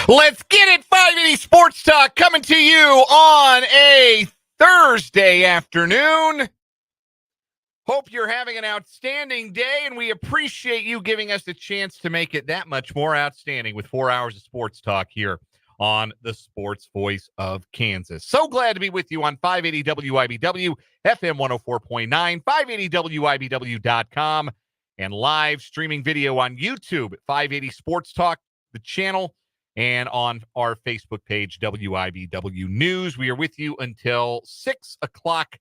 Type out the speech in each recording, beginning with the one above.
Let's get it. 580 Sports Talk coming to you on a Thursday afternoon. Hope you're having an outstanding day, and we appreciate you giving us a chance to make it that much more outstanding with 4 hours of sports talk here on the Sports Voice of Kansas. So glad to be with you on 580 WIBW, FM 104.9, 580WIBW.com, and live streaming video on YouTube at 580 Sports Talk, the channel, and on our Facebook page, WIBW News. We are with you until 6 o'clock,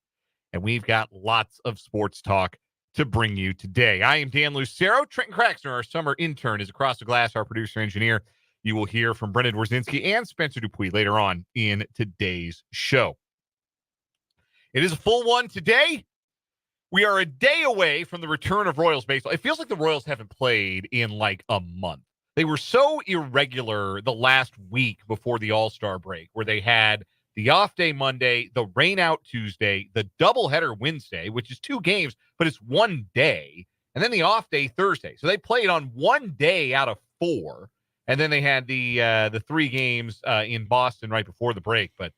and we've got lots of sports talk to bring you today. I am Dan Lucero. Trenton Craxner, our summer intern, is across the glass, our producer-engineer. You will hear from Brendan Wrzinski and Spencer Dupuis later on in today's show. It is a full one today. We are a day away from the return of Royals baseball. It feels like the Royals haven't played in like a month. They were so irregular the last week before the All-Star break, where they had the off day Monday, the rain out Tuesday, the doubleheader Wednesday, which is 2 games, but it's 1 day, and then the off day Thursday. So they played on 1 day out of 4, and then they had the 3 games in Boston right before the break. But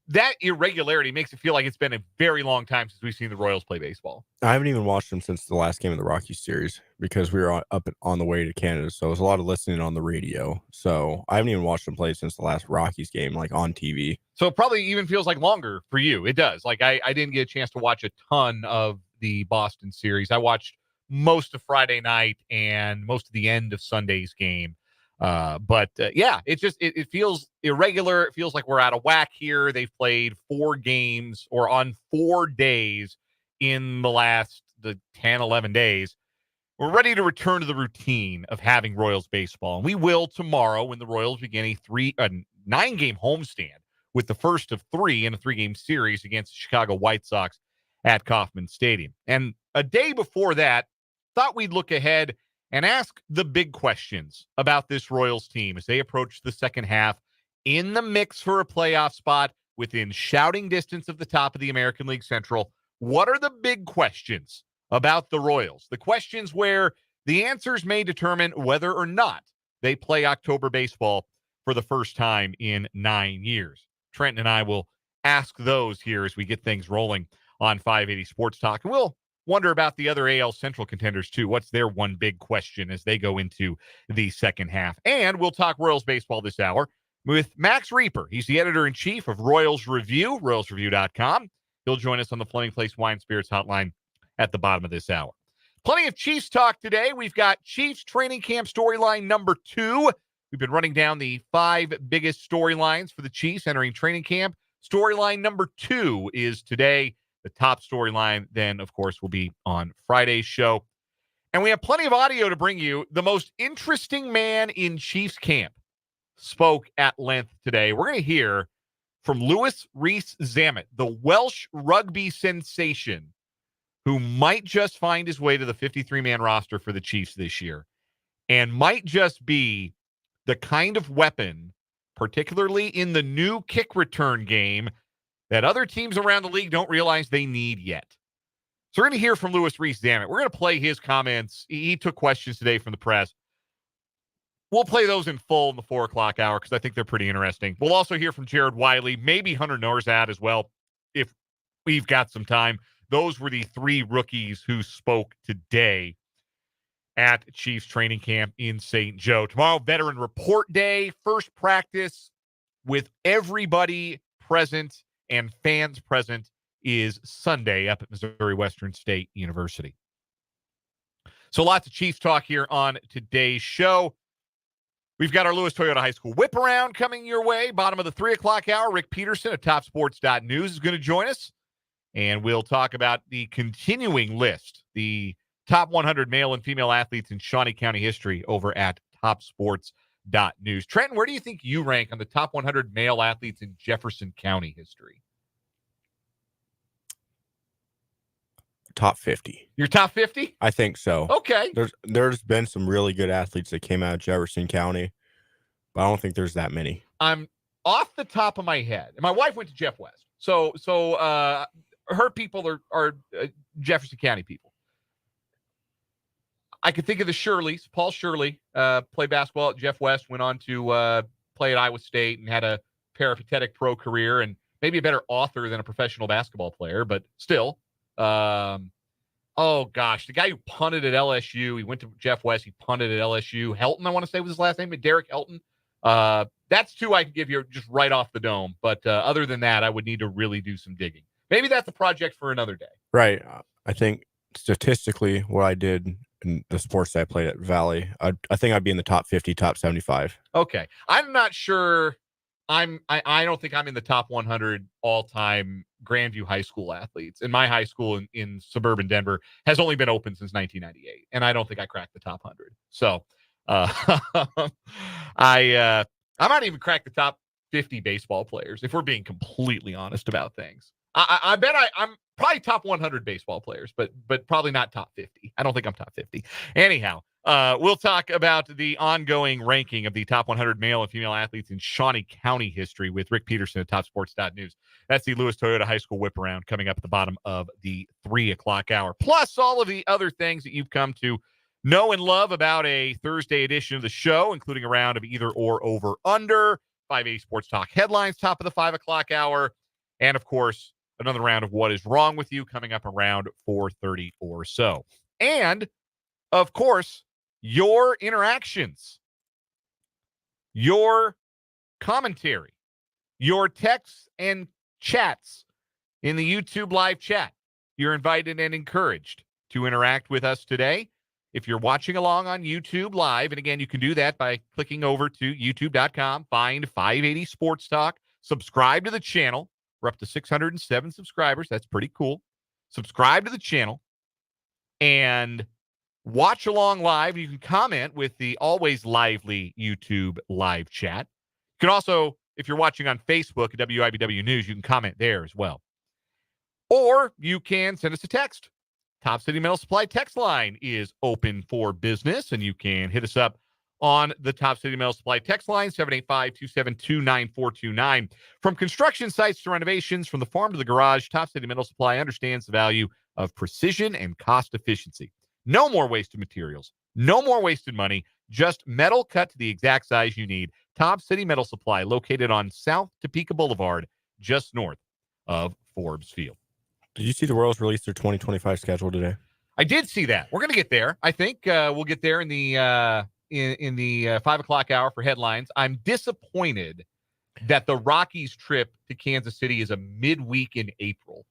that irregularity makes it feel like it's been a very long time since we've seen the Royals play baseball. I haven't even watched them since the last game of the Rockies series because we were up on the way to Canada. So it was a lot of listening on the radio. So I haven't even watched them play since the last Rockies game, like on TV. So it probably even feels like longer for you. It does. Like I didn't get a chance to watch a ton of the Boston series. I watched most of Friday night and most of the end of Sunday's game. But it just it feels irregular. It feels like we're out of whack here. They've played 4 games or on 4 days in the last 10, 11 days. We're ready to return to the routine of having Royals baseball. And we will tomorrow when the Royals begin a 9-game homestand with the first of 3 in a 3-game series against the Chicago White Sox at Kauffman Stadium. And a day before that, thought we'd look ahead and ask the big questions about this Royals team as they approach the second half in the mix for a playoff spot within shouting distance of the top of the American League Central. What are the big questions about the Royals? The questions where the answers may determine whether or not they play October baseball for the first time in 9 years. Trenton and I will ask those here as we get things rolling on 580 Sports Talk. And we'll wonder about the other AL Central contenders, too. What's their one big question as they go into the second half? And we'll talk Royals baseball this hour with Max Rieper. He's the editor-in-chief of Royals Review, royalsreview.com. He'll join us on the Fleming Place Wine Spirits hotline at the bottom of this hour. Plenty of Chiefs talk today. We've got Chiefs training camp storyline number 2. We've been running down the 5 biggest storylines for the Chiefs entering training camp. Storyline number 2 is today. The top storyline then, of course, will be on Friday's show. And we have plenty of audio to bring you. The most interesting man in Chiefs camp spoke at length today. We're going to hear from Louis Rees-Zammit, the Welsh rugby sensation, who might just find his way to the 53-man roster for the Chiefs this year and might just be the kind of weapon, particularly in the new kick return game, that other teams around the league don't realize they need yet. So we're going to hear from Louis Rees-Zammit. We're going to play his comments. He took questions today from the press. We'll play those in full in the 4 o'clock hour because I think they're pretty interesting. We'll also hear from Jared Wiley, maybe Hunter Norzad as well, if we've got some time. Those were the 3 rookies who spoke today at Chiefs training camp in St. Joe. Tomorrow, Veteran Report Day, first practice with everybody present and fans present is Sunday up at Missouri Western State University. So lots of Chiefs talk here on today's show. We've got our Lewis Toyota High School Whiparound coming your way. Bottom of the 3 o'clock hour, Rick Peterson of TopSports.News is going to join us. And we'll talk about the continuing list, the top 100 male and female athletes in Shawnee County history over at TopSports.News. Trenton, where do you think you rank on the top 100 male athletes in Jefferson County history? Top 50. Your top 50? I think so. Okay. There's been some really good athletes that came out of Jefferson County, but I don't think there's that many. I'm off the top of my head. And my wife went to Jeff West. So her people are Jefferson County people. I could think of the Shirleys. Paul Shirley played basketball at Jeff West, went on to play at Iowa State and had a peripatetic pro career and maybe a better author than a professional basketball player, but still. Oh, gosh, the guy who punted at LSU, he went to Jeff West, he punted at LSU. Helton, I want to say was his last name, Derek Helton. That's two I could give you just right off the dome. But other than that, I would need to really do some digging. Maybe that's a project for another day. Right. I think statistically what I did in the sports that I played at Valley, I think I'd be in the top 50, top 75. Okay. I'm not sure. I don't think I'm in the top 100 all-time Grandview High School athletes. And my high school in suburban Denver has only been open since 1998, and I don't think I cracked the top 100. So I might even crack the top 50 baseball players if we're being completely honest about things. I bet I'm probably top 100 baseball players, but probably not top 50. I don't think I'm top 50. Anyhow, we'll talk about the ongoing ranking of the top 100 male and female athletes in Shawnee County history with Rick Peterson at TopSports.News. That's the Lewis Toyota High School Whiparound coming up at the bottom of the 3 o'clock hour, plus all of the other things that you've come to know and love about a Thursday edition of the show, including a round of either or over under, 580 Sports Talk headlines, top of the 5 o'clock hour, and of course, another round of What Is Wrong With You coming up around 4:30 or so. And, of course, your interactions, your commentary, your texts and chats in the YouTube live chat. You're invited and encouraged to interact with us today. If you're watching along on YouTube live, and again, you can do that by clicking over to youtube.com, find 580 Sports Talk, subscribe to the channel. We're up to 607 subscribers. That's pretty cool. Subscribe to the channel and watch along live. You can comment with the always lively YouTube live chat. You can also, if you're watching on Facebook at WIBW News, you can comment there as well. Or you can send us a text. Top City Metal Supply text line is open for business, and you can hit us up on the Top City Metal Supply text line, 785-272-9429. From construction sites to renovations, from the farm to the garage, Top City Metal Supply understands the value of precision and cost efficiency. No more wasted materials, no more wasted money, just metal cut to the exact size you need. Top City Metal Supply, located on South Topeka Boulevard, just north of Forbes Field. Did you see the Royals release their 2025 schedule today? I did see that. We're going to get there. I think we'll get there in the in the 5 o'clock hour for headlines. I'm disappointed that the Rockies trip to Kansas City is a midweek in April.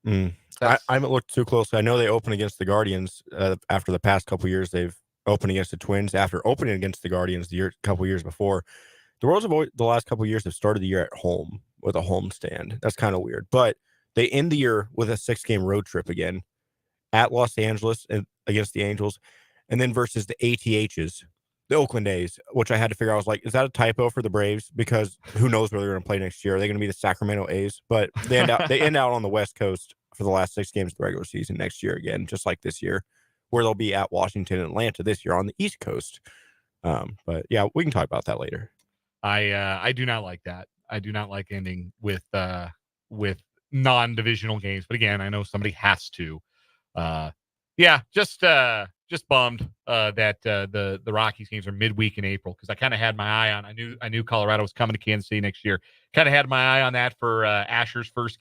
I haven't looked too closely. I know they opened against the Guardians after the past couple years. They've opened against the Twins after opening against the Guardians couple years before. The Royals have the last couple years have started the year at home with a homestand. That's kind of weird, but they end the year with a 6-game road trip again at Los Angeles and against the Angels, and then versus the ATHs, the Oakland A's, which I had to figure out. I was like, is that a typo for the Braves? Because who knows where they're going to play next year? Are they going to be the Sacramento A's? But they end out on the West Coast for the last 6 games of the regular season next year again, just like this year, where they'll be at Washington and Atlanta this year on the East Coast. But yeah, we can talk about that later. I do not like that. I do not like ending with non-divisional games, but again, I know somebody has to. Just bummed that the Rockies games are midweek in April, because I kind of had my eye on. I knew Colorado was coming to Kansas City next year. Kind of had my eye on that for Asher's first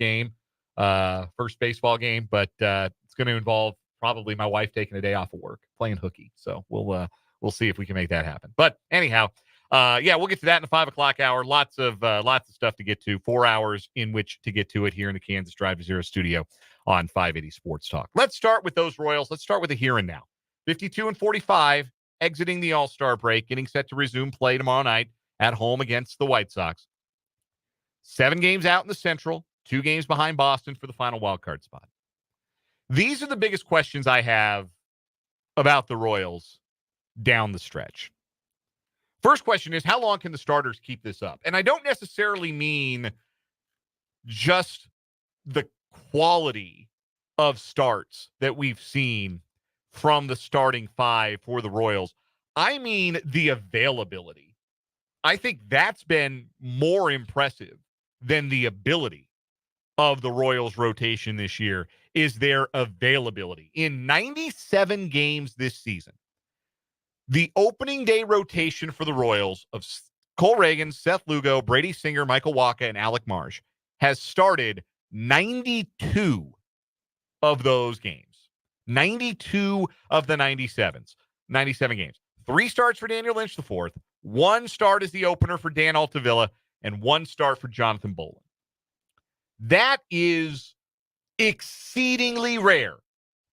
baseball game, but it's going to involve probably my wife taking a day off of work playing hooky. So we'll see if we can make that happen. But anyhow. We'll get to that in the 5 o'clock hour. Lots of stuff to get to. 4 hours in which to get to it here in the Kansas Drive to Zero studio on 580 Sports Talk. Let's start with those Royals. Let's start with the here and now. 52-45, exiting the All-Star break, getting set to resume play tomorrow night at home against the White Sox. 7 games out in the Central, 2 games behind Boston for the final wildcard spot. These are the biggest questions I have about the Royals down the stretch. First question is, how long can the starters keep this up? And I don't necessarily mean just the quality of starts that we've seen from the starting 5 for the Royals. I mean the availability. I think that's been more impressive than the ability of the Royals rotation this year, is their availability. In 97 games this season, The opening day rotation for the Royals of Cole Reagan, Seth Lugo, Brady Singer, Michael Wacha, and Alec Marsh has started 92 of those games. 92 of the 97 games. 3 starts for Daniel Lynch the fourth, 1 start as the opener for Dan Altavilla, and 1 start for Jonathan Bolin. That is exceedingly rare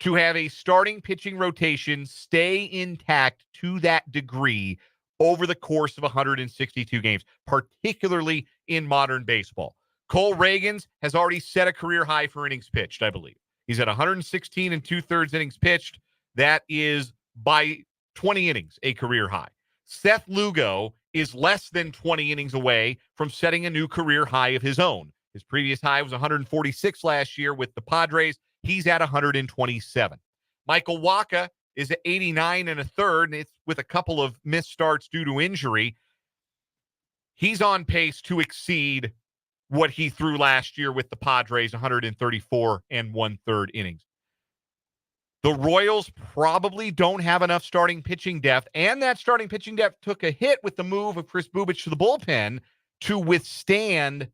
to have a starting pitching rotation stay intact to that degree over the course of 162 games, particularly in modern baseball. Cole Reagans has already set a career high for innings pitched, I believe. He's at 116 and 2/3 innings pitched. That is by 20 innings, a career high. Seth Lugo is less than 20 innings away from setting a new career high of his own. His previous high was 146 last year with the Padres. He's at 127. Michael Wacha is at 89 and a third, and it's with a couple of missed starts due to injury. He's on pace to exceed what he threw last year with the Padres, 134 and 1/3 innings. The Royals probably don't have enough starting pitching depth, and that starting pitching depth took a hit with the move of Chris Bubic to the bullpen to withstand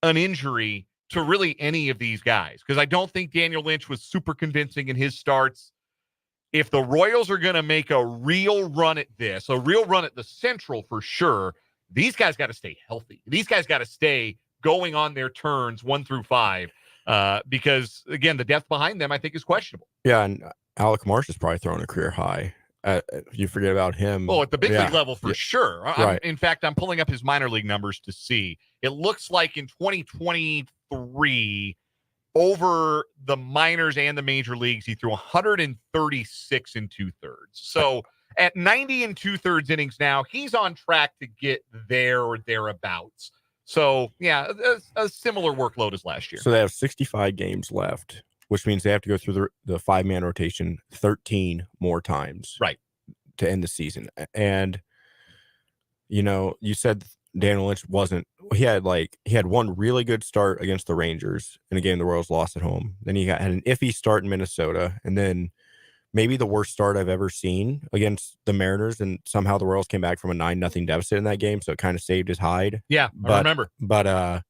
an injury to really any of these guys, because I don't think Daniel Lynch was super convincing in his starts. If the Royals are going to make a real run at this, a real run at the Central for sure, these guys got to stay healthy. These guys got to stay going on their turns 1 through 5, because, again, the depth behind them, I think, is questionable. Yeah, and Alec Marsh is probably throwing a career high. You forget about him. Well, at the big league level, for sure. Right. In fact, I'm pulling up his minor league numbers to see. It looks like in 2023, over the minors and the major leagues, he threw 136 and 2/3. So at 90 and 2/3 innings now, he's on track to get there or thereabouts. So, yeah, a similar workload as last year. So they have 65 games left, which means they have to go through the 5-man rotation 13 more times. Right. To end the season. And, you said Daniel Lynch he had one really good start against the Rangers in a game the Royals lost at home. Then he had an iffy start in Minnesota, and then maybe the worst start I've ever seen against the Mariners, and somehow the Royals came back from a 9-0 deficit in that game, so it kind of saved his hide. Yeah, I remember. But, I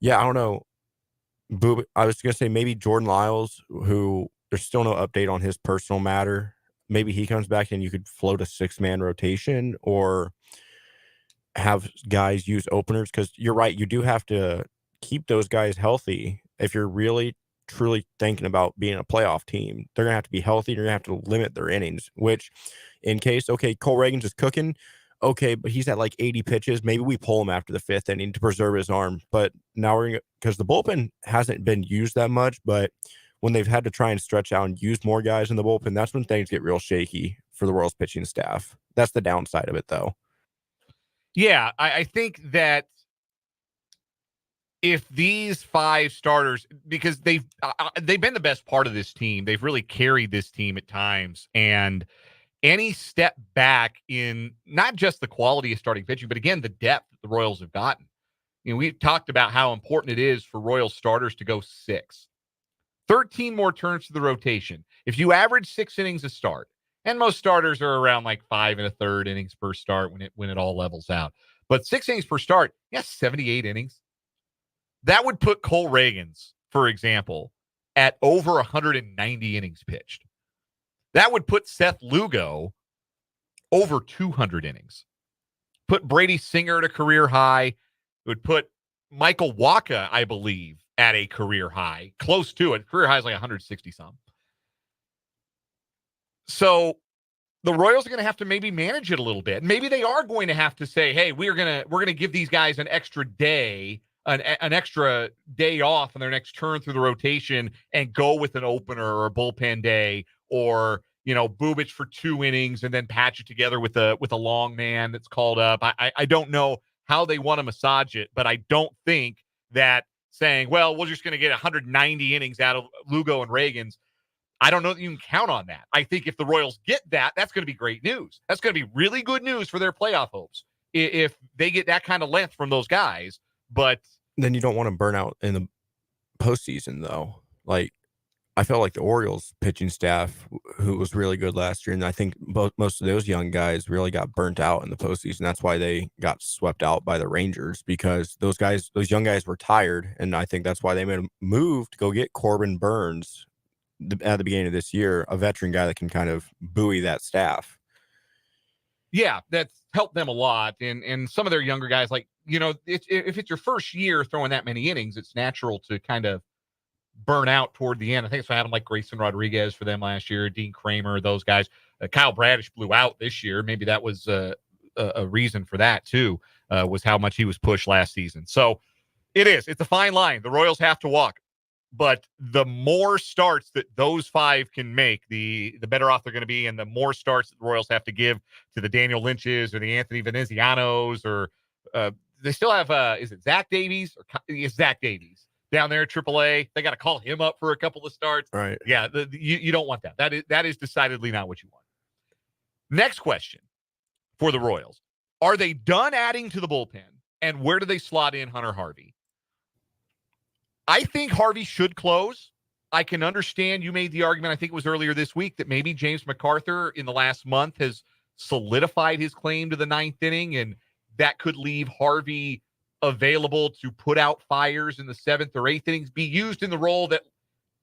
don't know. I was going to say maybe Jordan Lyles, who there's still no update on his personal matter. Maybe he comes back and you could float a 6-man rotation or have guys use openers, because you're right. You do have to keep those guys healthy. If you're really, truly thinking about being a playoff team, they're going to have to be healthy. You're going to have to limit their innings, which in case, okay, Cole Reagan's just cooking. Okay, but he's at like 80 pitches. Maybe we pull him after the 5th inning to preserve his arm. But now because the bullpen hasn't been used that much, but when they've had to try and stretch out and use more guys in the bullpen, that's when things get real shaky for the Royals pitching staff. That's the downside of it, though. Yeah, I think that if these 5 starters, because they've been the best part of this team, they've really carried this team at times, and any step back in not just the quality of starting pitching, but again, the depth that the Royals have gotten. We've talked about how important it is for Royals starters to go 6. 13 more turns to the rotation. If you average 6 innings a start, and most starters are around like 5 1/3 innings per start when it all levels out. But 6 innings per start, 78 innings. That would put Cole Reagans, for example, at over 190 innings pitched. That would put Seth Lugo over 200 innings. Put Brady Singer at a career high. It would put Michael Wacha, I believe, at a career high, close to it. Career high is like 160 some. So the Royals are going to have to maybe manage it a little bit. Maybe they are going to have to say, "Hey, we're going to give these guys an extra day, an extra day off on their next turn through the rotation, and go with an opener or a bullpen day, or Bubic for 2 innings and then patch it together with a long man that's called up." I don't know how they want to massage it, but I don't think that saying, "Well, we're just going to get 190 innings out of Lugo and Reagans," I don't know that you can count on that. I think if the Royals get that, that's going to be great news. That's going to be really good news for their playoff hopes if they get that kind of length from those guys. But then you don't want to burn out in the postseason, though. Like, I felt like the Orioles pitching staff, who was really good last year. And I think most of those young guys really got burnt out in the postseason. That's why they got swept out by the Rangers, because those young guys were tired. And I think that's why they made a move to go get Corbin Burns at the beginning of this year, a veteran guy that can kind of buoy that staff. Yeah, that's helped them a lot. And some of their younger guys, like, if it's your first year throwing that many innings, it's natural to kind of burn out toward the end. I think it's what happened like Grayson Rodriguez for them last year, Dean Kramer, those guys. Kyle Bradish blew out this year. Maybe that was a reason for that too, was how much he was pushed last season. So it's a fine line. The Royals have to walk. But the more starts that those five can make, the better off they're going to be, and the more starts that the Royals have to give to the Daniel Lynches or the Anthony Venezianos, or they still have, is it Zach Davies? It's Zach Davies down there at AAA. They got to call him up for a couple of starts. Right. Yeah, you don't want that. That is decidedly not what you want. Next question for the Royals. Are they done adding to the bullpen, and where do they slot in Hunter Harvey? I think Harvey should close. I can understand you made the argument, I think it was earlier this week, that maybe James McArthur in the last month has solidified his claim to the ninth inning, and that could leave Harvey available to put out fires in the seventh or eighth innings, be used in the role that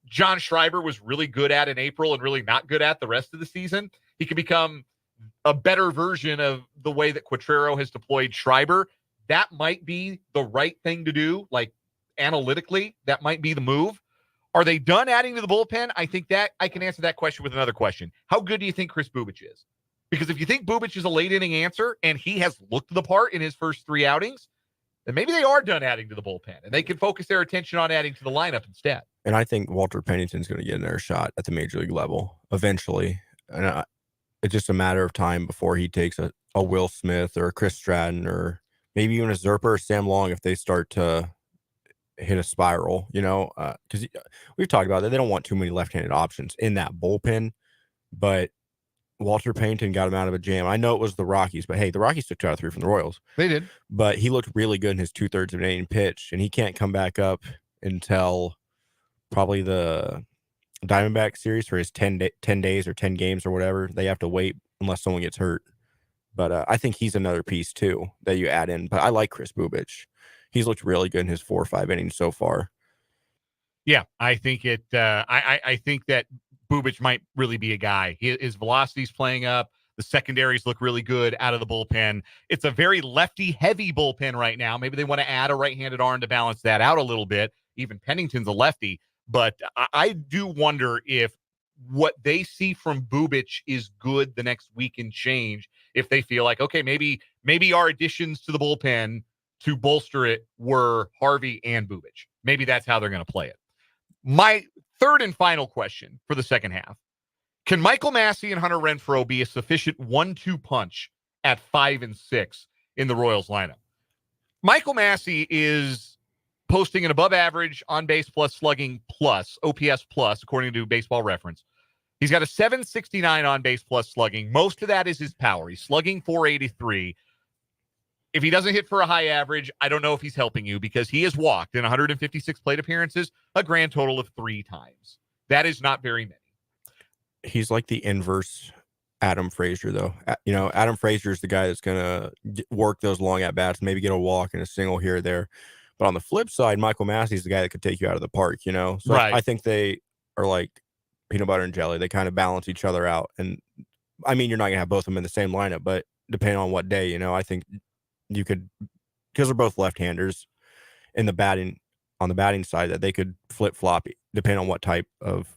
John Schreiber was really good at in April and really not good at the rest of the season. He could become a better version of the way that Quatrero has deployed Schreiber. That might be the right thing to do. Like, analytically, that might be the move. Are they done adding to the bullpen? I think that I can answer that question with another question. How good do you think Chris Bubic is? Because if you think Bubic is a late inning answer and he has looked the part in his first 3 outings, then maybe they are done adding to the bullpen and they can focus their attention on adding to the lineup instead. And I think Walter Pennington's going to get another shot at the major league level eventually. And it's just a matter of time before he takes a Will Smith or a Chris Stratton or maybe even a Zerper or Sam Long if they start to hit a spiral, because we've talked about that. They don't want too many left-handed options in that bullpen, but Walter Pennington got him out of a jam. I know it was the Rockies, but hey, the Rockies took 2 out of 3 from the Royals. They did. But he looked really good in his 2/3 of an inning pitch, and he can't come back up until probably the Diamondback series for his 10 days or 10 games or whatever. They have to wait unless someone gets hurt. But I think he's another piece, too, that you add in. But I like Chris Bubic. He's looked really good in his 4 or 5 innings so far. Yeah, I think I think that Bubic might really be a guy. His velocity's playing up. The secondaries look really good out of the bullpen. It's a very lefty-heavy bullpen right now. Maybe they want to add a right-handed arm to balance that out a little bit. Even Pennington's a lefty. But I do wonder if what they see from Bubic is good the next week and change, if they feel like, okay, maybe our additions to the bullpen to bolster it were Harvey and Bubic. Maybe that's how they're going to play it. My third and final question for the second half. Can Michael Massey and Hunter Renfroe be a sufficient 1-2 punch at 5 and 6 in the Royals lineup? Michael Massey is posting an above average on base plus slugging plus, OPS plus, according to Baseball Reference. He's got a 769 on base plus slugging. Most of that is his power. He's slugging 483. If he doesn't hit for a high average, I don't know if he's helping you, because he has walked in 156 plate appearances, a grand total of 3 times. That is not very many. He's like the inverse Adam Frazier, though. Adam Frazier is the guy that's going to work those long at-bats, maybe get a walk and a single here or there. But on the flip side, Michael Massey is the guy that could take you out of the park, So right. I think they are like peanut butter and jelly. They kind of balance each other out. And, I mean, you're not going to have both of them in the same lineup, but depending on what day, I think you could, because they're both left-handers on the batting side, that they could flip-flop depending on what type of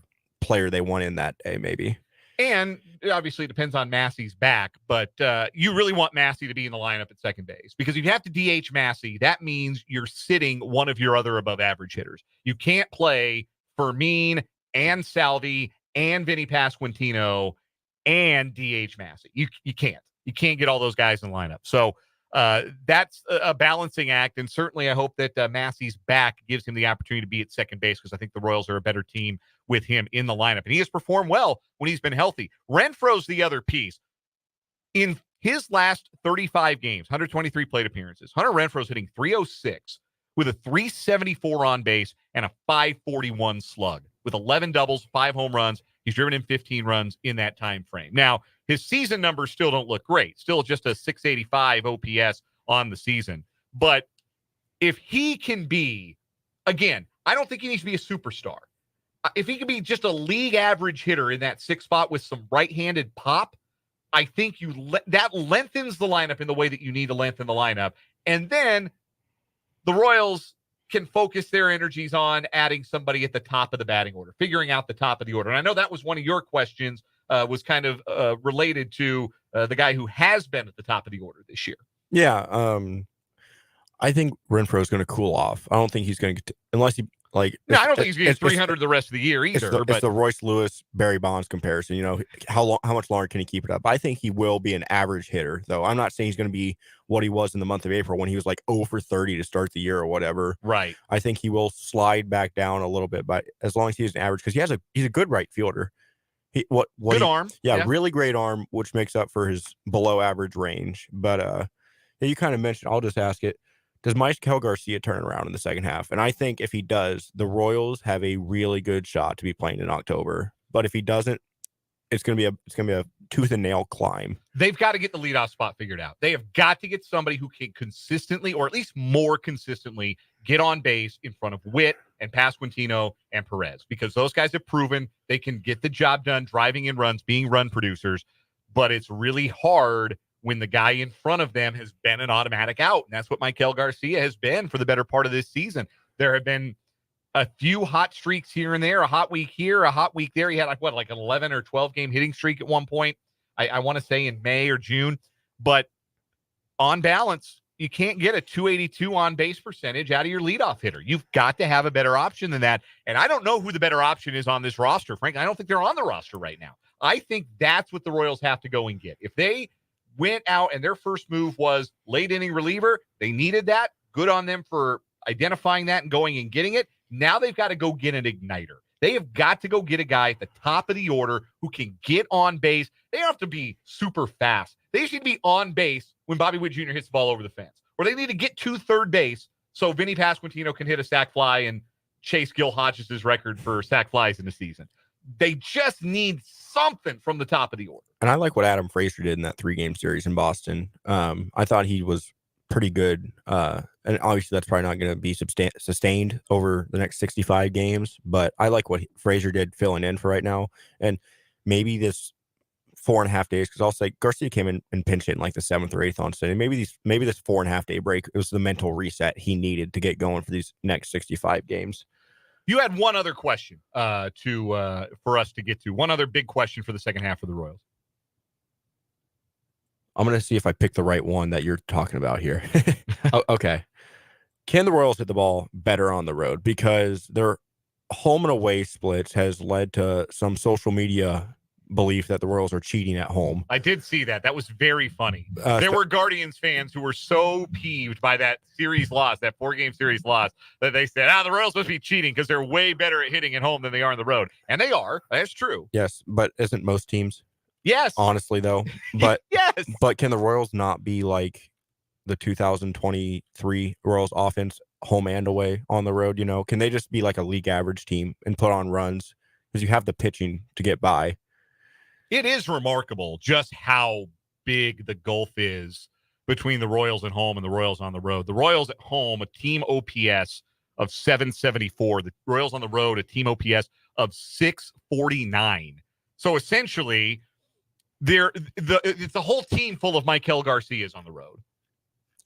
player they want in that day, maybe. And obviously it depends on Massey's back, but you really want Massey to be in the lineup at second base, because if you have to DH Massey, that means you're sitting one of your other above average hitters. You can't play Fermin and Salvi and Vinny Pasquantino and DH Massey. You can't. You can't get all those guys in the lineup. So that's a balancing act, and certainly I hope that Massey's back gives him the opportunity to be at second base, because I think the Royals are a better team with him in the lineup, and he has performed well when he's been healthy. Renfroe's the other piece. In his last 35 games, 123 plate appearances, Hunter Renfroe's hitting 306 with a 374 on base and a 541 slug, with 11 doubles, 5 home runs, He's driven in 15 runs in that time frame. Now, his season numbers still don't look great. Still just a 685 OPS on the season. But if he can be, again, I don't think he needs to be a superstar. If he can be just a league average hitter in that sixth spot with some right-handed pop, I think that lengthens the lineup in the way that you need to lengthen the lineup. And then the Royals can focus their energies on adding somebody at the top of the batting order, figuring out the top of the order. And I know that was one of your questions, was kind of related to the guy who has been at the top of the order this year. Yeah. I think Renfroe is going to cool off. I don't think he's going to, unless he, like, no, I don't think he's going to get 300 the rest of the year either. It's the Royce Lewis, Barry Bonds comparison. You know, how much longer can he keep it up? I think he will be an average hitter, though. I'm not saying he's going to be what he was in the month of April when he was like 0 for 30 to start the year or whatever. Right. I think he will slide back down a little bit, but as long as he's an average, because he's a good right fielder. Good arm. Yeah, really great arm, which makes up for his below average range. But you kind of mentioned, I'll just ask it. Does Maikel Garcia turn around in the second half? And I think if he does, the Royals have a really good shot to be playing in October. But if he doesn't, it's gonna be a tooth and nail climb. They've got to get the leadoff spot figured out. They have got to get somebody who can consistently, or at least more consistently, get on base in front of Witt and Pasquantino and Perez, because those guys have proven they can get the job done driving in runs, being run producers. But it's really hard when the guy in front of them has been an automatic out. And that's what Maikel Garcia has been for the better part of this season. There have been a few hot streaks here and there, a hot week here, a hot week there. He had like an 11 or 12 game hitting streak at one point, I want to say in May or June. But on balance, you can't get a 282 on base percentage out of your leadoff hitter. You've got to have a better option than that. And I don't know who the better option is on this roster. Frankly, I don't think they're on the roster right now. I think that's what the Royals have to go and get. If they went out and their first move was late inning reliever, they needed that. Good on them for identifying that and going and getting it. Now they've got to go get an igniter. They have got to go get a guy at the top of the order who can get on base. They don't have to be super fast. They just need to be on base when Bobby Witt Jr. hits the ball over the fence. Or they need to get to third base so Vinny Pasquantino can hit a sac fly and chase Gil Hodges' record for sac flies in the season. They just need something from the top of the order. And I like what Adam Frazier did in that 3-game series in Boston. I thought he was pretty good. And obviously that's probably not going to be sustained over the next 65 games. But I like what Frazier did filling in for right now. And maybe this 4.5 days, because I'll say Garcia came in and pinch hit in like the 7th or 8th on Sunday. Maybe this 4.5 day break, it was the mental reset he needed to get going for these next 65 games. You had one other question for us to get to. One other big question for the second half for the Royals. I'm going to see if I picked the right one that you're talking about here. Okay. Can the Royals hit the ball better on the road? Because their home and away splits has led to some social media belief that the Royals are cheating at home. I did see that. That was very funny. There were Guardians fans who were so peeved by that series loss, that 4-game series loss, that they said, the Royals must be cheating because they're way better at hitting at home than they are on the road. And they are. That's true. Yes, but isn't most teams? Yes. Honestly, though. But yes. But can the Royals not be like the 2023 Royals offense home and away on the road? You know, can they just be like a league average team and put on runs because you have the pitching to get by? It is remarkable just how big the gulf is between the Royals at home and the Royals on the road. The Royals at home, a team OPS of 774. The Royals on the road, a team OPS of 649. So essentially, it's a whole team full of Maikel Garcias on the road.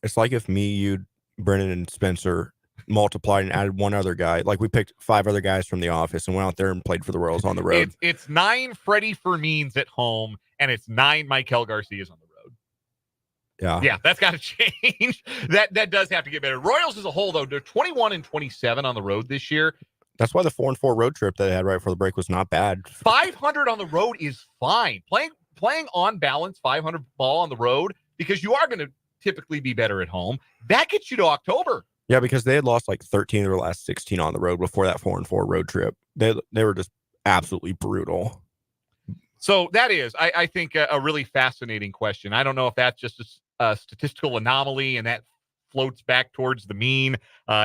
It's like if me, you, Brennan, and Spencer multiplied and added one other guy. Like we picked 5 other guys from the office and went out there and played for the Royals on the road. It's 9 Freddie Fermins at home, and it's 9 Maikel Garcias on the road. Yeah, that's got to change. That does have to get better. Royals as a whole, though, they're 21-27 on the road this year. That's why the 4-4 road trip that they had right before the break was not bad. 500 on the road is fine. Playing on balance 500 ball on the road, because you are going to typically be better at home. That gets you to October. Yeah, because they had lost like 13 of their last 16 on the road before that 4-4 road trip. They were just absolutely brutal. So that is, I think, a really fascinating question. I don't know if that's just a statistical anomaly and that floats back towards the mean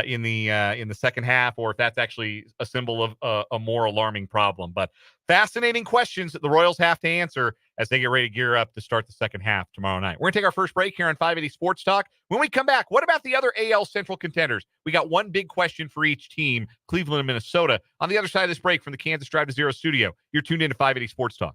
in the second half, or if that's actually a symbol of a more alarming problem. But fascinating questions that the Royals have to answer as they get ready to gear up to start the second half tomorrow night. We're going to take our first break here on 580 Sports Talk. When we come back, what about the other AL Central contenders? We got one big question for each team, Cleveland and Minnesota. On the other side of this break from the Kansas Drive to Zero studio, you're tuned in to 580 Sports Talk.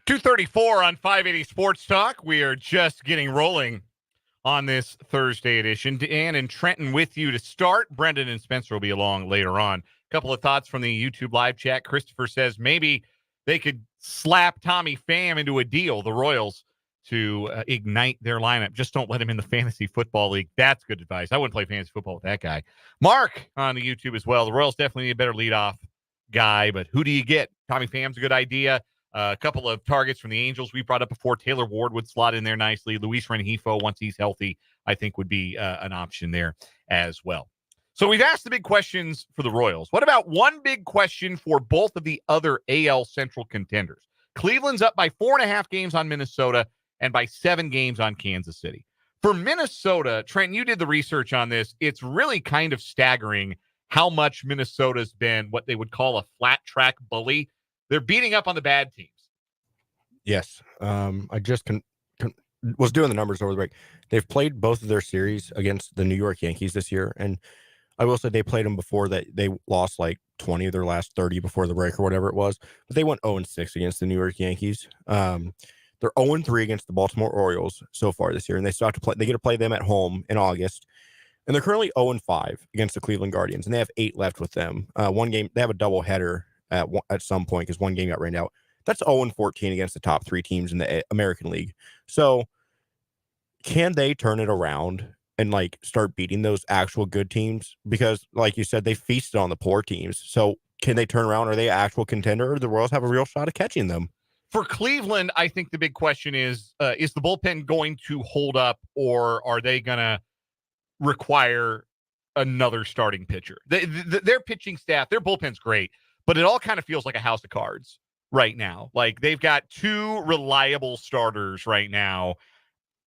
.234 on 580 Sports Talk. We are just getting rolling on this Thursday edition. Dan and Trenton with you to start. Brendan and Spencer will be along later on. A couple of thoughts from the YouTube live chat. Christopher says maybe they could slap Tommy Pham into a deal, the Royals, to ignite their lineup. Just don't let him in the fantasy football league. That's good advice. I wouldn't play fantasy football with that guy. Mark on the YouTube as well. The Royals definitely need a better leadoff guy, but who do you get? Tommy Pham's a good idea. A couple of targets from the Angels we brought up before. Taylor Ward would slot in there nicely. Luis Rengifo, once he's healthy, I think would be an option there as well. So we've asked the big questions for the Royals. What about one big question for both of the other AL Central contenders? Cleveland's up by 4.5 games on Minnesota and by 7 games on Kansas City. For Minnesota, Trent, you did the research on this. It's really kind of staggering how much Minnesota's been what they would call a flat track bully. They're beating up on the bad teams. Yes. I just was doing the numbers over the break. They've played both of their series against the New York Yankees this year. And I will say they played them before that. They lost like 20 of their last 30 before the break or whatever it was. But they went 0-6 against the New York Yankees. They're 0-3 against the Baltimore Orioles so far this year, and they still have to play. They get to play them at home in August, and they're currently 0-5 against the Cleveland Guardians, and they have 8 left with them. One game they have a doubleheader at some point because one game got rained out. That's 0-14 against the top 3 teams in the American League. So, can they turn it around and like start beating those actual good teams? Because, like you said, they feasted on the poor teams. So, can they turn around? Are they an actual contender, or do the Royals have a real shot at catching them? For Cleveland, I think the big question is the bullpen going to hold up, or are they going to require another starting pitcher? Their pitching staff, their bullpen's great, but it all kind of feels like a house of cards right now. Like they've got 2 reliable starters right now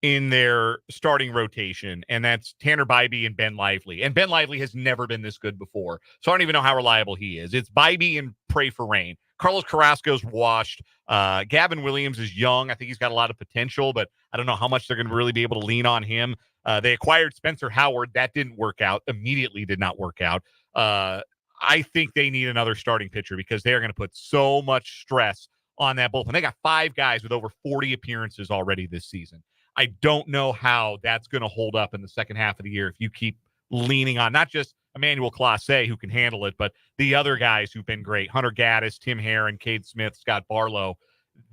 in their starting rotation, and that's Tanner Bybee and Ben Lively. And Ben Lively has never been this good before, so I don't even know how reliable he is. It's Bybee and pray for rain. Carlos Carrasco's washed. Gavin Williams is young. I think he's got a lot of potential, but I don't know how much they're going to really be able to lean on him. They acquired Spencer Howard. That didn't work out. Immediately did not work out. I think they need another starting pitcher because they're going to put so much stress on that bullpen. They got 5 guys with over 40 appearances already this season. I don't know how that's going to hold up in the second half of the year if you keep leaning on not just Emmanuel Clase, who can handle it, but the other guys who've been great, Hunter Gaddis, Tim Herron, Cade Smith, Scott Barlow.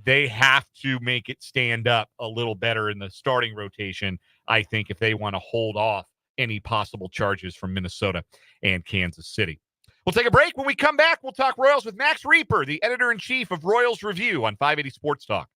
They have to make it stand up a little better in the starting rotation, I think, if they want to hold off any possible charges from Minnesota and Kansas City. We'll take a break. When we come back, we'll talk Royals with Max Rieper, the editor-in-chief of Royals Review on 580 Sports Talk.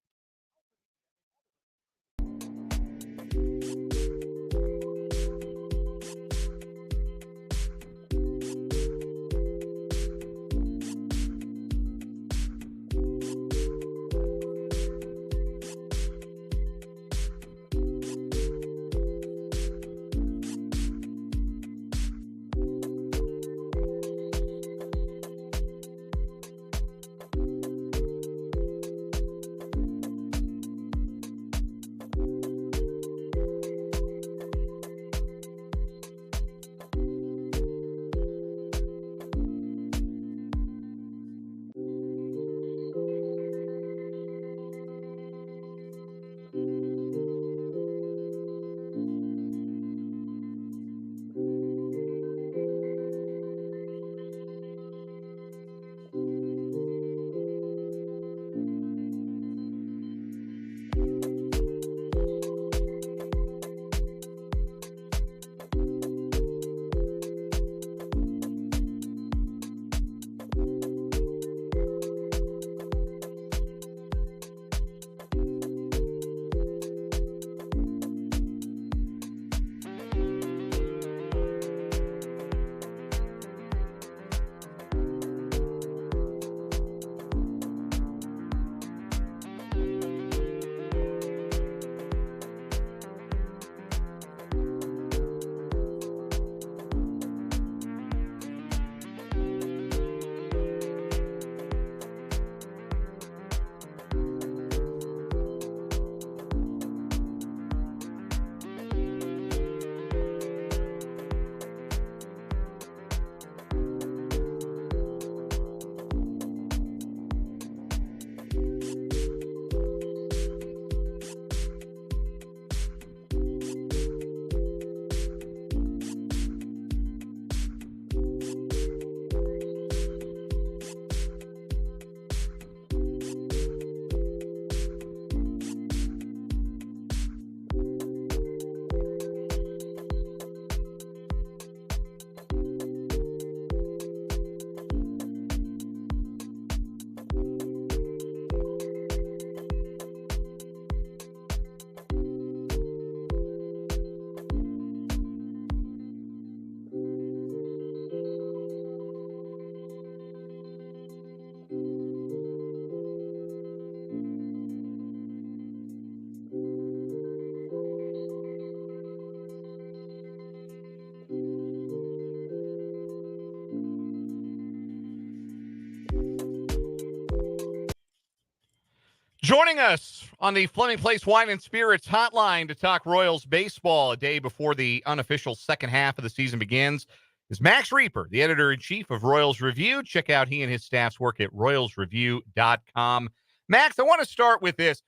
Joining us on the Fleming Place Wine and Spirits hotline to talk Royals baseball a day before the unofficial second half of the season begins is Max Rieper, the editor-in-chief of Royals Review. Check out he and his staff's work at royalsreview.com. Max, I want to start with this.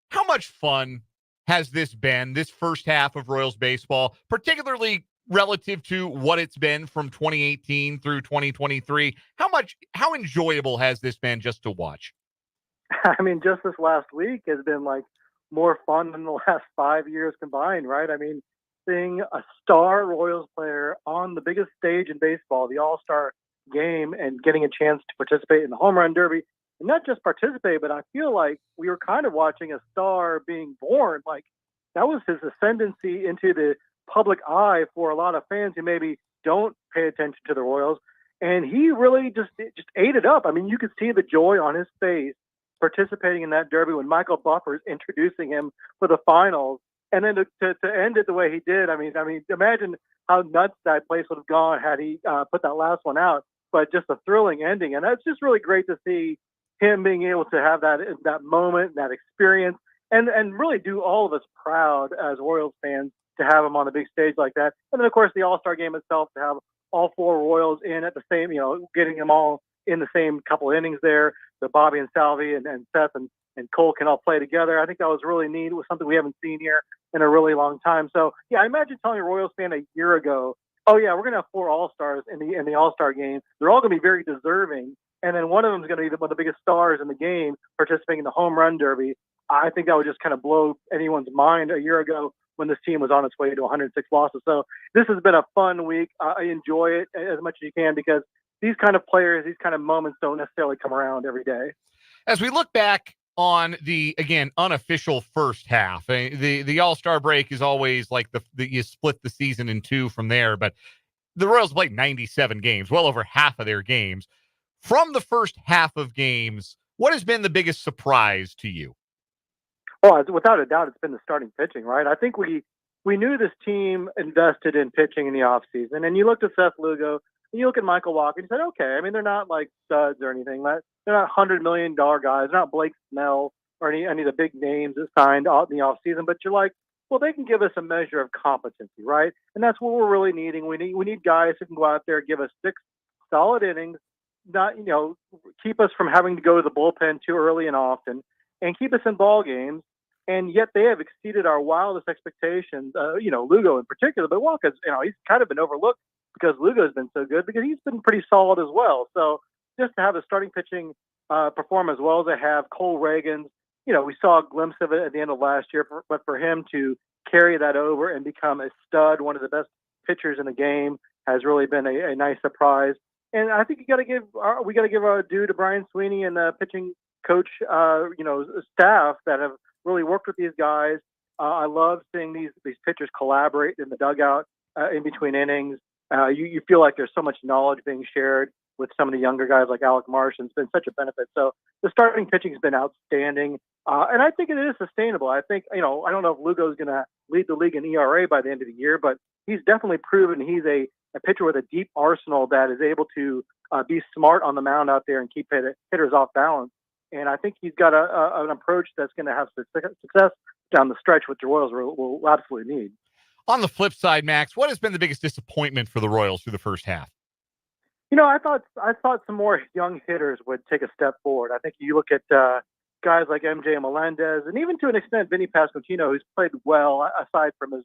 How much fun has this been, this first half of Royals baseball, particularly relative to what it's been from 2018 through 2023? How enjoyable has this been just to watch? I mean, just this last week has been like more fun than the last 5 years combined, right? I mean, seeing a star Royals player on the biggest stage in baseball, the All-Star game, and getting a chance to participate in the home run derby, and not just participate, but I feel like we were kind of watching a star being born. Like that was his ascendancy into the public eye for a lot of fans who maybe don't pay attention to the Royals. And he really just ate it up. I mean, you could see the joy on his face participating in that derby when Michael Buffer's introducing him for the finals, and then to end it the way he did. I mean, imagine how nuts that place would have gone had he put that last one out. But just a thrilling ending, and that's just really great to see him being able to have that moment, that experience, and really do all of us proud as Royals fans to have him on the big stage like that. And then of course the All-Star game itself, to have all four Royals in at the same, getting them all in the same couple innings there. The Bobby and Salvi and Seth and Cole can all play together. I think that was really neat. It was something we haven't seen here in a really long time. So yeah, I imagine telling a Royals fan a year ago, oh yeah, we're gonna have four All-Stars in the All-Star game. They're all gonna be very deserving, and then one of them is gonna be one of the biggest stars in the game, participating in the home run derby. I think that would just kind of blow anyone's mind a year ago when this team was on its way to 106 losses. So this has been a fun week. I enjoy it as much as you can, because these kind of players, these kind of moments don't necessarily come around every day. As we look back on the, again, unofficial first half, the All-Star break is always like you split the season in two from there, but the Royals played 97 games, well over half of their games. From the first half of games, what has been the biggest surprise to you? Oh, without a doubt, it's been the starting pitching, right? I think we knew this team invested in pitching in the offseason, and you looked at Seth Lugo, and you look at Michael Walker, and you said, okay, I mean, they're not like studs or anything. They're not $100 million guys. They're not Blake Snell or any of the big names that signed out in the offseason, but you're like, well, they can give us a measure of competency, right? And that's what we're really needing. We need guys who can go out there, give us 6 solid innings, not, keep us from having to go to the bullpen too early and often, and keep us in ball games. And yet they have exceeded our wildest expectations. Lugo in particular, but Walker's, he's kind of been overlooked because Lugo's been so good, because he's been pretty solid as well. So just to have the starting pitching perform as well as they have, Cole Reagans, we saw a glimpse of it at the end of last year, but for him to carry that over and become a stud, one of the best pitchers in the game, has really been a nice surprise. And I think we got to give our due to Brian Sweeney and the pitching coach, staff that have really worked with these guys. I love seeing these pitchers collaborate in the dugout in between innings. You feel like there's so much knowledge being shared with some of the younger guys like Alec Marsh, and it's been such a benefit. So the starting pitching has been outstanding, and I think it is sustainable. I think, I don't know if Lugo's going to lead the league in ERA by the end of the year, but he's definitely proven he's a pitcher with a deep arsenal that is able to be smart on the mound out there and keep hitters off balance. And I think he's got an approach that's going to have success down the stretch, which the Royals will absolutely need. On the flip side, Max, what has been the biggest disappointment for the Royals through the first half? I thought some more young hitters would take a step forward. I think you look at guys like MJ Melendez, and even to an extent Vinny Pasquantino, who's played well aside from his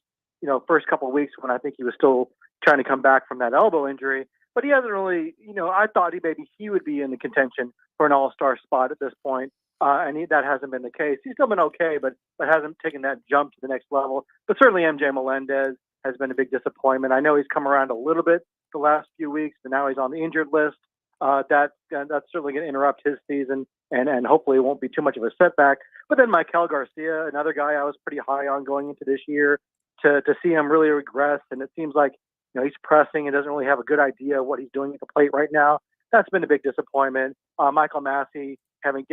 first couple of weeks when I think he was still trying to come back from that elbow injury. But he hasn't really, I thought he would be in the contention for an all-star spot at this point, and that hasn't been the case. He's still been okay, but hasn't taken that jump to the next level. But certainly MJ Melendez has been a big disappointment. I know he's come around a little bit the last few weeks, but now he's on the injured list. That's certainly going to interrupt his season, and hopefully it won't be too much of a setback. But then Maikel Garcia, another guy I was pretty high on going into this year, to see him really regress, and it seems like he's pressing and doesn't really have a good idea of what he's doing at the plate right now. That's been a big disappointment. Michael Massey having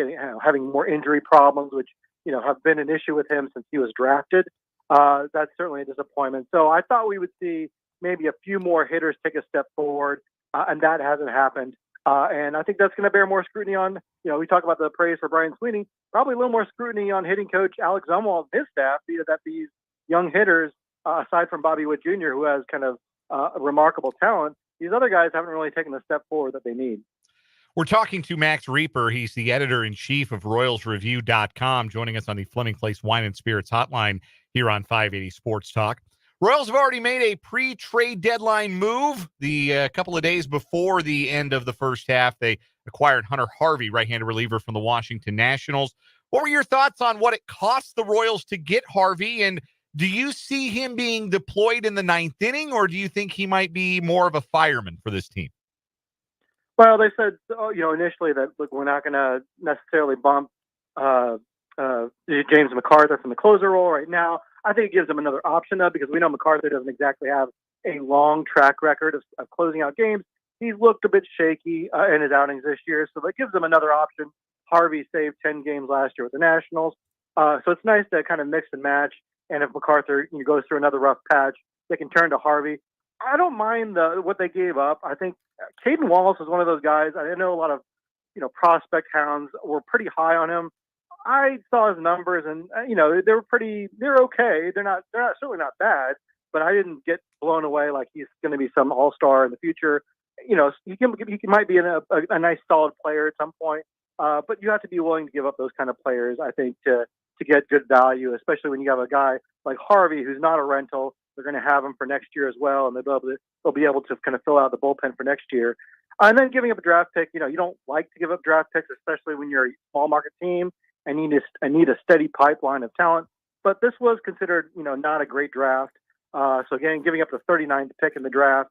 more injury problems, which have been an issue with him since he was drafted. That's certainly a disappointment. So I thought we would see maybe a few more hitters take a step forward, and that hasn't happened. And I think that's going to bear more scrutiny on. We talk about the praise for Brian Sweeney, probably a little more scrutiny on hitting coach Alex Zumwalt and his staff, that these young hitters, aside from Bobby Witt Jr., who has kind of a remarkable talent, these other guys haven't really taken the step forward that they need. We're talking to Max Rieper. He's the editor-in-chief of RoyalsReview.com, joining us on the Fleming Place Wine and Spirits hotline here on 580 Sports Talk. Royals have already made a pre-trade deadline move. The couple of days before the end of the first half, they acquired Hunter Harvey, right-handed reliever from the Washington Nationals. What were your thoughts on what it cost the Royals to get Harvey, and do you see him being deployed in the ninth inning, or do you think he might be more of a fireman for this team? Well, they said, initially that, look, we're not going to necessarily bump James MacArthur from the closer role right now. I think it gives them another option, though, because we know MacArthur doesn't exactly have a long track record of closing out games. He's looked a bit shaky in his outings this year, so that gives them another option. Harvey saved 10 games last year with the Nationals. So it's nice to kind of mix and match. And if MacArthur goes through another rough patch, they can turn to Harvey. I don't mind what they gave up. I think Caden Wallace is one of those guys. I know a lot of, prospect hounds were pretty high on him. I saw his numbers, and they're okay. They're certainly not bad, but I didn't get blown away like he's going to be some all-star in the future. He might be a nice solid player at some point, but you have to be willing to give up those kind of players, I think, to get good value, especially when you have a guy like Harvey who's not a rental. They're going to have him for next year as well, and they'll be able to kind of fill out the bullpen for next year. And then giving up a draft pick, you don't like to give up draft picks, especially when you're a small market team and need a steady pipeline of talent. But this was considered, not a great draft. So again, giving up the 39th pick in the draft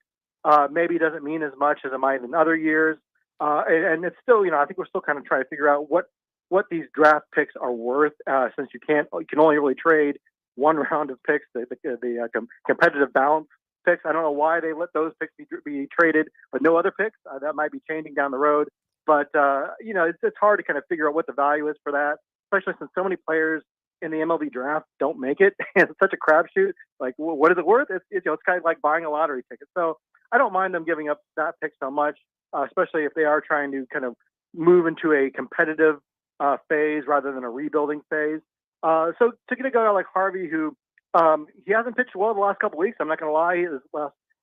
maybe doesn't mean as much as it might in other years. And it's still, I think we're still kind of trying to figure out what these draft picks are worth, since you can only really trade one round of picks, the competitive balance picks. I don't know why they let those picks be traded, but no other picks. That might be changing down the road. But, it's hard to kind of figure out what the value is for that, especially since so many players in the MLB draft don't make it. And it's such a crapshoot. Like, what is it worth? It's kind of like buying a lottery ticket. So I don't mind them giving up that pick so much, especially if they are trying to kind of move into a competitive phase rather than a rebuilding phase. So to get a guy like Harvey, who he hasn't pitched well the last couple of weeks, I'm not going to lie,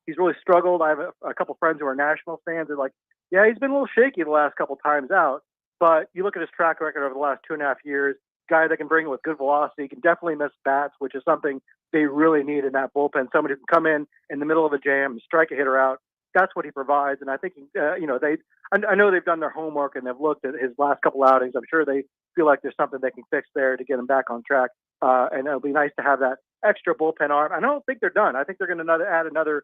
he's really struggled. I have a couple friends who are Nationals fans. They're like, yeah, he's been a little shaky the last couple of times out. But you look at his track record over the last 2.5 years, guy that can bring it with good velocity, can definitely miss bats, which is something they really need in that bullpen. Somebody who can come in the middle of a jam and strike a hitter out. That's what he provides. And I think, I know they've done their homework and they've looked at his last couple outings. I'm sure they feel like there's something they can fix there to get him back on track. And it'll be nice to have that extra bullpen arm. I don't think they're done. I think they're going to add another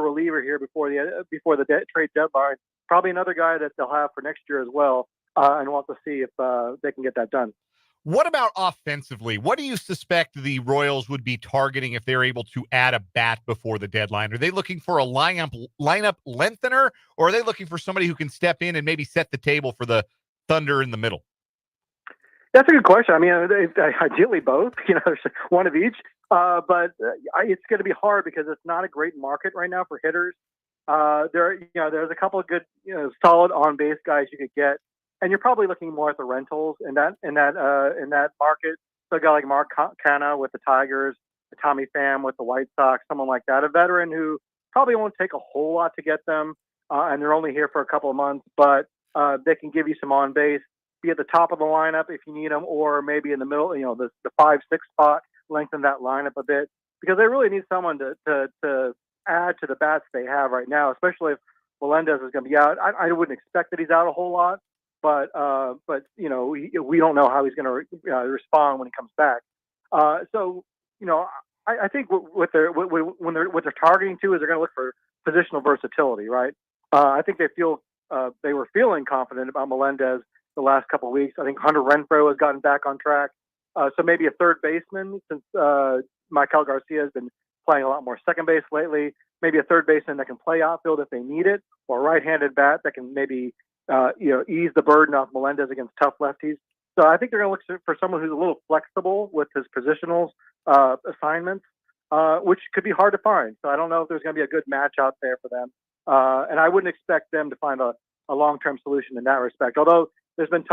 reliever here before the trade deadline. Probably another guy that they'll have for next year as well. And we'll have to see if they can get that done. What about offensively? What do you suspect the Royals would be targeting if they're able to add a bat before the deadline? Are they looking for a lineup lengthener, or are they looking for somebody who can step in and maybe set the table for the Thunder in the middle? That's a good question. I mean, ideally both, there's one of each. But it's going to be hard because it's not a great market right now for hitters. There's a couple of good, solid on base guys you could get, and you're probably looking more at the rentals in that market. So a guy like Mark Canha with the Tigers, Tommy Pham with the White Sox, someone like that, a veteran who probably won't take a whole lot to get them, and they're only here for a couple of months, but they can give you some on base, be at the top of the lineup if you need them, or maybe in the middle, the 5-6 spot, lengthen that lineup a bit, because they really need someone to add to the bats they have right now, especially if Melendez is going to be out. I wouldn't expect that he's out a whole lot, but we don't know how he's going to respond when he comes back. I think what they're targeting to is they're going to look for positional versatility, right? I think they were feeling confident about Melendez the last couple of weeks. I think Hunter Renfroe has gotten back on track. So maybe a third baseman, since Michael Garcia has been playing a lot more second base lately. Maybe a third baseman that can play outfield if they need it, or a right-handed bat that can maybe ease the burden off Melendez against tough lefties. So I think they're going to look for someone who's a little flexible with his positional assignments, which could be hard to find. So I don't know if there's going to be a good match out there for them. And I wouldn't expect them to find a long-term solution in that respect. Although there's been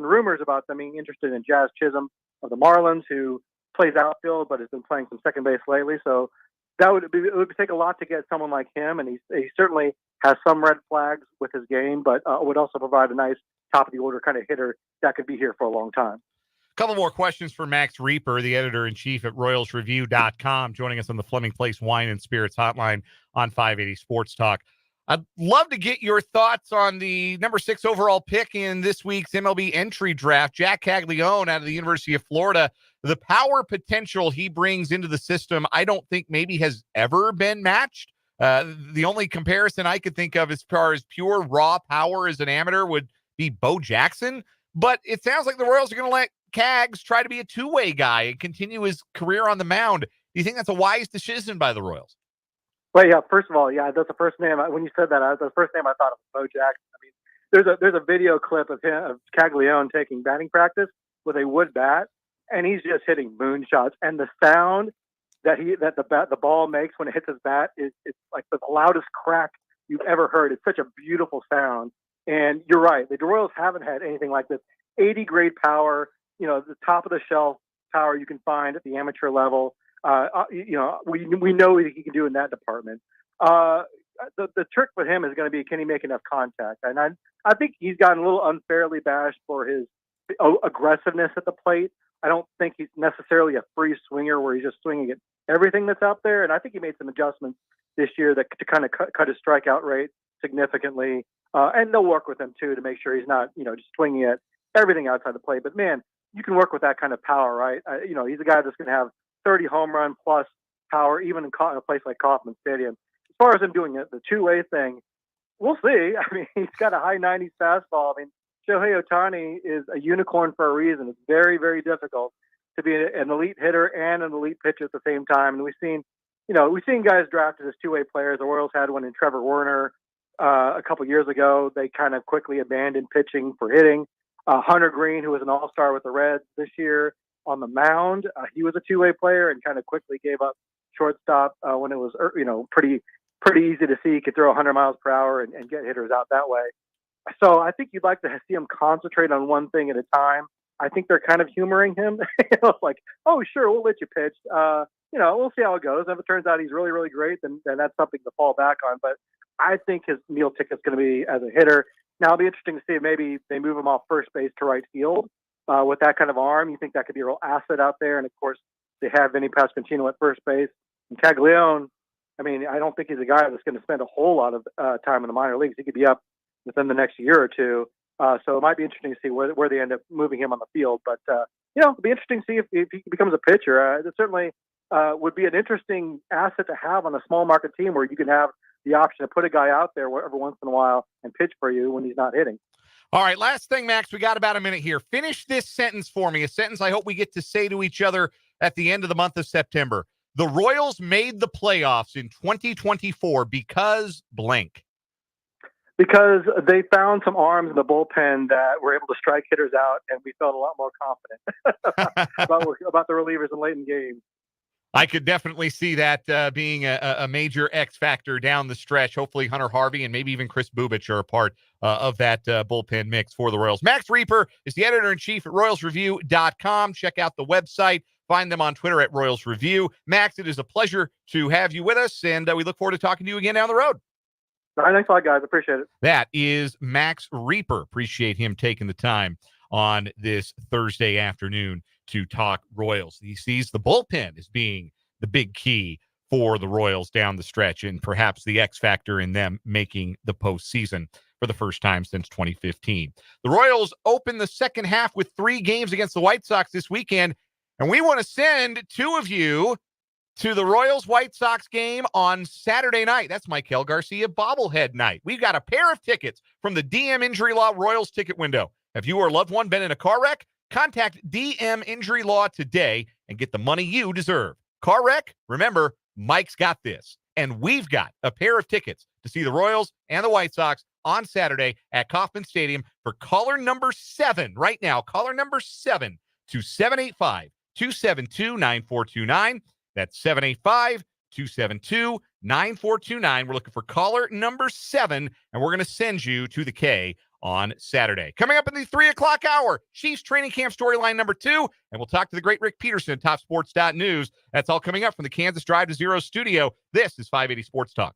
rumors about them being interested in Jazz Chisholm of the Marlins, who plays outfield but has been playing some second base lately. So it would take a lot to get someone like him, and he certainly has some red flags with his game, but would also provide a nice top of the order kind of hitter that could be here for a long time. Couple more questions for Max Rieper, the editor-in-chief at RoyalsReview.com, joining us on the Fleming Place Wine and Spirits hotline on 580 Sports Talk. I'd love to get your thoughts on the number 6 overall pick in this week's MLB entry draft, Jack Caglione out of the University of Florida. The power potential he brings into the system, I don't think maybe has ever been matched. The only comparison I could think of as far as pure raw power as an amateur would be Bo Jackson. But it sounds like the Royals are going to let Cags try to be a two-way guy and continue his career on the mound. Do you think that's a wise decision by the Royals? Well, yeah. First of all, yeah, that's the first name. When you said that, the first name I thought of was Bo Jackson. I mean, there's a video clip of Caglione taking batting practice with a wood bat, and he's just hitting moonshots. And the sound that the ball makes when it hits his bat it's like the loudest crack you've ever heard. It's such a beautiful sound. And you're right, the Royals haven't had anything like this. 80 grade power, the top of the shelf power you can find at the amateur level. We know what he can do in that department. The trick with him is going to be, can he make enough contact? And I think he's gotten a little unfairly bashed for his aggressiveness at the plate. I don't think he's necessarily a free swinger where he's just swinging at everything that's out there. And I think he made some adjustments this year to kind of cut his strikeout rate significantly. And they'll work with him too to make sure he's not, just swinging at everything outside the plate. But man, you can work with that kind of power, right? He's a guy that's going to have 30 home run plus power, even in a place like Kauffman Stadium. As far as him doing the two-way thing, we'll see. I mean, he's got a high 90s fastball. I mean, Shohei Ohtani is a unicorn for a reason. It's very, very difficult to be an elite hitter and an elite pitcher at the same time. And we've seen guys drafted as two-way players. The Royals had one in Trevor Werner a couple years ago. They kind of quickly abandoned pitching for hitting. Hunter Green, who was an all-star with the Reds this year on the mound, he was a two-way player and kind of quickly gave up shortstop when it was, pretty easy to see he could throw 100 miles per hour and get hitters out that way. So I think you'd like to see him concentrate on one thing at a time. I think they're kind of humoring him. It's like, oh, sure, we'll let you pitch. We'll see how it goes. If it turns out he's really, really great, then that's something to fall back on. But I think his meal ticket's going to be as a hitter. Now, it'll be interesting to see if maybe they move him off first base to right field with that kind of arm. You think that could be a real asset out there. And, of course, they have Vinny Pasquantino at first base. And Caglione, I mean, I don't think he's a guy that's going to spend a whole lot of time in the minor leagues. He could be up within the next year or two. So it might be interesting to see where they end up moving him on the field. But, it'll be interesting to see if he becomes a pitcher. It certainly would be an interesting asset to have on a small market team where you can have the option to put a guy out there every once in a while and pitch for you when he's not hitting. All right, last thing, Max, we got about a minute here. Finish this sentence for me, a sentence I hope we get to say to each other at the end of the month of September. The Royals made the playoffs in 2024 because blank. Because they found some arms in the bullpen that were able to strike hitters out, and we felt a lot more confident about the relievers in late in games. I could definitely see that being a major X factor down the stretch. Hopefully Hunter Harvey and maybe even Chris Bubich are a part of that bullpen mix for the Royals. Max Rieper is the editor-in-chief at RoyalsReview.com. Check out the website. Find them on Twitter at Royals Review. Max, it is a pleasure to have you with us, and we look forward to talking to you again down the road. All right, thanks a lot, guys. Appreciate it. That is Max Rieper. Appreciate him taking the time on this Thursday afternoon to talk Royals. He sees the bullpen as being the big key for the Royals down the stretch and perhaps the X factor in them making the postseason for the first time since 2015. The Royals open the second half with 3 games against the White Sox this weekend, and we want to send 2 of you to the Royals-White Sox game on Saturday night. That's Michael Garcia bobblehead night. We've got a pair of tickets from the DM Injury Law Royals ticket window. Have you or a loved one been in a car wreck? Contact DM Injury Law today and get the money you deserve. Car wreck? Remember, Mike's got this. And we've got a pair of tickets to see the Royals and the White Sox on Saturday at Kauffman Stadium for caller number 7. Right now, caller number 7 to 785-272-9429. That's 785-272-9429. We're looking for caller number 7, and we're going to send you to the K on Saturday. Coming up in the 3 o'clock hour, Chiefs training camp storyline number 2, and we'll talk to the great Rick Peterson at TopSports.News. That's all coming up from the Kansas Drive to Zero studio. This is 580 Sports Talk.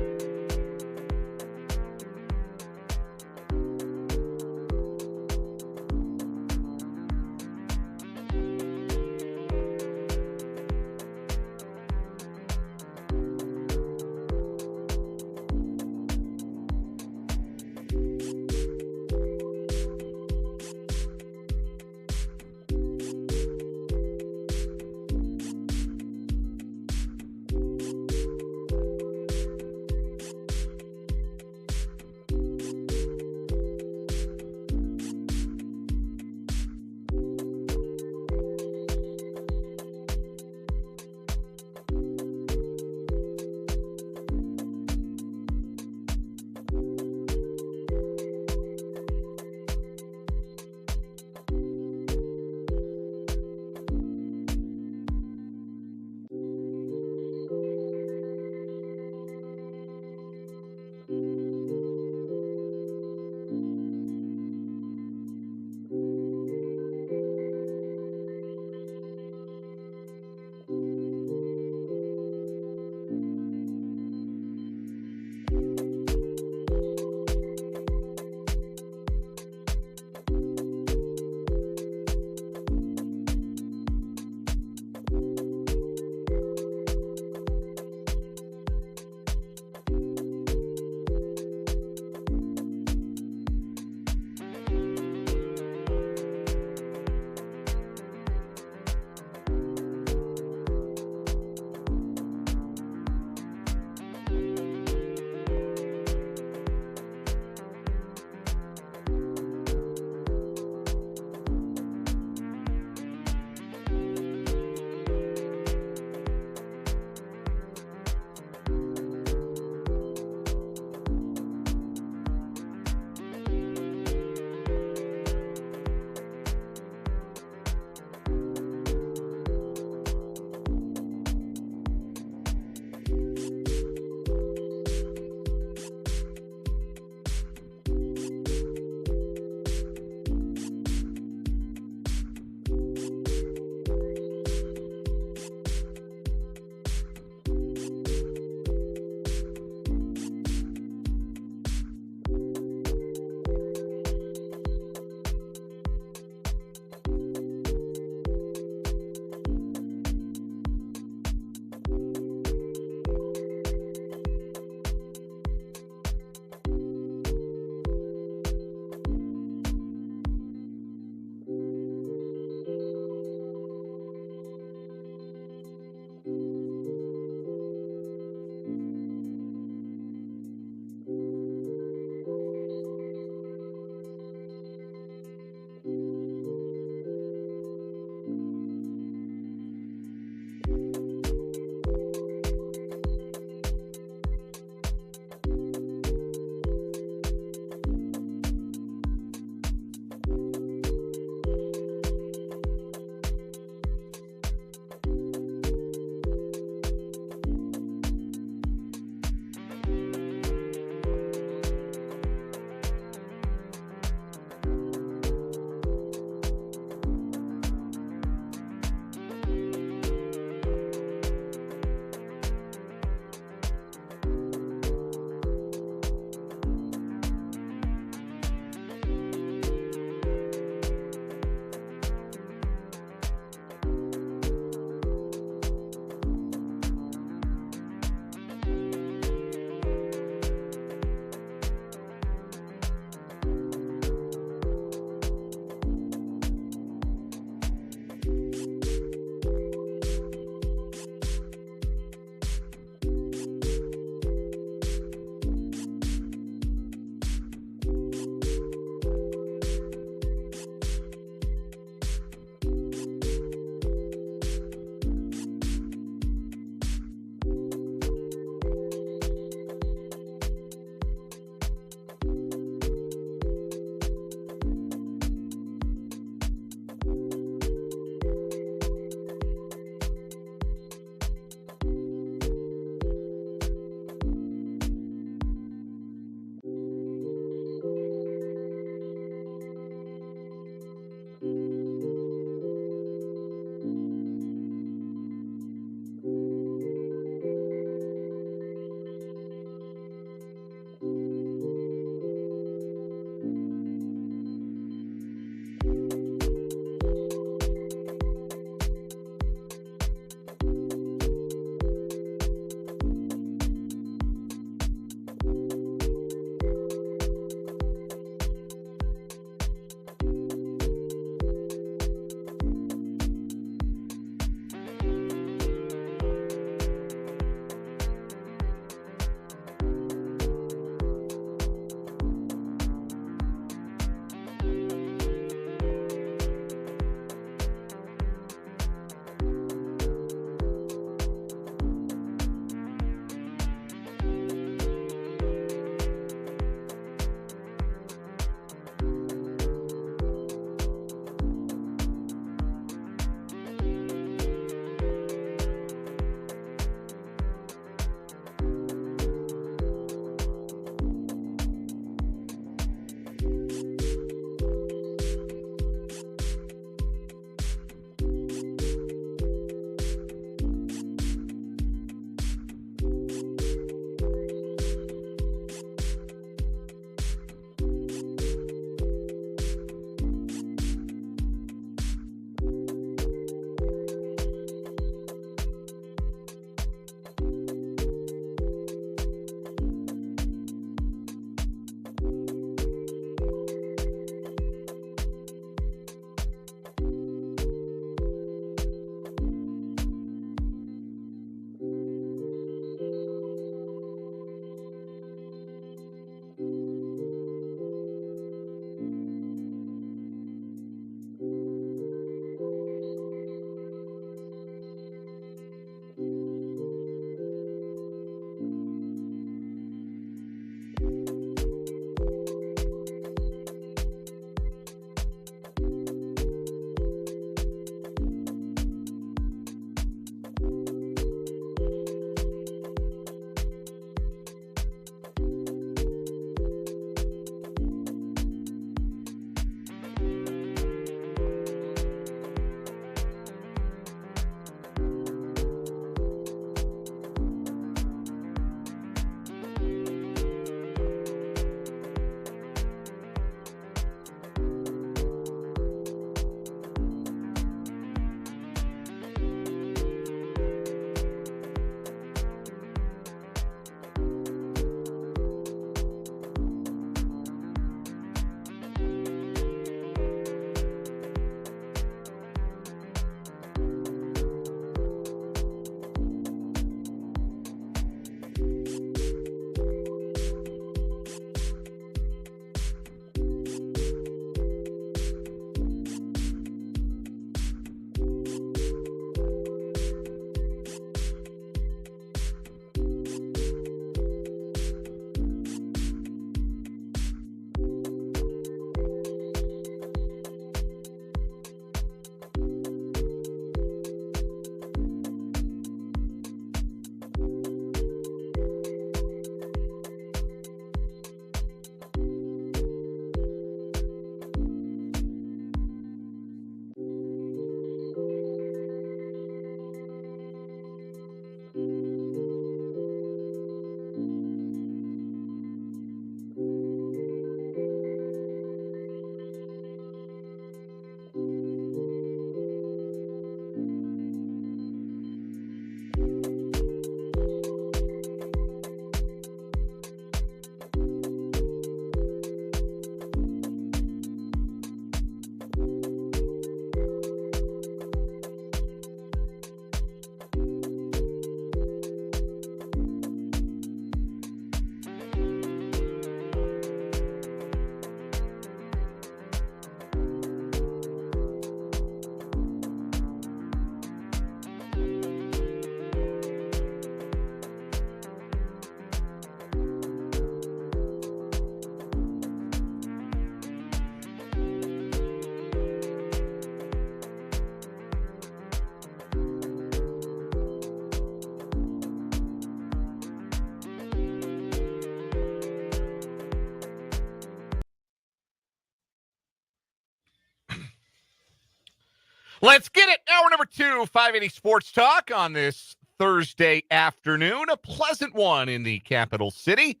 Let's get it. Hour number 2, 580 Sports Talk on this Thursday afternoon. A pleasant one in the capital city.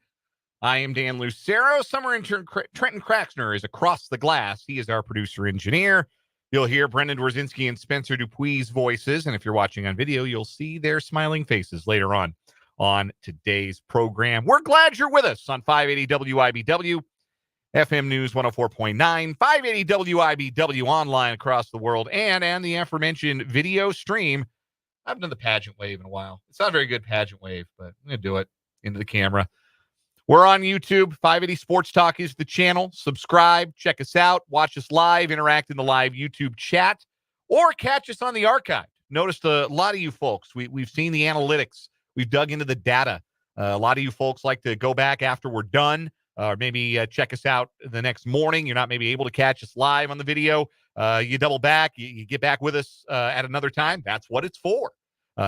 I am Dan Lucero. Summer intern Trenton Kraxner is across the glass. He is our producer-engineer. You'll hear Brendan Dworzinski and Spencer Dupuy's voices, and if you're watching on video, you'll see their smiling faces later on today's program. We're glad you're with us on 580 WIBW, FM News 104.9, 580 WIBW online across the world, and the aforementioned video stream. I haven't done the pageant wave in a while. It's not a very good pageant wave, but I'm going to do it into the camera. We're on YouTube. 580 Sports Talk is the channel. Subscribe, check us out, watch us live, interact in the live YouTube chat, or catch us on the archive. Noticed a lot of you folks, we've seen the analytics. We've dug into the data. A lot of you folks like to go back after we're done, or maybe check us out the next morning. You're not maybe able to catch us live on the video. You double back. You get back with us at another time. That's what it's for.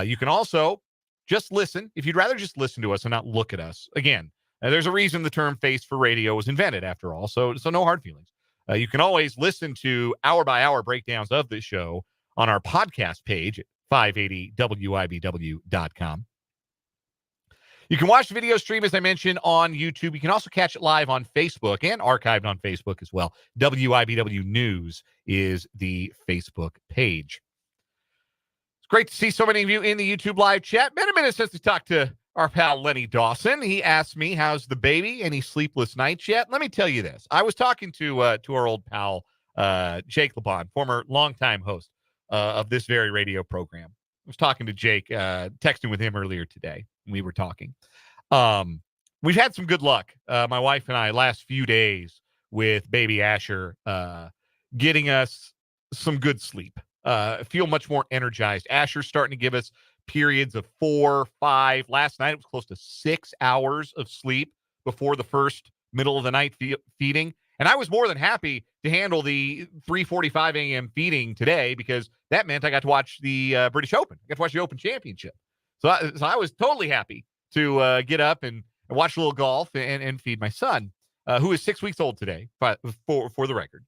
You can also just listen. If you'd rather just listen to us and not look at us, again, there's a reason the term face for radio was invented, after all, so no hard feelings. You can always listen to hour-by-hour breakdowns of this show on our podcast page at 580WIBW.com. You can watch the video stream, as I mentioned, on YouTube. You can also catch it live on Facebook and archived on Facebook as well. WIBW News is the Facebook page. It's great to see so many of you in the YouTube live chat. Been a minute since we talked to our pal Lenny Dawson. He asked me, how's the baby? Any sleepless nights yet? Let me tell you this. I was talking to our old pal, Jake LeBon, former longtime host of this very radio program. I was talking to Jake, texting with him earlier today. We were talking. We've had some good luck, my wife and I, last few days with baby Asher, getting us some good sleep. Feel much more energized. Asher's starting to give us periods of 4, 5. Last night, it was close to 6 hours of sleep before the first middle of the night feeding. And I was more than happy to handle the 3:45 a.m. feeding today, because that meant I got to watch the British Open. I got to watch the Open Championship. So I was totally happy to get up and watch a little golf and feed my son, who is 6 weeks old today, for the record.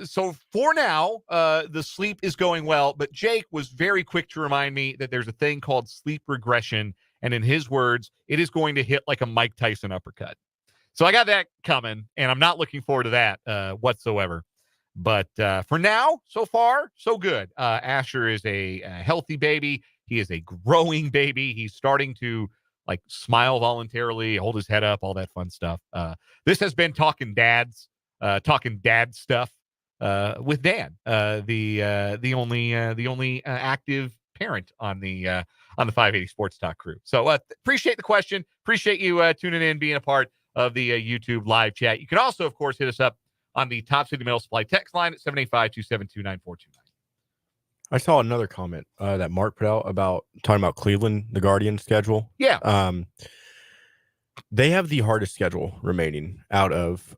So for now, the sleep is going well, but Jake was very quick to remind me that there's a thing called sleep regression. And in his words, it is going to hit like a Mike Tyson uppercut. So I got that coming, and I'm not looking forward to that whatsoever. But for now, so far, so good. Asher is a healthy baby. He is a growing baby. He's starting to like smile voluntarily, hold his head up, all that fun stuff. This has been Talking Dad stuff with Dan, the only active parent on the 580 Sports Talk crew. So appreciate the question. Appreciate you tuning in, being a part of the YouTube live chat. You can also, of course, hit us up on the Top City Metal Supply text line at 785-272-9429. I saw another comment that Mark put out about talking about Cleveland, the Guardians schedule. Yeah. They have the hardest schedule remaining out of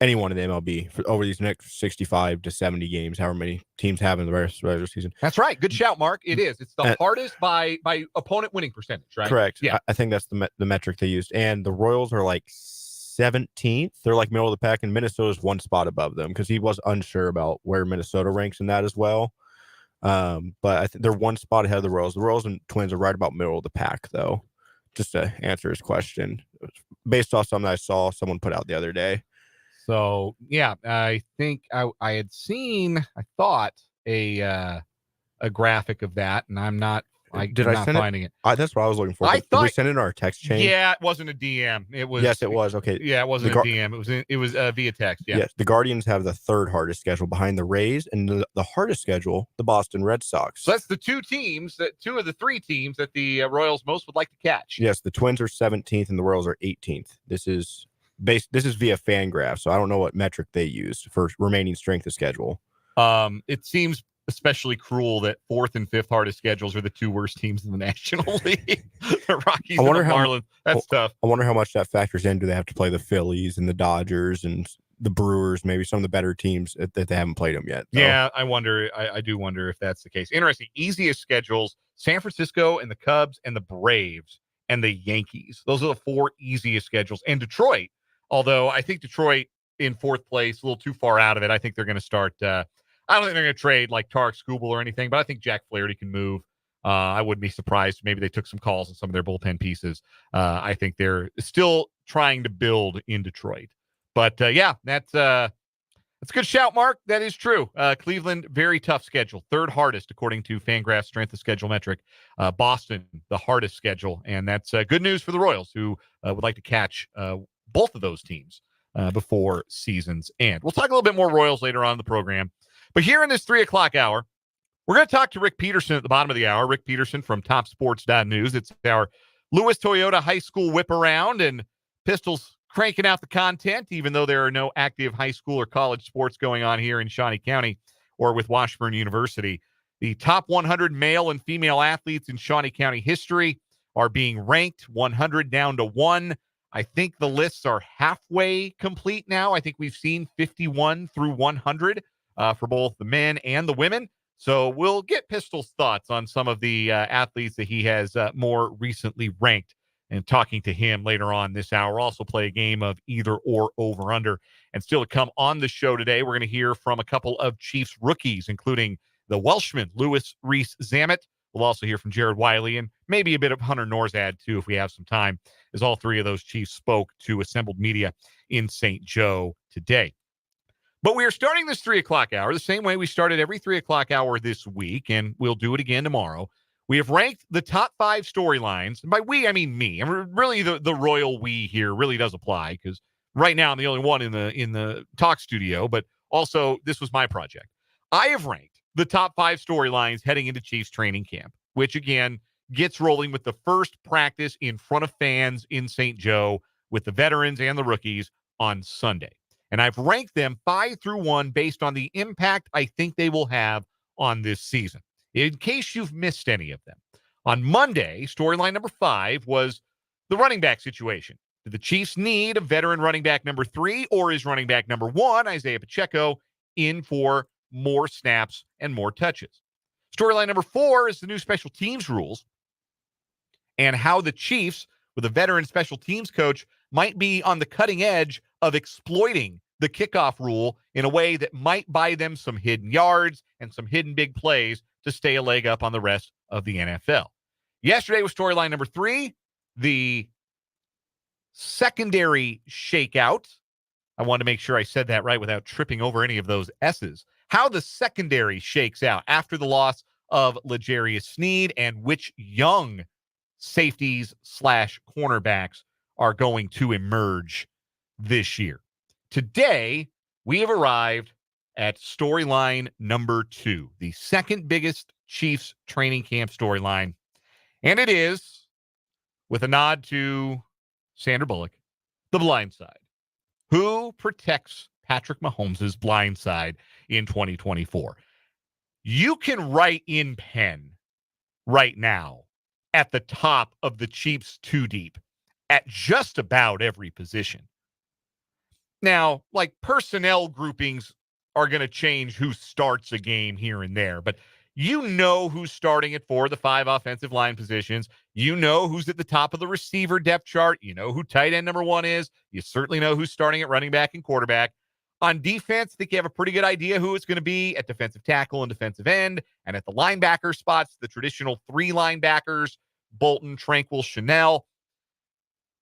anyone in the MLB for over these next 65 to 70 games, however many teams have in the regular season. That's right. Good shout, Mark. It is. It's the hardest by opponent winning percentage, right? Correct. Yeah. I think that's the metric they used. And the Royals are like 17th. They're like middle of the pack, and Minnesota's one spot above them, because he was unsure about where Minnesota ranks in that as well. But I think they're one spot ahead of the Royals. The Royals and Twins are right about middle of the pack, though. Just to answer his question, based off something I saw someone put out the other day. So yeah, I think I had seen, I thought a graphic of that, and I'm not finding it. That's what I was looking for. Did we send it in our text chain? Yeah, it wasn't a DM. It was. Yes, it was. Okay. Yeah, it wasn't a DM. It was via text. Yeah. Yes, the Guardians have the third hardest schedule behind the Rays, and the hardest schedule, the Boston Red Sox. So that's the two of the three teams that the Royals most would like to catch. Yes, the Twins are 17th and the Royals are 18th. This is via Fangraphs, so I don't know what metric they used for remaining strength of schedule. It seems especially cruel that fourth and fifth hardest schedules are the two worst teams in the National League. The Rockies and the Marlins. That's tough. I wonder how much that factors in. Do they have to play the Phillies and the Dodgers and the Brewers, maybe some of the better teams that they haven't played them yet? Though. Yeah, I wonder. I do wonder if that's the case. Interesting. Easiest schedules: San Francisco and the Cubs and the Braves and the Yankees. Those are the four easiest schedules. And Detroit, although I think Detroit in fourth place, a little too far out of it. I think they're going to start I don't think they're going to trade like Tarek Skubal or anything, but I think Jack Flaherty can move. I wouldn't be surprised. Maybe they took some calls on some of their bullpen pieces. I think they're still trying to build in Detroit. But yeah, that's a good shout, Mark. That is true. Cleveland, very tough schedule. Third hardest, according to Fangraphs strength of schedule metric. Boston, the hardest schedule. And that's good news for the Royals, who would like to catch both of those teams before season's end. We'll talk a little bit more Royals later on in the program. But here in this 3 o'clock hour, we're going to talk to Rick Peterson at the bottom of the hour. Rick Peterson from TopSports.News. It's our Lewis Toyota High School Whiparound, and Pistols cranking out the content, even though there are no active high school or college sports going on here in Shawnee County or with Washburn University. The top 100 male and female athletes in Shawnee County history are being ranked 100 down to 1. I think the lists are halfway complete now. I think we've seen 51 through 100 for both the men and the women. So we'll get Pistol's thoughts on some of the athletes that he has more recently ranked, and talking to him later on this hour. We'll also play a game of either or over under. And still to come on the show today, we're going to hear from a couple of Chiefs rookies, including the Welshman, Lewis Reese-Zammit. We'll also hear from Jared Wiley and maybe a bit of Hunter Norzad, too, if we have some time, as all three of those Chiefs spoke to assembled media in St. Joe today. But we are starting this 3 o'clock hour the same way we started every 3 o'clock hour this week, and we'll do it again tomorrow. We have ranked the top 5 storylines. And by we, I mean me. And really, the royal we here really does apply, because right now I'm the only one in the talk studio, but also this was my project. I have ranked the top 5 storylines heading into Chiefs training camp, which, again, gets rolling with the first practice in front of fans in St. Joe with the veterans and the rookies on Sunday. And I've ranked them 5 through 1 based on the impact I think they will have on this season, in case you've missed any of them. On Monday, storyline number 5 was the running back situation. Do the Chiefs need a veteran running back number 3, or is running back number 1, Isaiah Pacheco, in for more snaps and more touches? Storyline number 4 is the new special teams rules and how the Chiefs, with a veteran special teams coach, might be on the cutting edge of exploiting the kickoff rule in a way that might buy them some hidden yards and some hidden big plays to stay a leg up on the rest of the NFL. Yesterday was storyline number 3, the secondary shakeout. I wanted to make sure I said that right without tripping over any of those S's. How the secondary shakes out after the loss of L'Jarius Sneed, and which young safeties / cornerbacks are going to emerge this year. Today, we have arrived at storyline number 2, the second biggest Chiefs training camp storyline. And it is, with a nod to Sandra Bullock, the blind side. Who protects Patrick Mahomes' blind side in 2024? You can write in pen right now at the top of the Chiefs 2 deep at just about every position. Now, like, personnel groupings are going to change who starts a game here and there, but you know who's starting at 4 of the 5 offensive line positions. You know who's at the top of the receiver depth chart. You know who tight end number 1 is. You certainly know who's starting at running back and quarterback. On defense, I think you have a pretty good idea who it's going to be at defensive tackle and defensive end. And at the linebacker spots, the traditional 3 linebackers, Bolton, Tranquil, Chanel.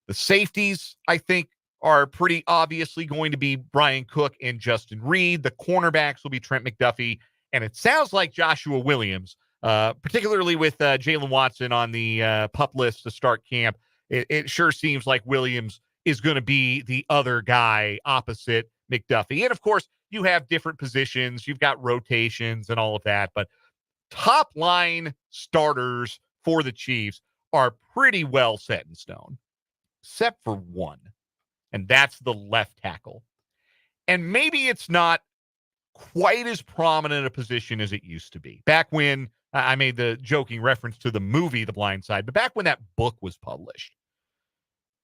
The safeties, I think, are pretty obviously going to be Brian Cook and Justin Reed. The cornerbacks will be Trent McDuffie. And it sounds like Joshua Williams, particularly with Jalen Watson on the PUP list to start camp. It sure seems like Williams is going to be the other guy opposite McDuffie. And, of course, you have different positions. You've got rotations and all of that. But top line starters for the Chiefs are pretty well set in stone, except for one, and that's the left tackle. And maybe it's not quite as prominent a position as it used to be. Back when I made the joking reference to the movie The Blind Side, but back when that book was published,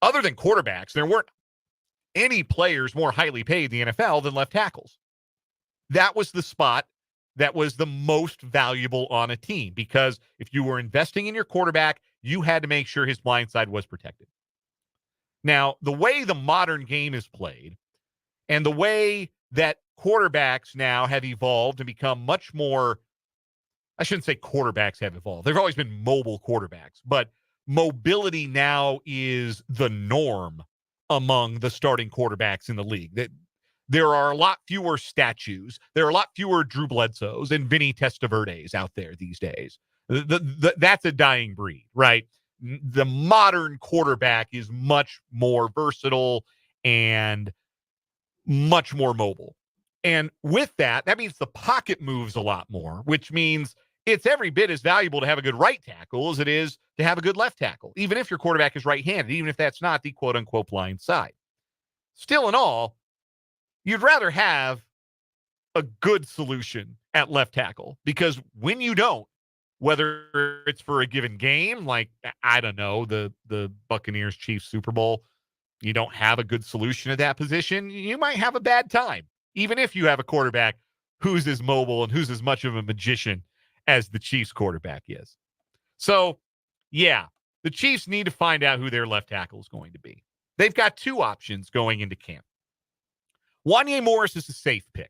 other than quarterbacks, there weren't any players more highly paid in the NFL than left tackles. That was the spot that was the most valuable on a team, because if you were investing in your quarterback, you had to make sure his blind side was protected. Now, the way the modern game is played and the way that quarterbacks now have evolved and become much more, I shouldn't say quarterbacks have evolved. They've always been mobile quarterbacks, but mobility now is the norm among the starting quarterbacks in the league. That there are a lot fewer statues. There are a lot fewer Drew Bledsoes and Vinny Testaverdes out there these days. That's a dying breed, right? The modern quarterback is much more versatile and much more mobile. And with that, that means the pocket moves a lot more, which means it's every bit as valuable to have a good right tackle as it is to have a good left tackle, even if your quarterback is right-handed, even if that's not the quote-unquote blind side. Still in all, you'd rather have a good solution at left tackle, because when you don't, whether it's for a given game, like, I don't know, the Buccaneers-Chiefs Super Bowl, you don't have a good solution at that position, you might have a bad time, even if you have a quarterback who's as mobile and who's as much of a magician as the Chiefs quarterback is. So, yeah, the Chiefs need to find out who their left tackle is going to be. They've got two options going into camp. Wanye Morris is a safe pick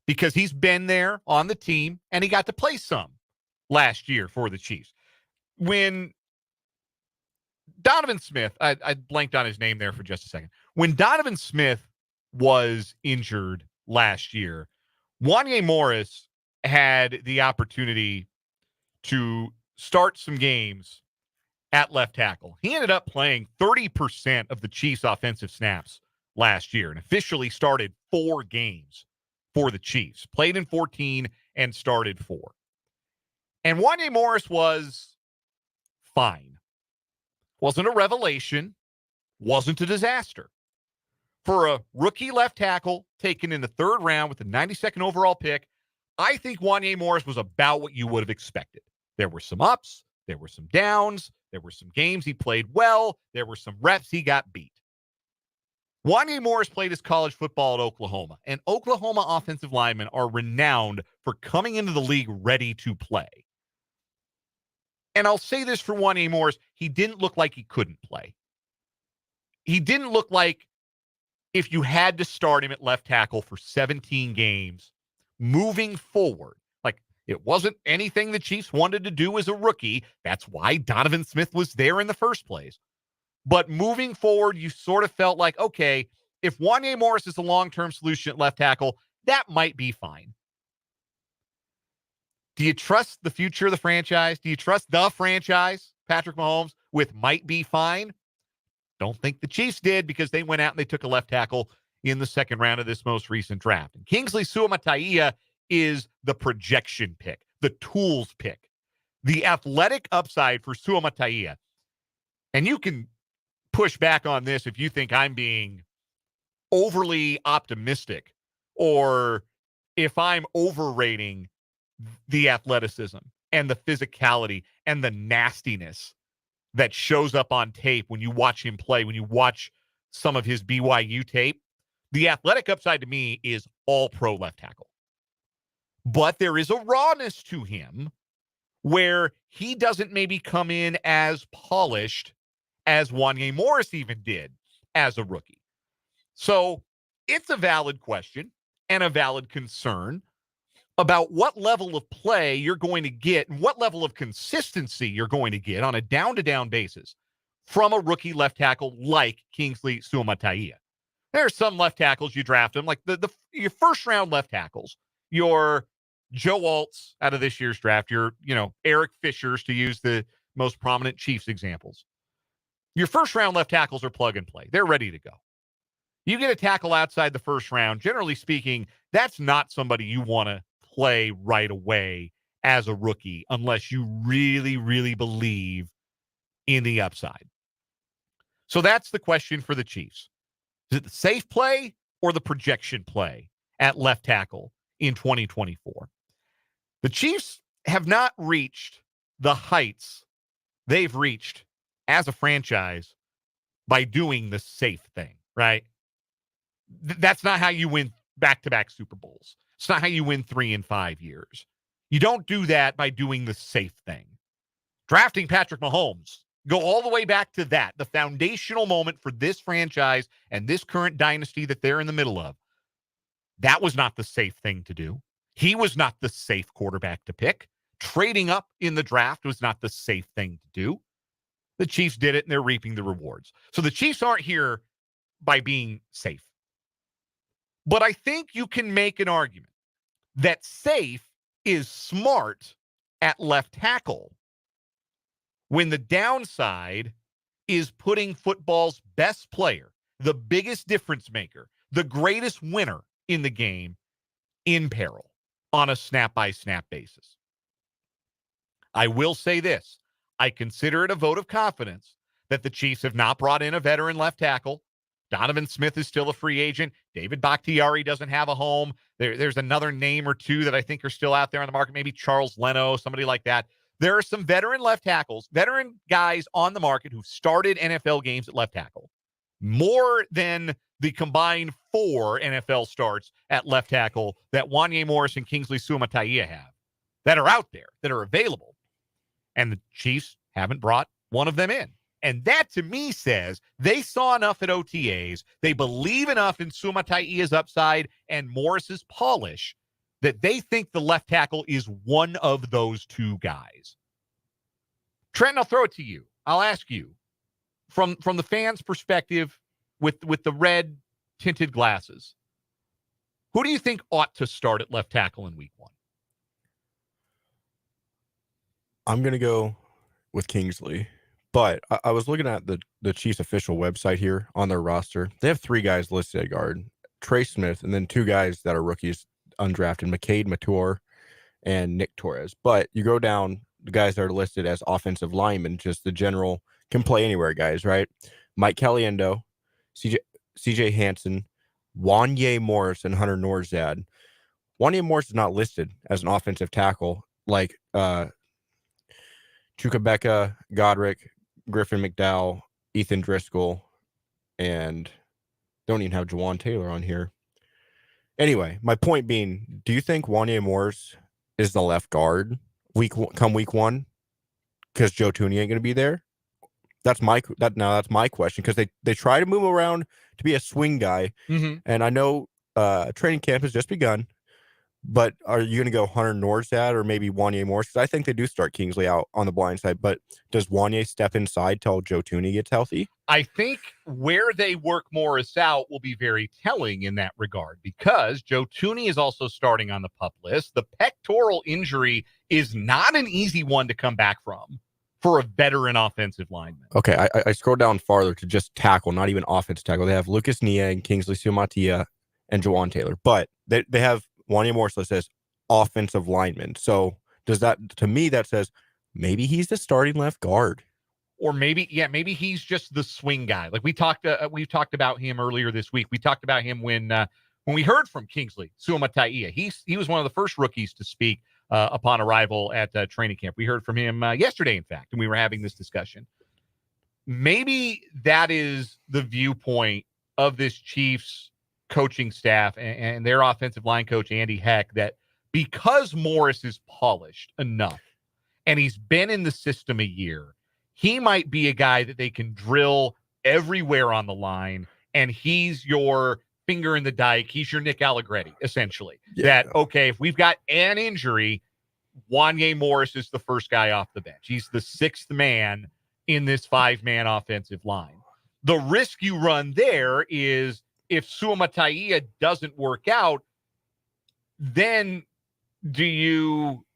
because he's been there on the team and he got to play some last year for the Chiefs. When Donovan Smith, I blanked on his name there for just a second. When Donovan Smith was injured last year, Wanye Morris had the opportunity to start some games at left tackle. He ended up playing 30% of the Chiefs' offensive snaps last year and officially started 4 games for the Chiefs. Played in 14 and started 4. And Wanye Morris was fine. Wasn't a revelation. Wasn't a disaster. For a rookie left tackle taken in the 3rd round with the 92nd overall pick, I think Wanye Morris was about what you would have expected. There were some ups. There were some downs. There were some games he played well. There were some reps he got beat. Wanye Morris played his college football at Oklahoma, and Oklahoma offensive linemen are renowned for coming into the league ready to play. And I'll say this for Wanye Morris, he didn't look like he couldn't play. He didn't look like, if you had to start him at left tackle for 17 games, moving forward, like, it wasn't anything the Chiefs wanted to do as a rookie. That's why Donovan Smith was there in the first place. But moving forward, you sort of felt like, okay, if Wanye Morris is a long-term solution at left tackle, that might be fine. Do you trust the future of the franchise? Do you trust the franchise, Patrick Mahomes, with might be fine? Don't think the Chiefs did, because they went out and they took a left tackle in the 2nd round of this most recent draft. And Kingsley Suamataia is the projection pick, the tools pick, the athletic upside for Suamataia. And you can push back on this if you think I'm being overly optimistic or if I'm overrating the athleticism and the physicality and the nastiness that shows up on tape when you watch him play, when you watch some of his BYU tape. The athletic upside to me is all pro left tackle. But there is a rawness to him where he doesn't maybe come in as polished as Wanye Morris even did as a rookie. So it's a valid question and a valid concern about what level of play you're going to get and what level of consistency you're going to get on a down-to-down basis from a rookie left tackle like Kingsley Suamataia. There are some left tackles you draft them, like your first-round left tackles, your Joe Alts out of this year's draft, your Eric Fishers, to use the most prominent Chiefs examples. Your first-round left tackles are plug and play. They're ready to go. You get a tackle outside the first round, generally speaking, that's not somebody you want to play right away as a rookie unless you really, really believe in the upside. So that's the question for the Chiefs. Is it the safe play or the projection play at left tackle in 2024? The Chiefs have not reached the heights they've reached as a franchise by doing the safe thing, right? That's not how you win back-to-back Super Bowls. It's not how you win 3 in 5 years. You don't do that by doing the safe thing. Drafting Patrick Mahomes, go all the way back to that, the foundational moment for this franchise and this current dynasty that they're in the middle of. That was not the safe thing to do. He was not the safe quarterback to pick. Trading up in the draft was not the safe thing to do. The Chiefs did it, and they're reaping the rewards. So the Chiefs aren't here by being safe. But I think you can make an argument that safe is smart at left tackle when the downside is putting football's best player, the biggest difference maker, the greatest winner in the game, in peril on a snap-by-snap basis. I will say this. I consider it a vote of confidence that the Chiefs have not brought in a veteran left tackle. Donovan Smith is still a free agent. David Bakhtiari doesn't have a home. There's another name or two that I think are still out there on the market, maybe Charles Leno, somebody like that. There are some veteran left tackles, veteran guys on the market who've started NFL games at left tackle, more than the combined 4 NFL starts at left tackle that Wanye Morris and Kingsley Suamataia have, that are out there, that are available. And the Chiefs haven't brought one of them in. And that, to me, says they saw enough at OTAs, they believe enough in Suamataia's upside and Morris's polish that they think the left tackle is one of those 2 guys. Trent, I'll throw it to you. I'll ask you, from the fans' perspective, with the red tinted glasses, who do you think ought to start at left tackle in week 1? I'm going to go with Kingsley. But I was looking at the Chiefs official website here on their roster. They have 3 guys listed at guard, Trey Smith, and then 2 guys that are rookies undrafted, McCade Mature and Nick Torres. But you go down, the guys that are listed as offensive linemen, just the general can play anywhere guys, right? Mike Caliendo, CJ Hansen, Wanye Morris, and Hunter Norzad. Wanye Morris is not listed as an offensive tackle like Chukabeka, Godric, Griffin McDowell, Ethan Driscoll, and don't even have Jawan Taylor on here. Anyway, my point being, do you think Wanye Morris is the left guard week 1 because Joe Tooney ain't going to be there? That's my question, because they try to move around to be a swing guy, and I know training camp has just begun. But are you going to go Hunter Norzad or maybe Wanye Morris? Because I think they do start Kingsley out on the blind side. But does Wanye step inside till Joe Tooney gets healthy? I think where they work Morris out will be very telling in that regard, because Joe Tooney is also starting on the PUP list. The pectoral injury is not an easy one to come back from for a veteran offensive lineman. Okay, I scrolled down farther to just tackle, not even offensive tackle. They have Lucas Niang, Kingsley Suamataia, and Jawan Taylor. But they have Wanye Morris says offensive lineman. So does that, to me, that says maybe he's the starting left guard, or maybe he's just the swing guy. Like we talked about him earlier this week. We talked about him when we heard from Kingsley Suamataia. He was one of the first rookies to speak upon arrival at training camp. We heard from him yesterday, in fact, and we were having this discussion. Maybe that is the viewpoint of this Chiefs coaching staff and their offensive line coach, Andy Heck, that because Morris is polished enough and he's been in the system a year, he might be a guy that they can drill everywhere on the line, and he's your finger in the dike. He's your Nick Allegretti, essentially. Yeah. That, okay, if we've got an injury, Wanye Morris is the first guy off the bench. He's the 6th man in this 5-man offensive line. The risk you run there is, if Suamataia doesn't work out, then do you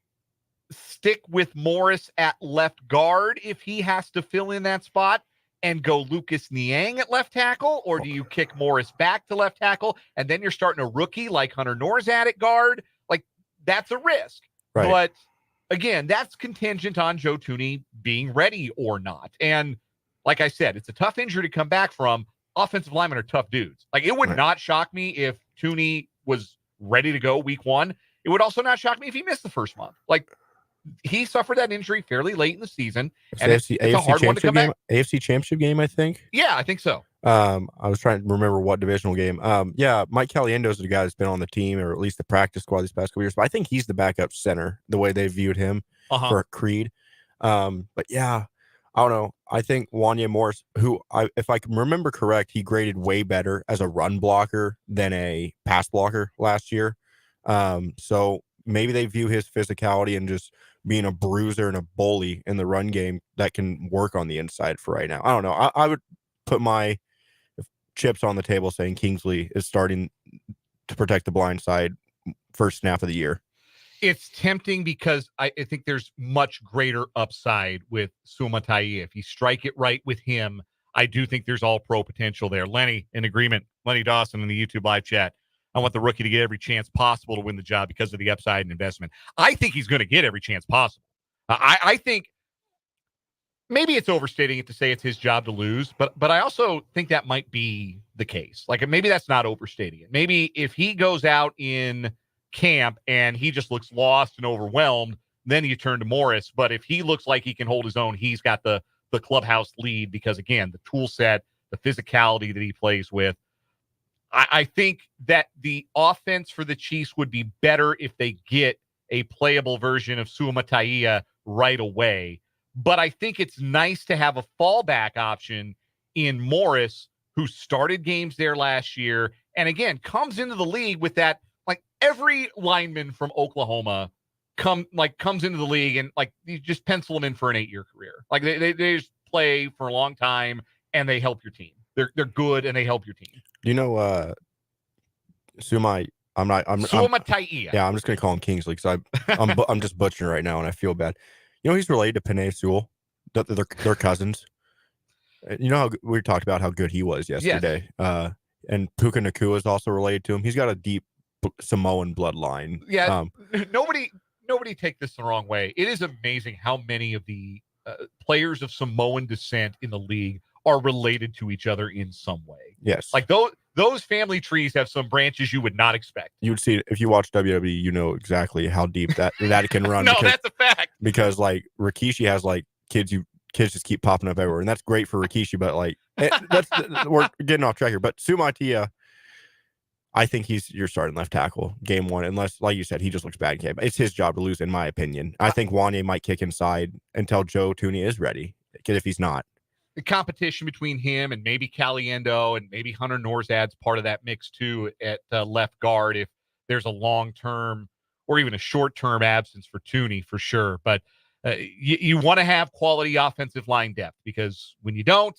stick with Morris at left guard if he has to fill in that spot and go Lucas Niang at left tackle? Or do you kick Morris back to left tackle and then you're starting a rookie like Hunter Norzad at guard? Like, that's a risk. Right. But again, that's contingent on Joe Tooney being ready or not. And like I said, it's a tough injury to come back from. Offensive linemen are tough dudes. Like, it would not shock me if Tooney was ready to go week 1. It would also not shock me if he missed the first month. Like, he suffered that injury fairly late in the season. And it's a hard one to come back. AFC Championship game, I think. Yeah, I think so. I was trying to remember what divisional game. Yeah, Mike Caliendo is the guy that's been on the team, or at least the practice squad these past couple years. But I think he's the backup center, the way they viewed him for Creed. But yeah, I don't know. I think Wanya Morris, if I can remember correct, he graded way better as a run blocker than a pass blocker last year. So maybe they view his physicality and just being a bruiser and a bully in the run game that can work on the inside for right now. I don't know. I would put my chips on the table saying Kingsley is starting to protect the blind side first snap of the year. It's tempting because I think there's much greater upside with Sumatai. If you strike it right with him, I do think there's all pro potential there. Lenny, in agreement. Lenny Dawson in the YouTube live chat. I want the rookie to get every chance possible to win the job because of the upside and investment. I think he's going to get every chance possible. I think maybe it's overstating it to say it's his job to lose, but I also think that might be the case. Like maybe that's not overstating it. Maybe if he goes out in camp and he just looks lost and overwhelmed, then you turn to Morris. But if he looks like he can hold his own, he's got the clubhouse lead because, again, the tool set, the physicality that he plays with. I think that the offense for the Chiefs would be better if they get a playable version of Sumatai right away. But I think it's nice to have a fallback option in Morris, who started games there last year and, again, comes into the league with that. Like every lineman from Oklahoma comes into the league and like you just pencil them in for an 8-year career. Like they just play for a long time and they help your team. They're good and they help your team. Do you know Sumatai? Yeah, I'm just gonna call him Kingsley because I'm just butchering right now and I feel bad. You know he's related to Penei Sewell. They're cousins. You know how we talked about how good he was yesterday. Yes. And Puka Nacua is also related to him. He's got a deep Samoan bloodline. Yeah, nobody take this the wrong way. It is amazing how many of the players of Samoan descent in the league are related to each other in some way. Yes, like those family trees have some branches you would not expect. You would see it if you watch WWE. You know exactly how deep that can run. No, that's a fact. Because like Rikishi has like kids just keep popping up everywhere, and that's great for Rikishi. But like we're getting off track here. But Sumatia, I think he's your starting left tackle game one, unless, like you said, he just looks bad in camp. It's his job to lose, in my opinion. I think Wanye might kick inside until Joe Tooney is ready, because if he's not. The competition between him and maybe Caliendo and maybe Hunter Norzad's part of that mix too at left guard if there's a long-term or even a short-term absence for Tooney, for sure. But you want to have quality offensive line depth, because when you don't,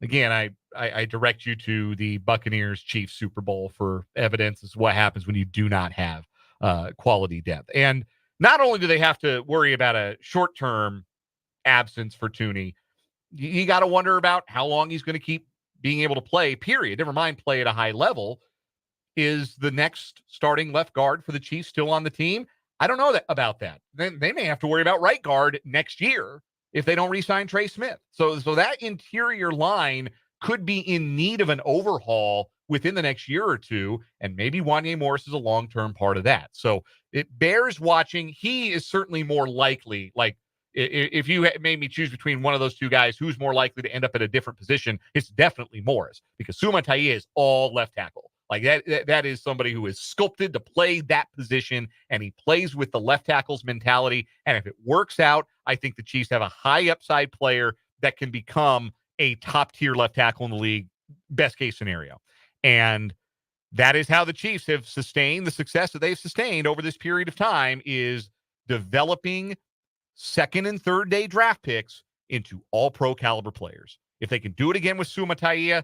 again, I direct you to the Buccaneers-Chiefs Super Bowl for evidence as to what happens when you do not have quality depth. And not only do they have to worry about a short-term absence for Tooney, you got to wonder about how long he's going to keep being able to play, period. Never mind play at a high level. Is the next starting left guard for the Chiefs still on the team? I don't know about that. Then they may have to worry about right guard next year if they don't re-sign Trey Smith. So that interior line could be in need of an overhaul within the next year or two, and maybe Wanye Morris is a long-term part of that. So it bears watching. He is certainly more likely, like, if you made me choose between one of those two guys, who's more likely to end up at a different position, it's definitely Morris, because Sumatai is all left tackle. Like that is somebody who is sculpted to play that position, and he plays with the left tackle's mentality. And if it works out, I think the Chiefs have a high upside player that can become a top tier left tackle in the league, best case scenario. And that is how the Chiefs have sustained the success that they've sustained over this period of time, is developing second and third day draft picks into all pro caliber players. If they can do it again with Sumatai,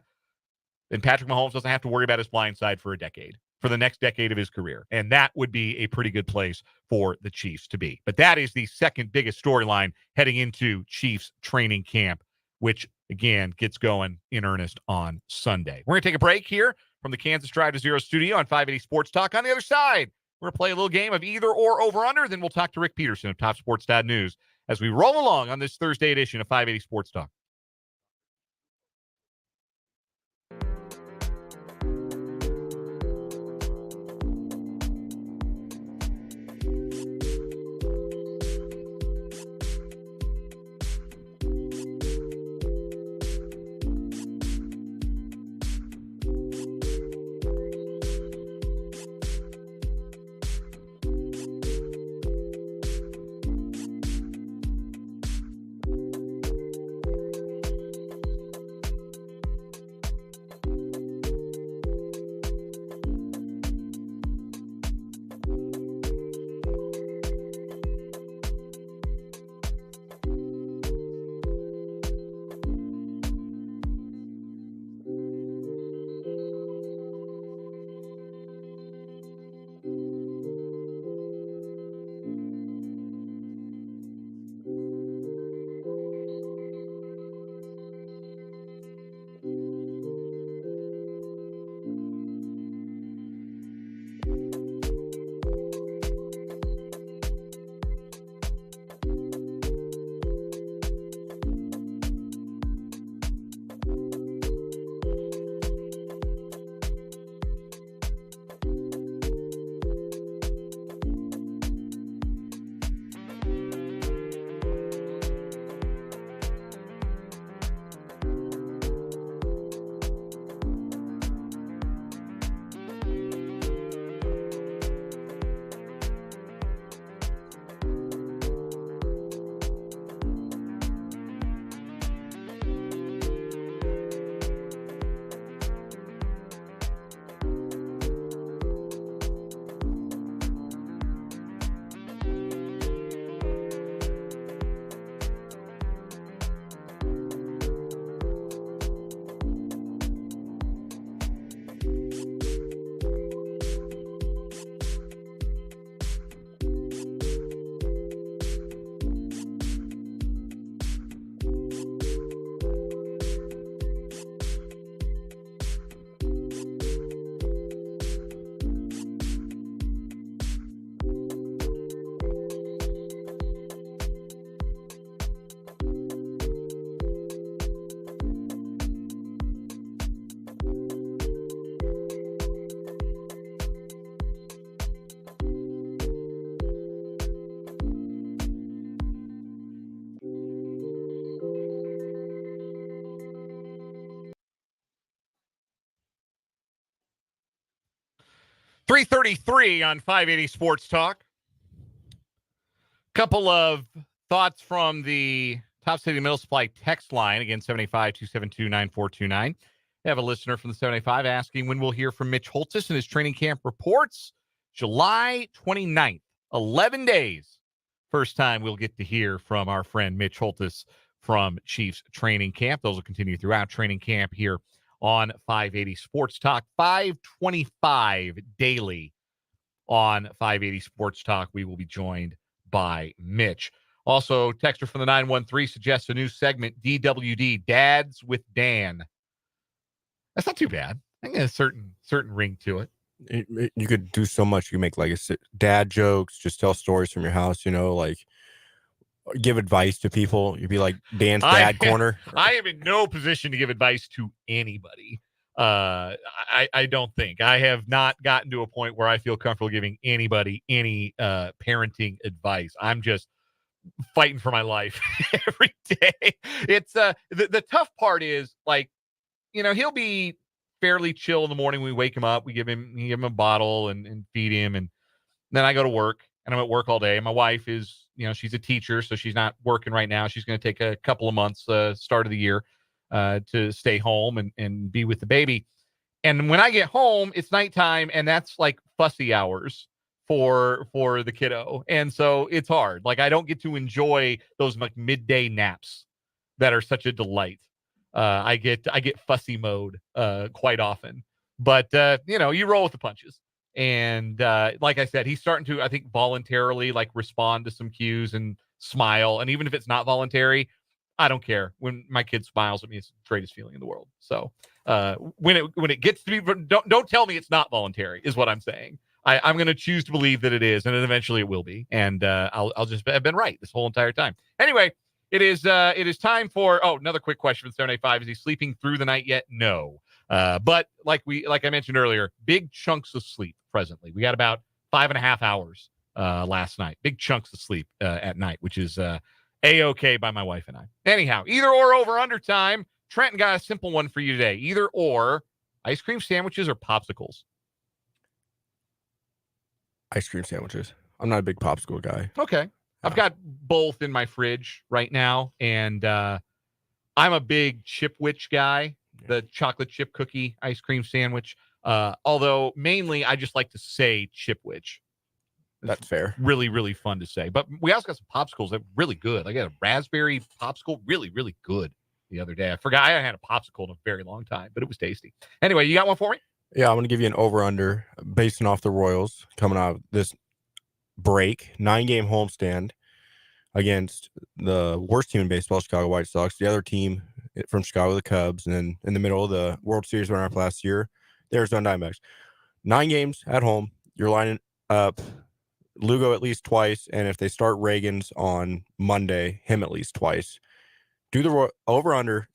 then Patrick Mahomes doesn't have to worry about his blind side for the next decade of his career. And that would be a pretty good place for the Chiefs to be. But that is the second biggest storyline heading into Chiefs training camp, which again gets going in earnest on Sunday. We're going to take a break here from the Kansas Drive to Zero studio on 580 Sports Talk. On the other side, we're going to play a little game of either or over under. Then we'll talk to Rick Peterson of TopSports.News as we roll along on this Thursday edition of 580 Sports Talk. 3:33 on 580 Sports Talk. Couple of thoughts from the Top City Middle Supply text line, again, 785-272-9429. We have a listener from the 785 asking when we'll hear from Mitch Holthus and his training camp reports. July 29th, 11 days. First time we'll get to hear from our friend Mitch Holthus from Chiefs training camp. Those will continue throughout training camp here on 580 Sports Talk. 525 daily on 580 Sports Talk. We will be joined by Mitch. Also, texter from the 913 suggests a new segment, DWD, Dads with Dan. That's not too bad. I think there's a certain ring to it. You could do so much. You could make like dad jokes, just tell stories from your house, like give advice to people. You'd be like Dan's dad corner. I am in no position to give advice to anybody. I don't think. I have not gotten to a point where I feel comfortable giving anybody any parenting advice. I'm just fighting for my life every day. It's the tough part is, like, he'll be fairly chill in the morning. We wake him up, we give him a bottle and feed him, and then I go to work, and I'm at work all day. My wife is, she's a teacher, so she's not working right now. She's going to take a couple of months, start of the year, to stay home and be with the baby. And when I get home, it's nighttime, and that's like fussy hours for the kiddo. And so it's hard. Like, I don't get to enjoy those like midday naps that are such a delight. I get fussy mode quite often. But you roll with the punches. And like I said, he's starting to, I think, voluntarily like respond to some cues and smile. And even if it's not voluntary, I don't care. When my kid smiles at me, it's the greatest feeling in the world. So when it gets to be, don't tell me it's not voluntary, is what I'm saying. I'm going to choose to believe that it is, and then eventually it will be. And I'll just have been right this whole entire time. Anyway, it is time for another quick question from 785. Is he sleeping through the night yet? No. But like I mentioned earlier, big chunks of sleep presently. We got about 5.5 hours last night. Big chunks of sleep at night, which is A-okay by my wife and I. Anyhow, either or over under time. Trenton got a simple one for you today. Either or, ice cream sandwiches or popsicles? Ice cream sandwiches. I'm not a big popsicle guy. Okay. I've got both in my fridge right now, and I'm a big Chipwich guy, the chocolate chip cookie ice cream sandwich. Although mainly I just like to say Chipwich. That's fair. Really, really fun to say. But we also got some popsicles that are really good. I got a raspberry popsicle, really, really good the other day. I forgot I hadn't had a popsicle in a very long time, but it was tasty. Anyway, you got one for me? Yeah, I'm going to give you an over-under basing off the Royals coming out of this break. 9-game homestand against the worst team in baseball, Chicago White Sox. The other team from Chicago, the Cubs. And then in the middle of the World Series runner-up last year, the Arizona Diamondbacks. 9 games at home. You're lining up Lugo at least twice. And if they start Reagans on Monday, him at least twice. Do the over-under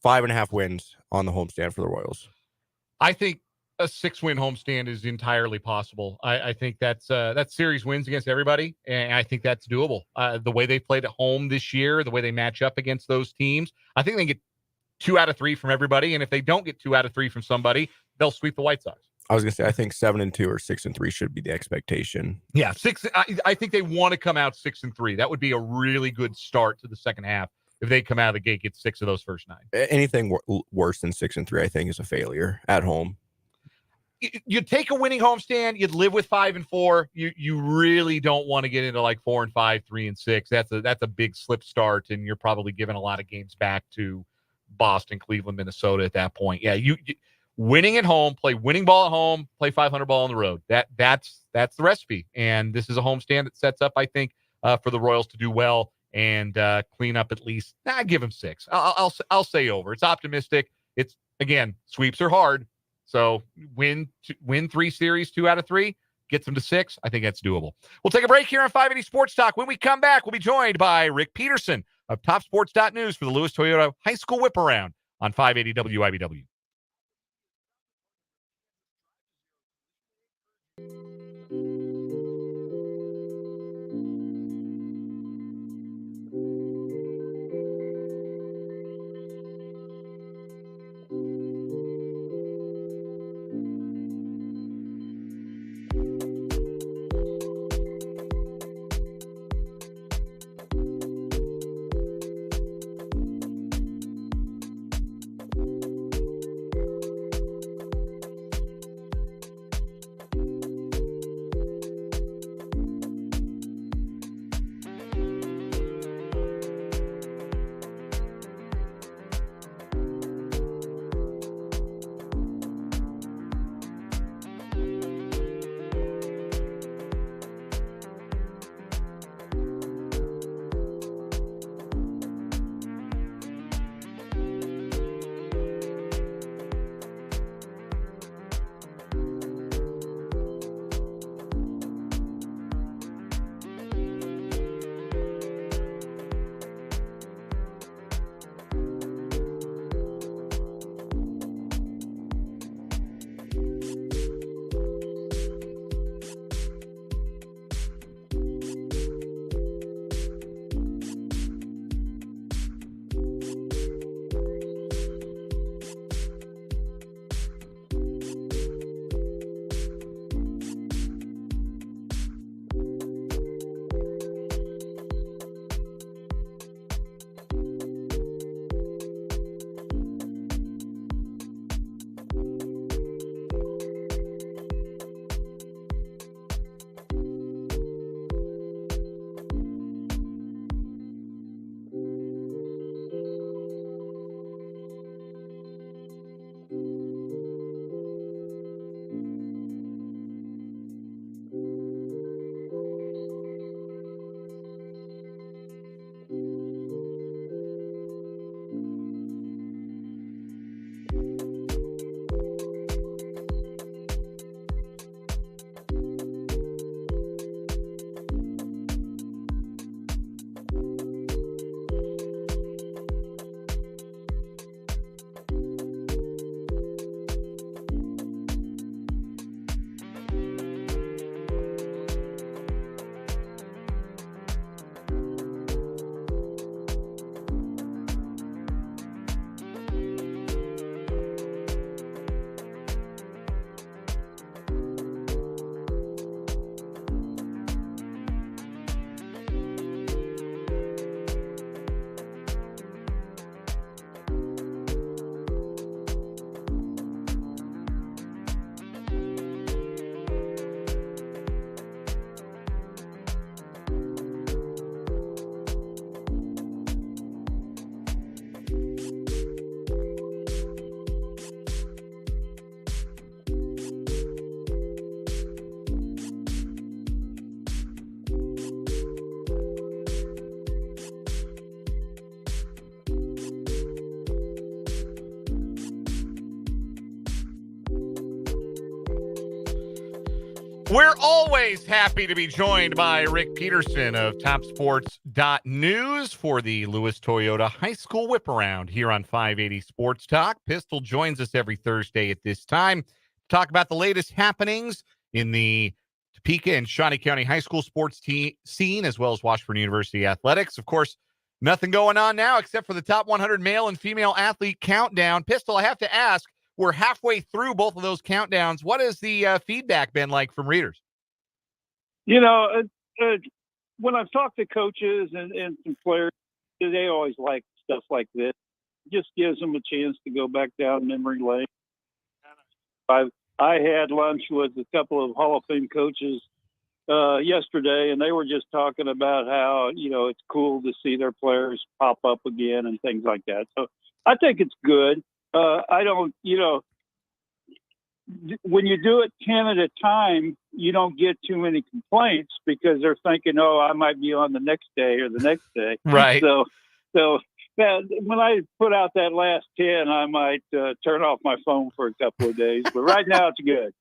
5.5 wins on the homestand for the Royals. I think a 6-win homestand is entirely possible. I think that's series wins against everybody, and I think that's doable. The way they played at home this year, the way they match up against those teams, I think they get 2 out of 3 from everybody, and if they don't get 2 out of 3 from somebody, they'll sweep the White Sox. I was going to say, I think 7-2 or 6-3 should be the expectation. Yeah, 6. I think they want to come out 6-3. That would be a really good start to the second half. If they come out of the gate, get 6 of those first 9. Anything worse than 6-3, I think, is a failure at home. You take a winning homestand, you'd live with 5-4. You really don't want to get into like 4-5, 3-6. That's a big slip start, and you're probably giving a lot of games back to Boston, Cleveland, Minnesota at that point. Yeah, you winning at home, play winning ball at home, play 500 ball on the road. That's the recipe, and this is a homestand that sets up, I think, for the Royals to do well and clean up at least. Give them 6. I'll say over. It's optimistic. It's, again, sweeps are hard. So win 3 series, 2 out of 3, gets them to 6. I think that's doable. We'll take a break here on 580 Sports Talk. When we come back, we'll be joined by Rick Peterson of TopSports.News for the Lewis Toyota High School Whiparound on 580 WIBW. We're always happy to be joined by Rick Peterson of TopSports.News for the Lewis Toyota High School Whiparound here on 580 Sports Talk. Pistol joins us every Thursday at this time to talk about the latest happenings in the Topeka and Shawnee County High School sports scene, as well as Washburn University athletics. Of course, nothing going on now except for the top 100 male and female athlete countdown. Pistol, I have to ask, we're halfway through both of those countdowns. What has the feedback been like from readers? You know, when I've talked to coaches and some players, they always like stuff like this. It just gives them a chance to go back down memory lane. I had lunch with a couple of Hall of Fame coaches yesterday, and they were just talking about how, you know, it's cool to see their players pop up again and things like that. So I think it's good. I don't, you know, when you do it 10 at a time, you don't get too many complaints because they're thinking, oh, I might be on the next day or the next day. Right. So that, when I put out that last 10, I might turn off my phone for a couple of days. But right now it's good.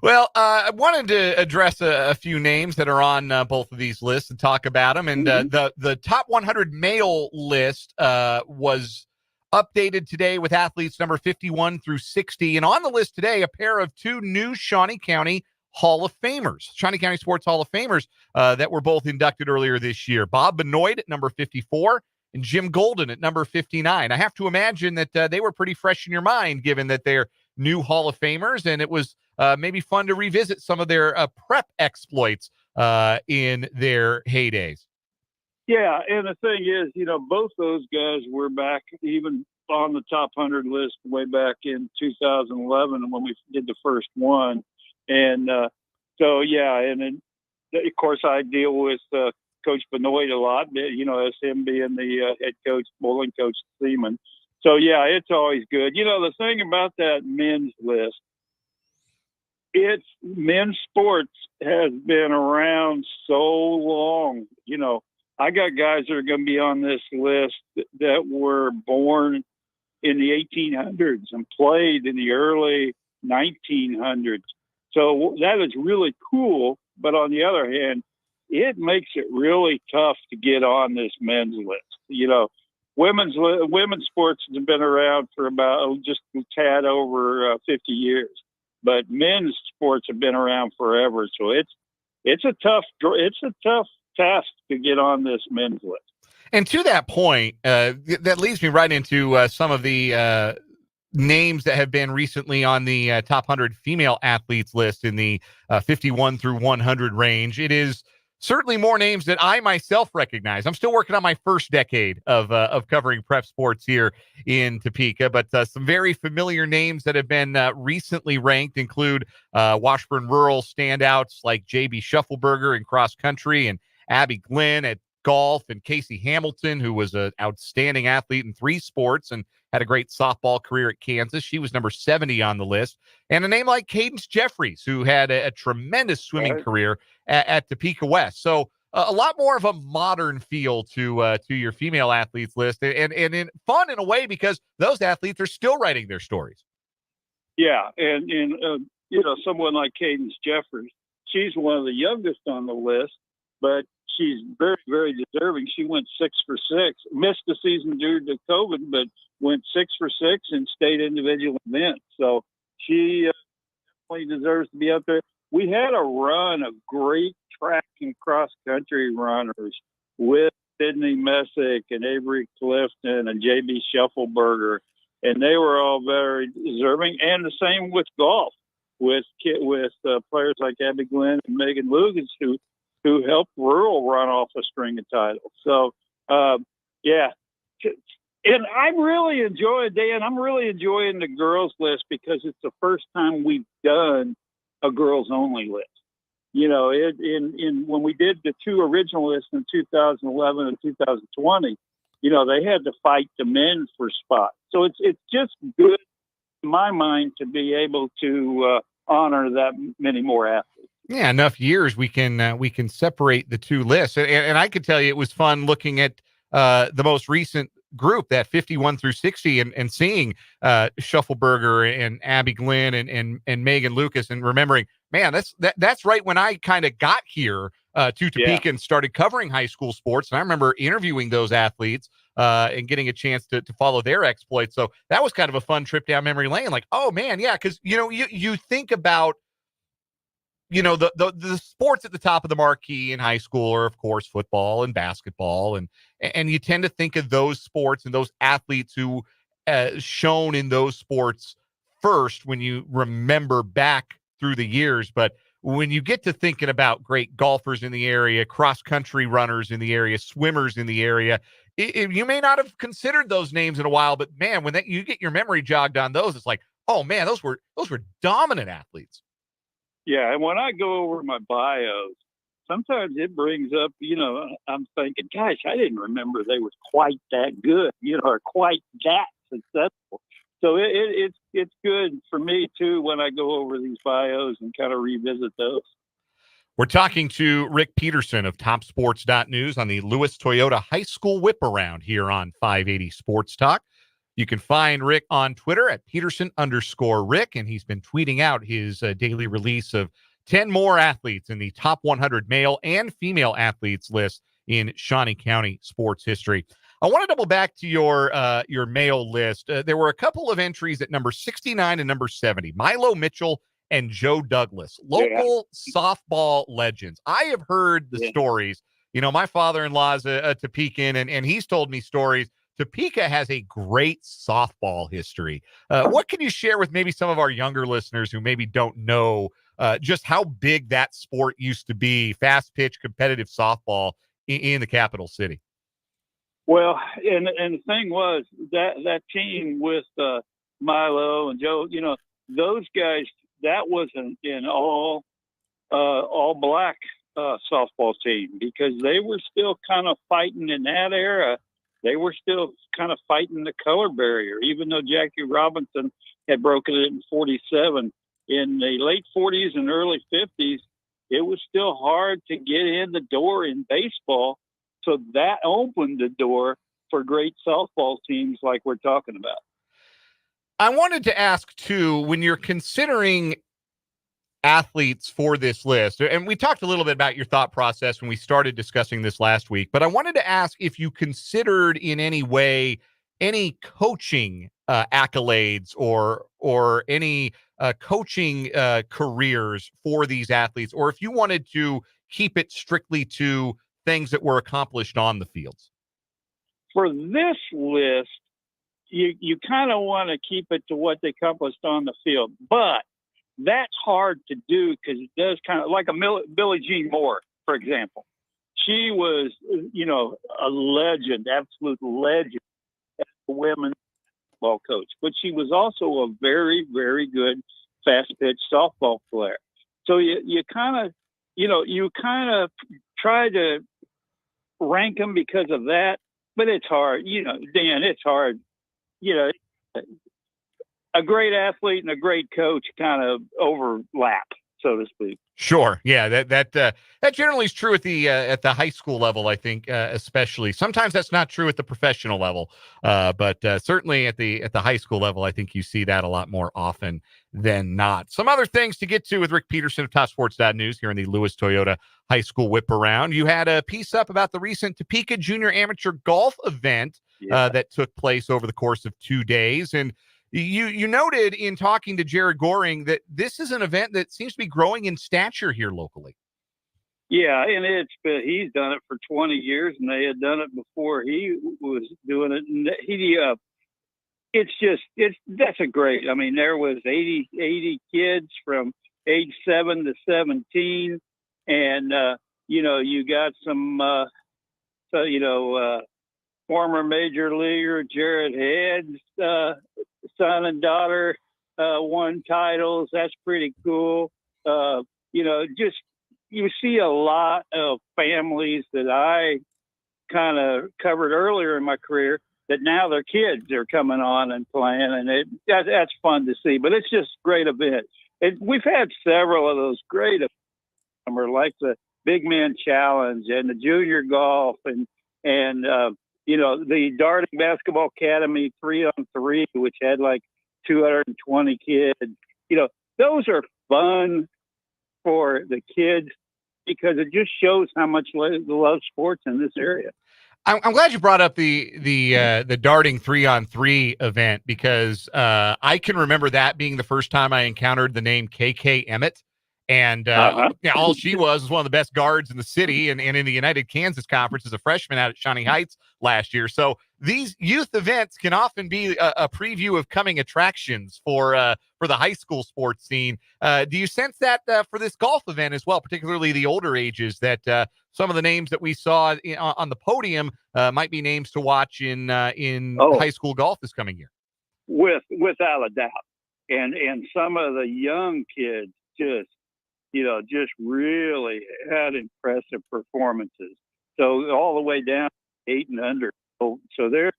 Well, I wanted to address a few names that are on both of these lists and talk about them. And the top 100 male list was updated today with athletes number 51 through 60. And on the list today, a pair of two new Shawnee County Hall of Famers, Shawnee County Sports Hall of Famers that were both inducted earlier this year. Bob Benoit at number 54 and Jim Golden at number 59. I have to imagine that they were pretty fresh in your mind, given that they're new Hall of Famers, and it was maybe fun to revisit some of their prep exploits in their heydays. Yeah, and the thing is, you know, both those guys were back even on the top 100 list way back in 2011 when we did the first one. And so, yeah, and then, of course, I deal with Coach Benoit a lot, you know, as him being the head coach, bowling coach, Seaman. So, yeah, it's always good. You know, the thing about that men's list, men's sports has been around so long, you know. I got guys that are going to be on this list that were born in the 1800s and played in the early 1900s. So that is really cool. But on the other hand, it makes it really tough to get on this men's list. You know, women's sports have been around for about just a tad over 50 years, but men's sports have been around forever. So it's a tough task to get on this men's list. And to that point, that leads me right into some of the names that have been recently on the top 100 female athletes list in the 51 through 100 range. It is certainly more names that I myself recognize. I'm still working on my first decade of covering prep sports here in Topeka, but some very familiar names that have been recently ranked include Washburn rural standouts like J.B. Shuffleberger in cross country and Abby Glenn at golf, and Casey Hamilton, who was an outstanding athlete in 3 sports and had a great softball career at Kansas. She was number 70 on the list. And a name like Cadence Jeffries, who had a tremendous swimming career at Topeka West. So a lot more of a modern feel to your female athletes list, and fun in a way because those athletes are still writing their stories. Yeah, and you know, someone like Cadence Jeffries, she's one of the youngest on the list, but she's very, very deserving. She went 6 for 6, missed the season due to COVID, but went 6 for 6 in state individual events. So she definitely deserves to be up there. We had a run of great track and cross country runners with Sydney Messick and Avery Clifton and J.B. Shuffleberger, and they were all very deserving. And the same with golf, with players like Abby Glenn and Megan Lucas, who helped rural run off a string of titles. So, yeah. And I'm really enjoying the girls list because it's the first time we've done a girls only list. You know, when we did the 2 original lists in 2011 and 2020, you know, they had to fight the men for spots. So it's just good in my mind to be able to honor that many more athletes. Yeah, enough years we can separate the 2 lists, and I could tell you it was fun looking at the most recent group, that 51 through 60, and seeing Shuffleberger and Abby Glenn and Megan Lucas, and remembering man, that's right when I kind of got here to Topeka and started covering high school sports. And I remember interviewing those athletes and getting a chance to follow their exploits. So that was kind of a fun trip down memory lane. Like, oh man, yeah, because you think about the sports at the top of the marquee in high school are of course football and basketball, and you tend to think of those sports and those athletes who shown in those sports first when you remember back through the years. But when you get to thinking about great golfers in the area, cross country runners in the area, swimmers in the area, you may not have considered those names in a while, but man, when you get your memory jogged on those, it's like, oh man, those were dominant athletes. Yeah, and when I go over my bios, sometimes it brings up, I'm thinking, gosh, I didn't remember they were quite that good, or quite that successful. So it's good for me, too, when I go over these bios and kind of revisit those. We're talking to Rick Peterson of TopSports.News on the Lewis Toyota High School Whiparound here on 580 Sports Talk. You can find Rick on Twitter at Peterson_Rick, and he's been tweeting out his daily release of 10 more athletes in the top 100 male and female athletes list in Shawnee County sports history. I want to double back to your male list. There were a couple of entries at number 69 and number 70, Milo Mitchell and Joe Douglas, local softball legends. I have heard the stories. My father-in-law is a Topekan, and he's told me stories. Topeka has a great softball history. What can you share with maybe some of our younger listeners who maybe don't know just how big that sport used to be, fast pitch, competitive softball in the capital city? Well, and the thing was that team with Milo and Joe, those guys, that was an all black softball team, because they were still kind of fighting in that era. They were still kind of fighting the color barrier, even though Jackie Robinson had broken it in 47. In the late 40s and early 50s, it was still hard to get in the door in baseball. So that opened the door for great softball teams like we're talking about. I wanted to ask, too, when you're considering athletes for this list, and we talked a little bit about your thought process when we started discussing this last week, but I wanted to ask if you considered in any way any coaching accolades or any coaching careers for these athletes, or if you wanted to keep it strictly to things that were accomplished on the fields. For this list, you kind of want to keep it to what they accomplished on the field, but that's hard to do because it does kind of like a Billie Jean Moore, for example. She was, a legend, absolute legend as a women's ball coach, but she was also a very, very good fast pitch softball player. So you kind of try to rank them because of that, but it's hard, Dan, it's hard, a great athlete and a great coach kind of overlap, so to speak. Sure. Yeah, that generally is true at the high school level, I think, especially. Sometimes that's not true at the professional level, but certainly at the high school level, I think you see that a lot more often than not. Some other things to get to with Rick Peterson of TopSports.News here in the Lewis Toyota High School Whiparound. You had a piece up about the recent Topeka Junior Amateur Golf event that took place over the course of 2 days, and you noted in talking to Jared Goring that this is an event that seems to be growing in stature here locally. Yeah, and he's done it for 20 years, and they had done it before he was doing it. And that's a great. I mean, there was 80 kids from age 7 to 17, and you got some former major leaguer Jared Head's son and daughter won titles. That's pretty cool. You see a lot of families that I kind of covered earlier in my career that now their kids are coming on and playing, and that's fun to see. But it's just great events. We've had several of those great events, like the Big Man Challenge and the Junior Golf and the Darting Basketball Academy 3-on-3, which had like 220 kids. Those are fun for the kids because it just shows how much they love sports in this area. I'm glad you brought up the darting 3-on-3 event because I can remember that being the first time I encountered the name KK Emmett. And all she was one of the best guards in the city and in the United Kansas Conference as a freshman out at Shawnee Heights last year. So these youth events can often be a preview of coming attractions for the high school sports scene. Do you sense that for this golf event as well, particularly the older ages, that some of the names that we saw on the podium might be names to watch in high school golf this coming year? Without a doubt. And some of the young kids just really had impressive performances. So all the way down 8 and under. So they're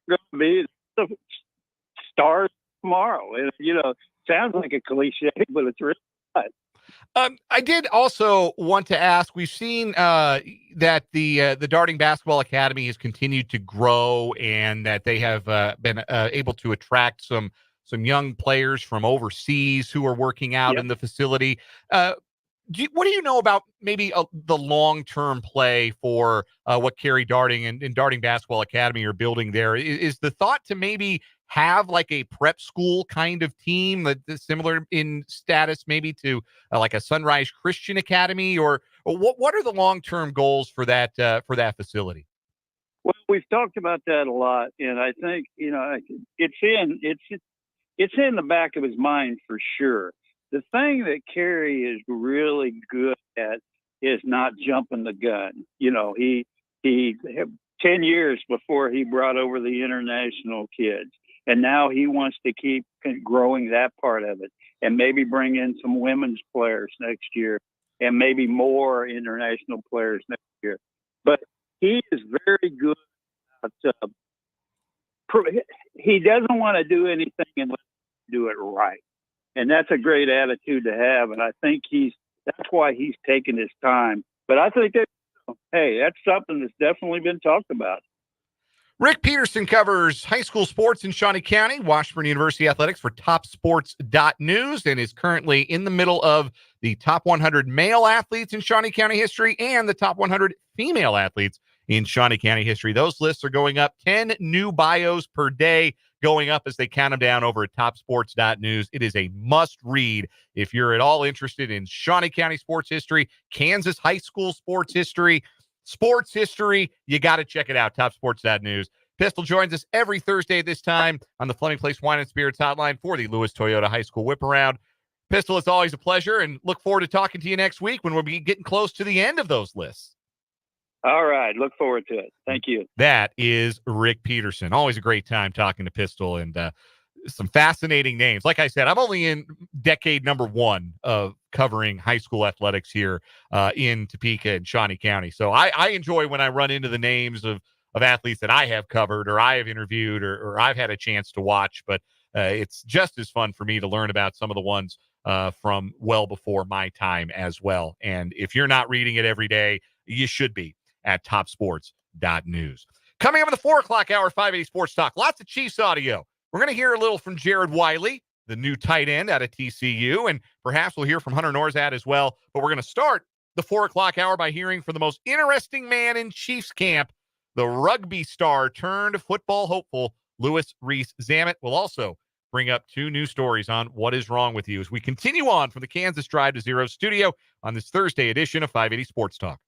going to be the stars tomorrow. And, sounds like a cliche, but it's really not. I did also want to ask, we've seen that the Darting Basketball Academy has continued to grow and that they have been able to attract some young players from overseas who are working out in the facility. What do you know about maybe the long-term play for what Carey Darting and Darting Basketball Academy are building there? Is the thought to maybe have like a prep school kind of team that's similar in status maybe to like a Sunrise Christian Academy, or what are the long-term goals for that facility? Well, we've talked about that a lot, and I think it's in the back of his mind for sure. The thing that Carey is really good at is not jumping the gun. He 10 years before he brought over the international kids, and now he wants to keep growing that part of it, and maybe bring in some women's players next year, and maybe more international players next year. But he is very good at, he doesn't want to do anything unless he do it right. And that's a great attitude to have. And I think that's why he's taking his time. But I think that's something that's definitely been talked about. Rick Peterson covers high school sports in Shawnee County, Washburn University athletics for TopSports.News, and is currently in the middle of the top 100 male athletes in Shawnee County history and the top 100 female athletes in Shawnee County history. Those lists are going up, 10 new bios per day going up as they count them down over at TopSports.News. It is a must read if you're at all interested in Shawnee County sports history, Kansas high school sports history, you got to check it out, TopSports.News. Pistol joins us every Thursday at this time on the Fleming Place Wine and Spirits hotline for the Lewis Toyota High School Whiparound. Pistol, it's always a pleasure, and look forward to talking to you next week when we'll be getting close to the end of those lists. All right. Look forward to it. Thank you. That is Rick Peterson. Always a great time talking to Pistol, and some fascinating names. Like I said, I'm only in decade number 1 of covering high school athletics here in Topeka and Shawnee County. So I enjoy when I run into the names of athletes that I have covered or I have interviewed or I've had a chance to watch. But it's just as fun for me to learn about some of the ones from well before my time as well. And if you're not reading it every day, you should be at TopSports.News. Coming up in the 4 o'clock hour, 580 Sports Talk. Lots of Chiefs audio. We're going to hear a little from Jared Wiley, the new tight end out of TCU, and perhaps we'll hear from Hunter Norzad as well. But we're going to start the 4 o'clock hour by hearing from the most interesting man in Chiefs camp, the rugby star turned football hopeful, Louis Rees-Zammit. Will also bring up 2 new stories on what is wrong with you as we continue on from the Kansas Drive to Zero studio on this Thursday edition of 580 Sports Talk.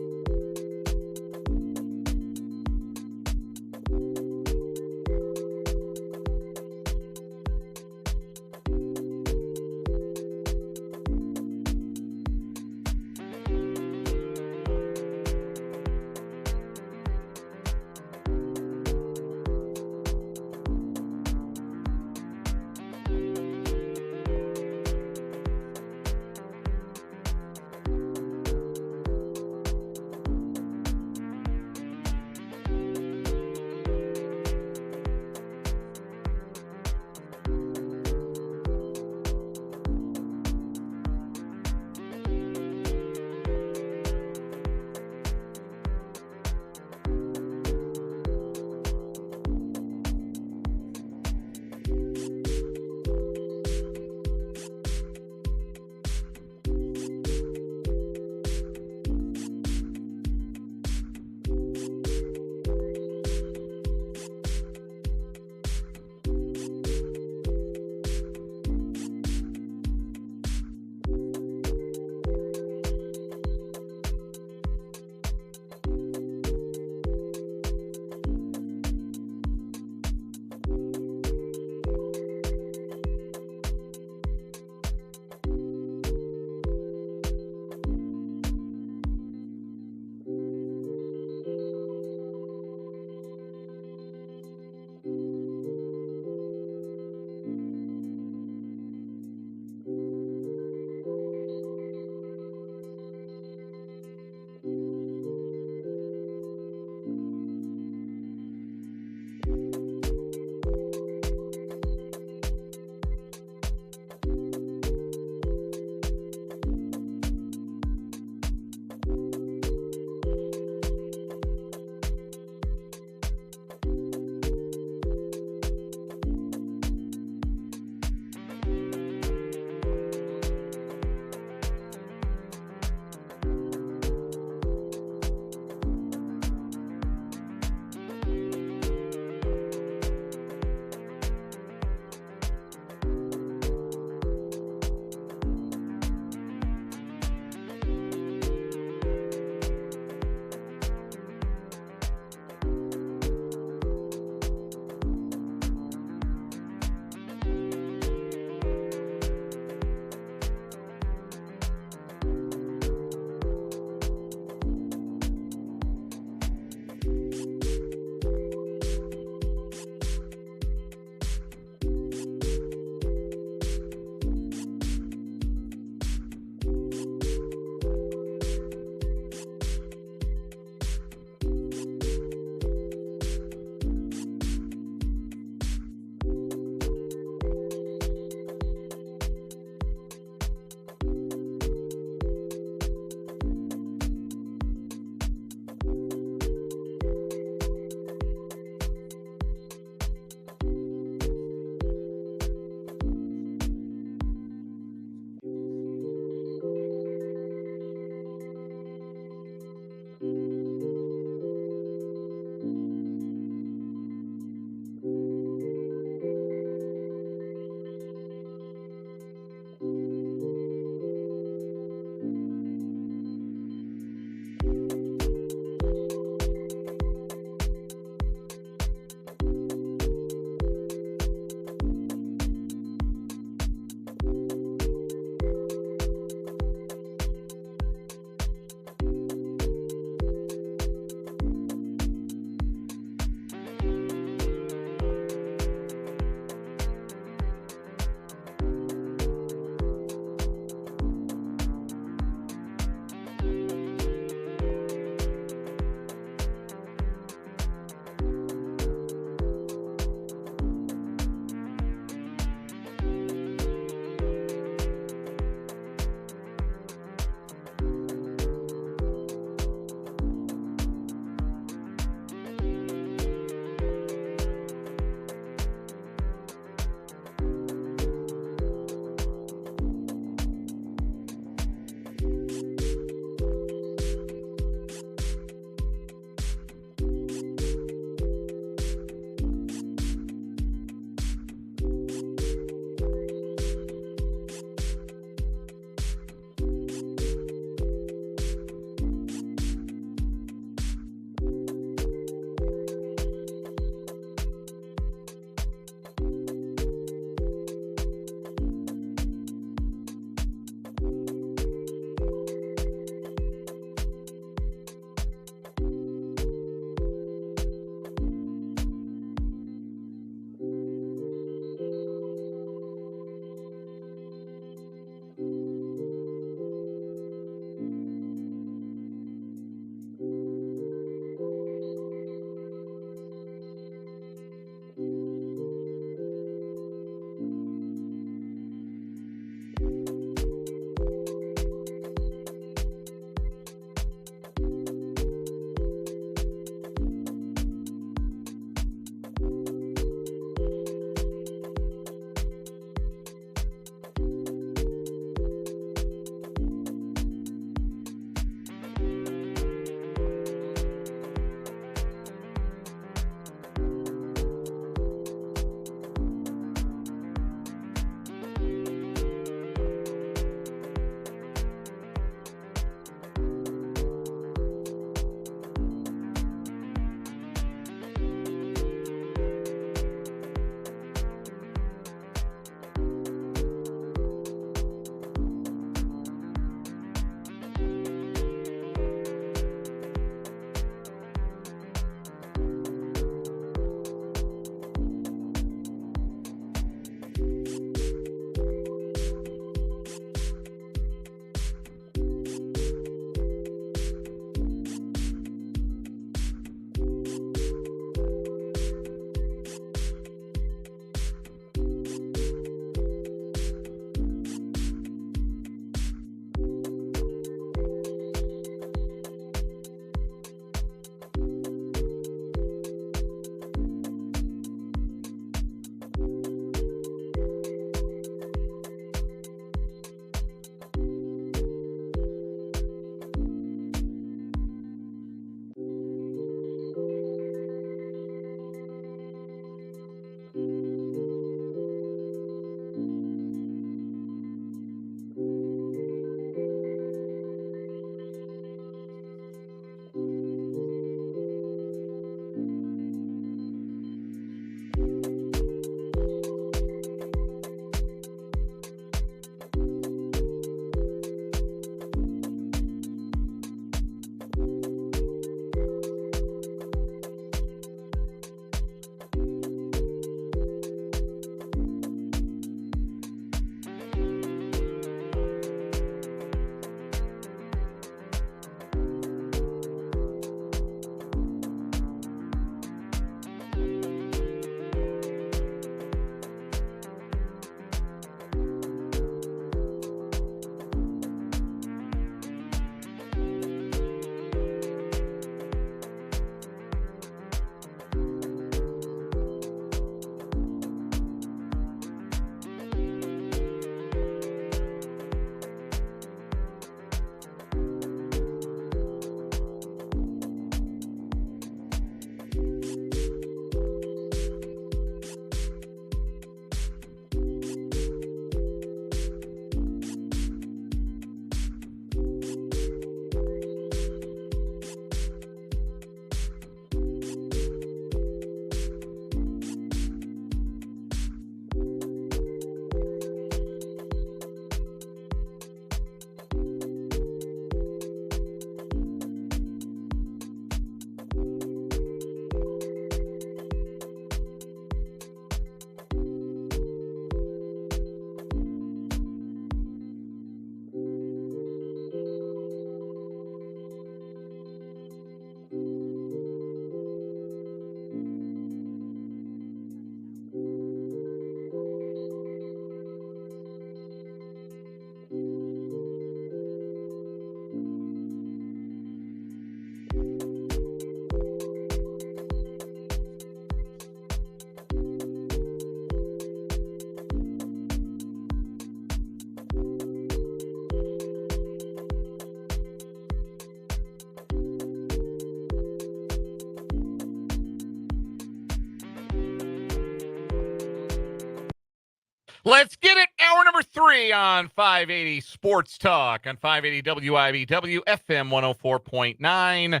Let's get it. Hour number 3 on 580 Sports Talk on 580 WIBW FM 104.9.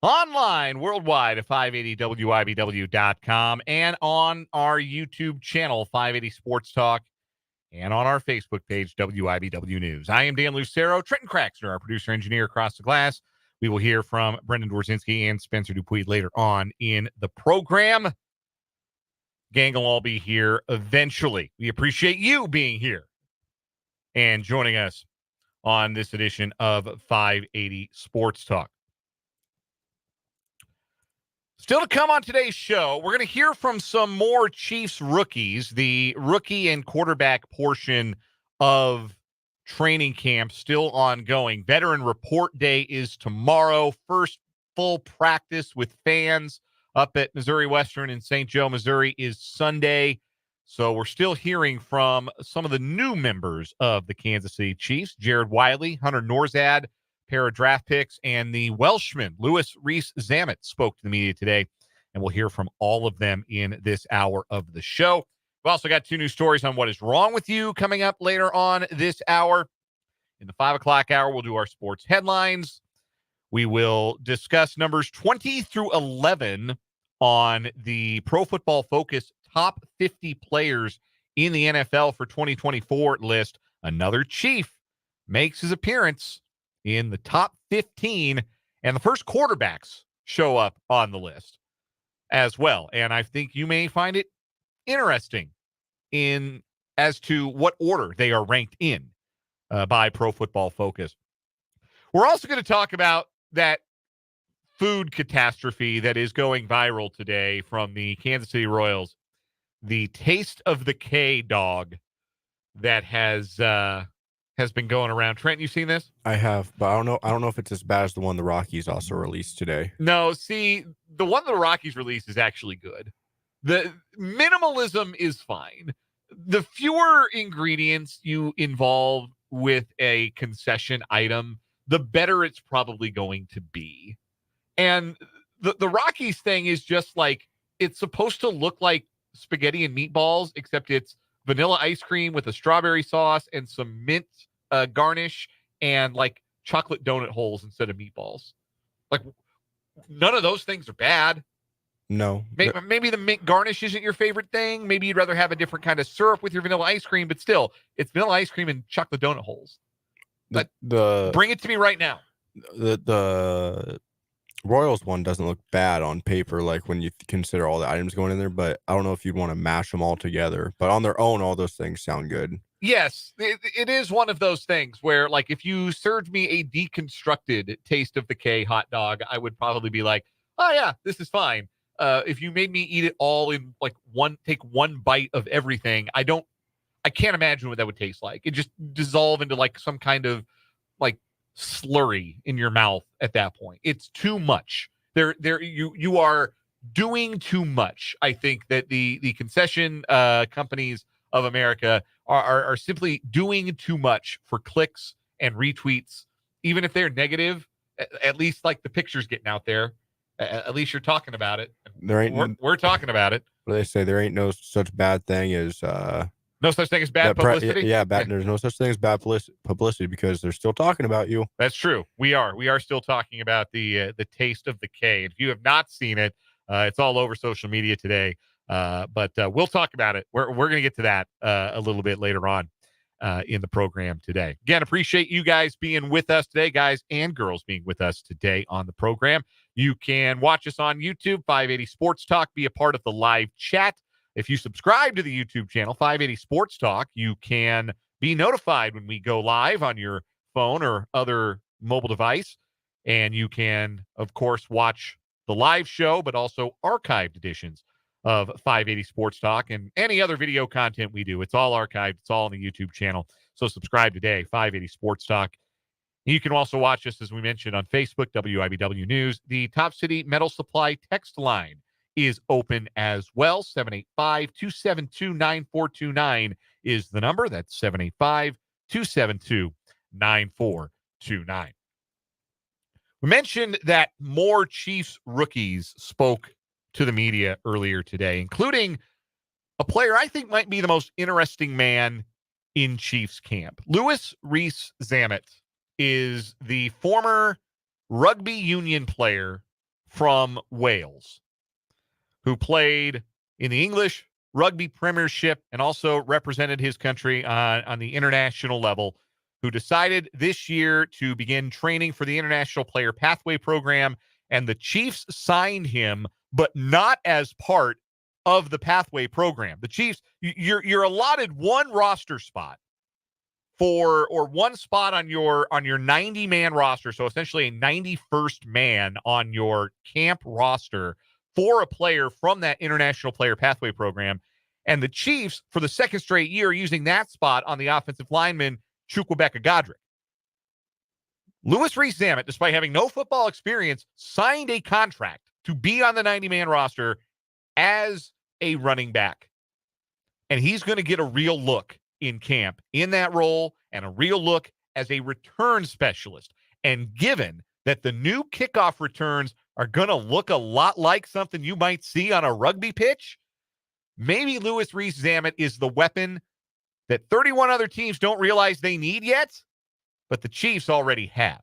Online worldwide at 580WIBW.com and on our YouTube channel, 580 Sports Talk, and on our Facebook page, WIBW News. I am Dan Lucero, Trenton Craxter, our producer engineer across the glass. We will hear from Brendan Dworzinski and Spencer Dupuis later on in the program. Gang will all be here eventually. We appreciate you being here and joining us on this edition of 580 Sports Talk. Still to come on today's show, we're going to hear from some more Chiefs rookies, the rookie and quarterback portion of training camp still ongoing. Veteran Report Day is tomorrow. First full practice with fans up at Missouri Western in St. Joe, Missouri is Sunday. So we're still hearing from some of the new members of the Kansas City Chiefs, Jared Wiley, Hunter Norzad, pair of draft picks, and the Welshman, Louis Rees-Zammit, spoke to the media today, and we'll hear from all of them in this hour of the show. We've also got 2 new stories on what is wrong with you coming up later on this hour. In the 5 o'clock hour, we'll do our sports headlines. We will discuss numbers 20 through 11 on the Pro Football Focus top 50 players in the NFL for 2024 list. Another Chief makes his appearance in the top 15, and the first quarterbacks show up on the list as well. And I think you may find it interesting as to what order they are ranked in by Pro Football Focus. We're also going to talk about that food catastrophe that is going viral today from the Kansas City Royals, the Taste of the K dog that has been going around. Trent, you seen this? I have, but I don't know if it's as bad as the one the Rockies also released today. No, see, the one the Rockies released is actually good. The minimalism is fine. The fewer ingredients you involve with a concession item, the better it's probably going to be. And the Rockies thing is just like, it's supposed to look like spaghetti and meatballs, except it's vanilla ice cream with a strawberry sauce and some mint garnish and like chocolate donut holes instead of meatballs. Like, none of those things are bad. No. Maybe the mint garnish isn't your favorite thing. Maybe you'd rather have a different kind of syrup with your vanilla ice cream, but still, it's vanilla ice cream and chocolate donut holes. But bring it to me right now. The Royals one doesn't look bad on paper, like when you consider all the items going in there, but I don't know if you'd want to mash them all together. But on their own, all those things sound good. Yes, it is one of those things where, like, if you served me a deconstructed Taste of the K hot dog, I would probably be like, oh yeah, this is fine. If you made me eat it all in like take one bite of everything, I can't imagine what that would taste like. It just dissolve into like some kind of like slurry in your mouth at that point. It's too much. You are doing too much. I think that the concession companies of America are simply doing too much for clicks and retweets. Even if they're negative, at least like the picture's getting out there. At least you're talking about it. We're talking about it. What do they say? There ain't no such bad thing as no such thing as bad publicity. There's no such thing as bad publicity because they're still talking about you. That's true. We are still talking about the Taste of the K. If you have not seen it, it's all over social media today. But we'll talk about it. We're going to get to that a little bit later on in the program today. Again, appreciate you guys being with us today, guys and girls being with us today on the program. You can watch us on YouTube, 580 Sports Talk, be a part of the live chat. If you subscribe to the YouTube channel, 580 Sports Talk, you can be notified when we go live on your phone or other mobile device. And you can, of course, watch the live show, but also archived editions of 580 Sports Talk and any other video content we do. It's all archived. It's all on the YouTube channel. So subscribe today, 580 Sports Talk. You can also watch us, as we mentioned, on Facebook, WIBW News. The Top City Metal Supply text line is open as well. 785-272-9429 is the number. That's 785-272-9429. We mentioned that more Chiefs rookies spoke to the media earlier today, including a player I think might be the most interesting man in Chiefs camp. Louis Rees-Zammit is the former rugby union player from Wales who played in the English Rugby Premiership and also represented his country on the international level, who decided this year to begin training for the International Player Pathway Program. And the Chiefs signed him, but not as part of the Pathway Program. The Chiefs, you're allotted one roster spot or one spot on your 90-man roster, so essentially a 91st man on your camp roster for a player from that International Player Pathway Program. And the Chiefs, for the second straight year, are using that spot on the offensive lineman, Chukwuemeka Godric. Louis Rees-Zammit, despite having no football experience, signed a contract to be on the 90-man roster as a running back. And he's going to get a real look in camp in that role and a real look as a return specialist. And given that the new kickoff returns are going to look a lot like something you might see on a rugby pitch, maybe Louis Rees-Zammit is the weapon that 31 other teams don't realize they need yet, but the Chiefs already have.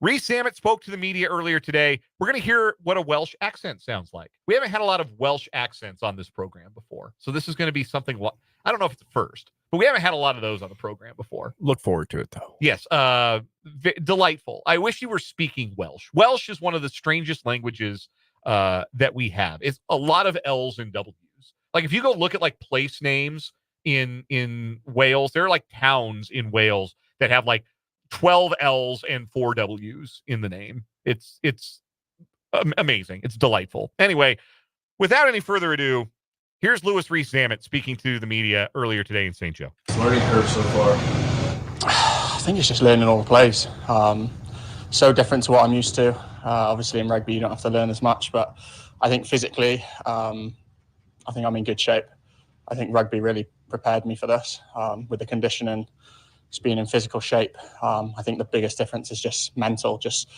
Rees-Zammit spoke to the media earlier today. We're going to hear what a Welsh accent sounds like. We haven't had a lot of Welsh accents on this program before, so this is going to be something, I don't know if it's the first, but we haven't had a lot of those on the program before. Look forward to it, though. Yes, delightful. I wish you were speaking Welsh. Welsh is one of the strangest languages that we have. It's a lot of L's and W's. Like if you go look at like place names in Wales, there are like towns in Wales that have like 12 L's and 4 W's in the name. It's amazing. It's delightful. Anyway, without any further ado, here's Louis Rees-Zammit speaking to the media earlier today in St. Joe. Learning curve so far? I think it's just learning all the plays. So different to what I'm used to. Obviously in rugby you don't have to learn as much, but I think physically, I think I'm in good shape. I think rugby really prepared me for this with the conditioning, just being in physical shape. I think the biggest difference is just mental, just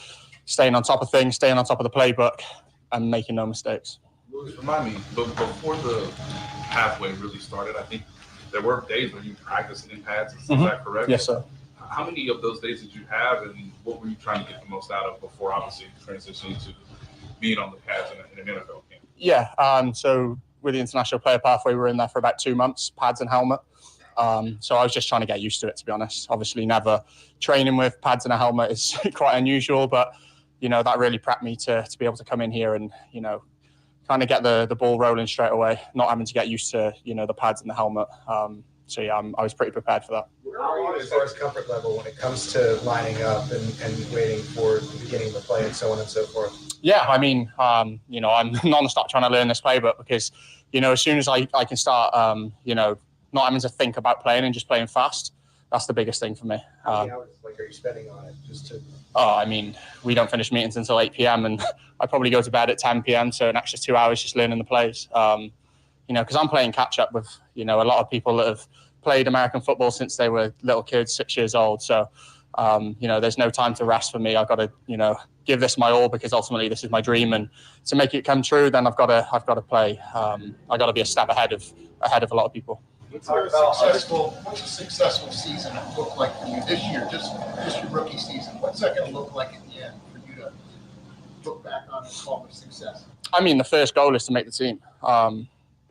staying on top of things, staying on top of the playbook and making no mistakes. Remind me, but before the pathway really started, I think there were days when you practiced in pads. Is that correct? Yes, sir. How many of those days did you have, and what were you trying to get the most out of before obviously transitioning to being on the pads in an NFL game? Yeah, so with the International Player Pathway, we were in there for about 2 months, pads and helmet. So I was just trying to get used to it, to be honest. Obviously, never training with pads and a helmet is quite unusual, but, you know, that really prepped me to be able to come in here and, you know, kind of get the ball rolling straight away, not having to get used to, you know, the pads and the helmet. So, yeah, I was pretty prepared for that. Where are you as far as comfort level when it comes to lining up and waiting for the beginning of the play and so on and so forth? Yeah, I mean, you know, I'm non-stop trying to learn this playbook because, you know, as soon as I can start, you know, not having to think about playing and just playing fast, that's the biggest thing for me. How many hours are you spending on it? I mean, we don't finish meetings until 8 p.m. and I probably go to bed at 10 p.m. So an extra 2 hours just learning the plays. You know, because I'm playing catch up with, you know, a lot of people that have played American football since they were little kids, 6 years old. So, you know, there's no time to rest for me. I've got to, you know, give this my all because ultimately this is my dream. And to make it come true, then I've got to play. I've got to be a step ahead of a lot of people. What's a successful season look like for you this year, just your rookie season? What's that going to look like at the end for you to look back on and call it success? I mean, the first goal is to make the team.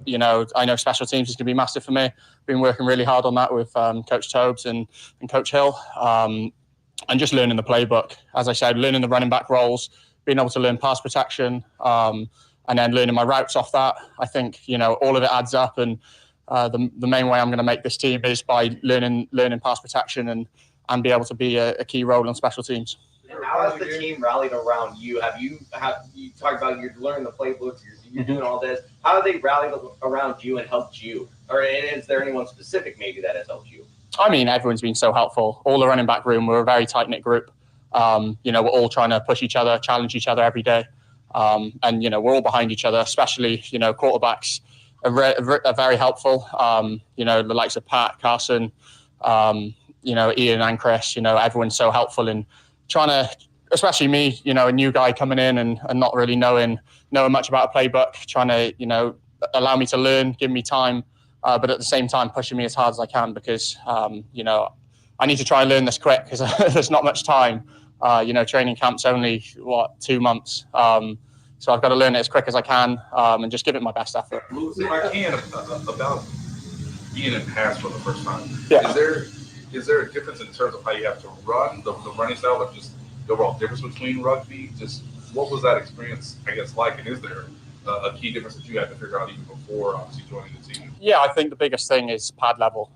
You know, I know special teams is going to be massive for me. Been working really hard on that with Coach Tobes and Coach Hill, and just learning the playbook. As I said, learning the running back roles, being able to learn pass protection, and then learning my routes off that. I think, you know, all of it adds up, and the main way I'm going to make this team is by learning pass protection and be able to be a key role on special teams. How has the team rallied around you? You talked about you're learning the playbooks, you're doing all this. How have they rallied around you and helped you? Or is there anyone specific maybe that has helped you? I mean, everyone's been so helpful. All the running back room, we're a very tight-knit group. You know, we're all trying to push each other, challenge each other every day. And, you know, we're all behind each other, especially, you know, quarterbacks are very helpful. You know, the likes of Pat, Carson, you know, Ian and Chris, you know, everyone's so helpful in trying to, especially me, you know, a new guy coming in and not really knowing much about a playbook, trying to, you know, allow me to learn, give me time, but at the same time pushing me as hard as I can because, you know, I need to try and learn this quick because there's not much time. You know, training camp's only, 2 months. So I've got to learn it as quick as I can and just give it my best effort. Lewis, if I can, about being in pass for the first time, yeah. Is there a difference in terms of how you have to run, the running style, or just the overall difference between rugby? Just what was that experience, I guess, like? And is there a key difference that you had to figure out even before obviously joining the team? Yeah, I think the biggest thing is pad level.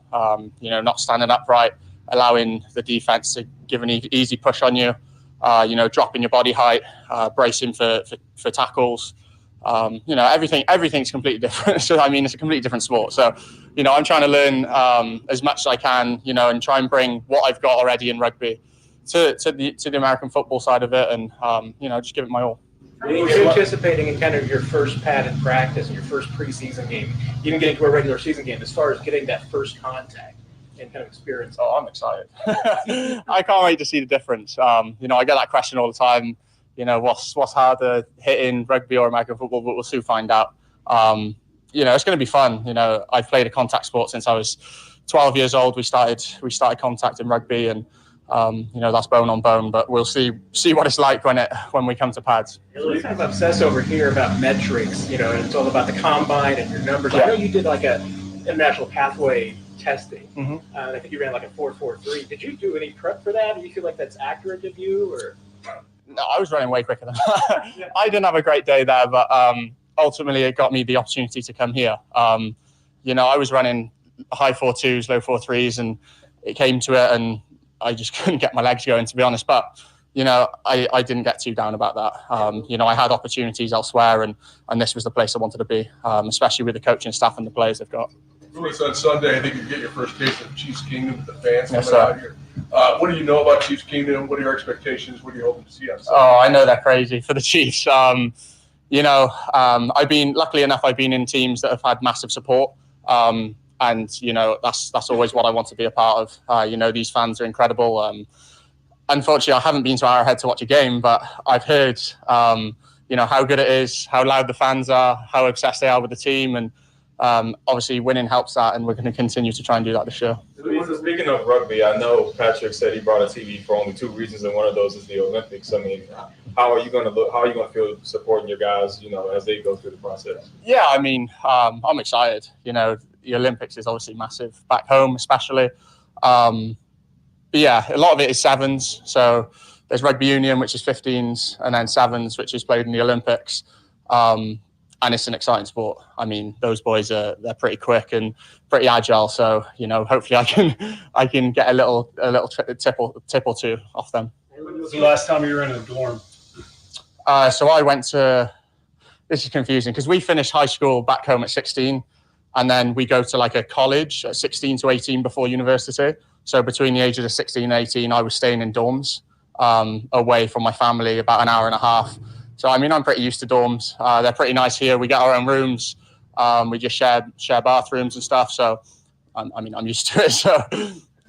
You know, not standing upright, allowing the defense to give an easy push on you. You know, dropping your body height, bracing for tackles. You know, everything's completely different. So I mean, it's a completely different sport. So, you know, I'm trying to learn as much as I can, you know, and try and bring what I've got already in rugby to the American football side of it, and you know, just give it my all. Were you anticipating in kind of your first padded practice and your first preseason game, even getting to a regular season game, as far as getting that first contact and kind of experience? Oh, I'm excited. I can't wait to see the difference. You know, I get that question all the time. You know, what's harder, hitting rugby or American football? But we'll soon find out. You know, it's going to be fun. You know, I've played a contact sport since I was 12 years old. We started contact in rugby, and you know, that's bone on bone. But we'll see what it's like when we come to pads. We kind of obsess over here about metrics. You know, and it's all about the combine and your numbers. Yeah. I know you did like a international pathway testing. Mm-hmm. I think you ran like a 4.43. Did you do any prep for that? Do you feel like that's accurate of you, or? No, I was running way quicker than that. I didn't have a great day there, but ultimately it got me the opportunity to come here. You know, I was running high 4.2s, low 4.3s, and it came to it, and I just couldn't get my legs going, to be honest. But, you know, I didn't get too down about that. You know, I had opportunities elsewhere, and this was the place I wanted to be, especially with the coaching staff and the players they've got. Lewis, on Sunday, I think you get your first taste of Chiefs Kingdom with the fans Yes, coming out here. What do you know about Chiefs Kingdom? What are your expectations? What are you hoping to see on Sunday? Oh, I know they're crazy for the Chiefs. You know, luckily enough, I've been in teams that have had massive support. And, you know, that's always what I want to be a part of. You know, these fans are incredible. Unfortunately, I haven't been to Arrowhead to watch a game, but I've heard, you know, how good it is, how loud the fans are, how obsessed they are with the team. And obviously winning helps that, and we're going to continue to try and do that this year. Speaking of rugby, I know Patrick said he brought a TV for only 2 reasons, and one of those is the Olympics. I mean, how are you going to feel supporting your guys, you know, as they go through the process? Yeah, I mean, I'm excited. You know, the Olympics is obviously massive back home, especially. But yeah, a lot of it is sevens. So there's rugby union, which is 15s, and then sevens, which is played in the Olympics. And it's an exciting sport. I mean, those boys they're pretty quick and pretty agile. So, you know, hopefully I can get a little tip or two off them. When was the last time you were in a dorm? So I went to. This is confusing because we finished high school back home at 16, and then we go to like a college at 16 to 18 before university. So between the ages of 16 and 18, I was staying in dorms away from my family, about an hour and a half. So, I mean, I'm pretty used to dorms. They're pretty nice here. We get our own rooms. We just share bathrooms and stuff. So, I'm used to it. So,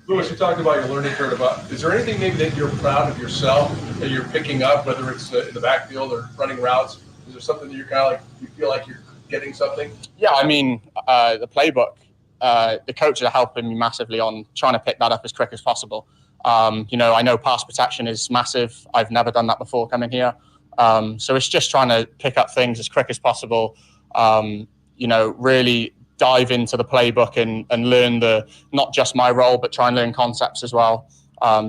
Lewis, you talked about your learning curve. Is there anything maybe that you're proud of yourself that you're picking up, whether it's in the backfield or running routes? Is there something that you're kind of like, you feel like you're getting something? Yeah, I mean, the playbook, the coaches are helping me massively on trying to pick that up as quick as possible. You know, I know pass protection is massive. I've never done that before coming here. So it's just trying to pick up things as quick as possible, you know, really dive into the playbook and learn not just my role, but try and learn concepts as well,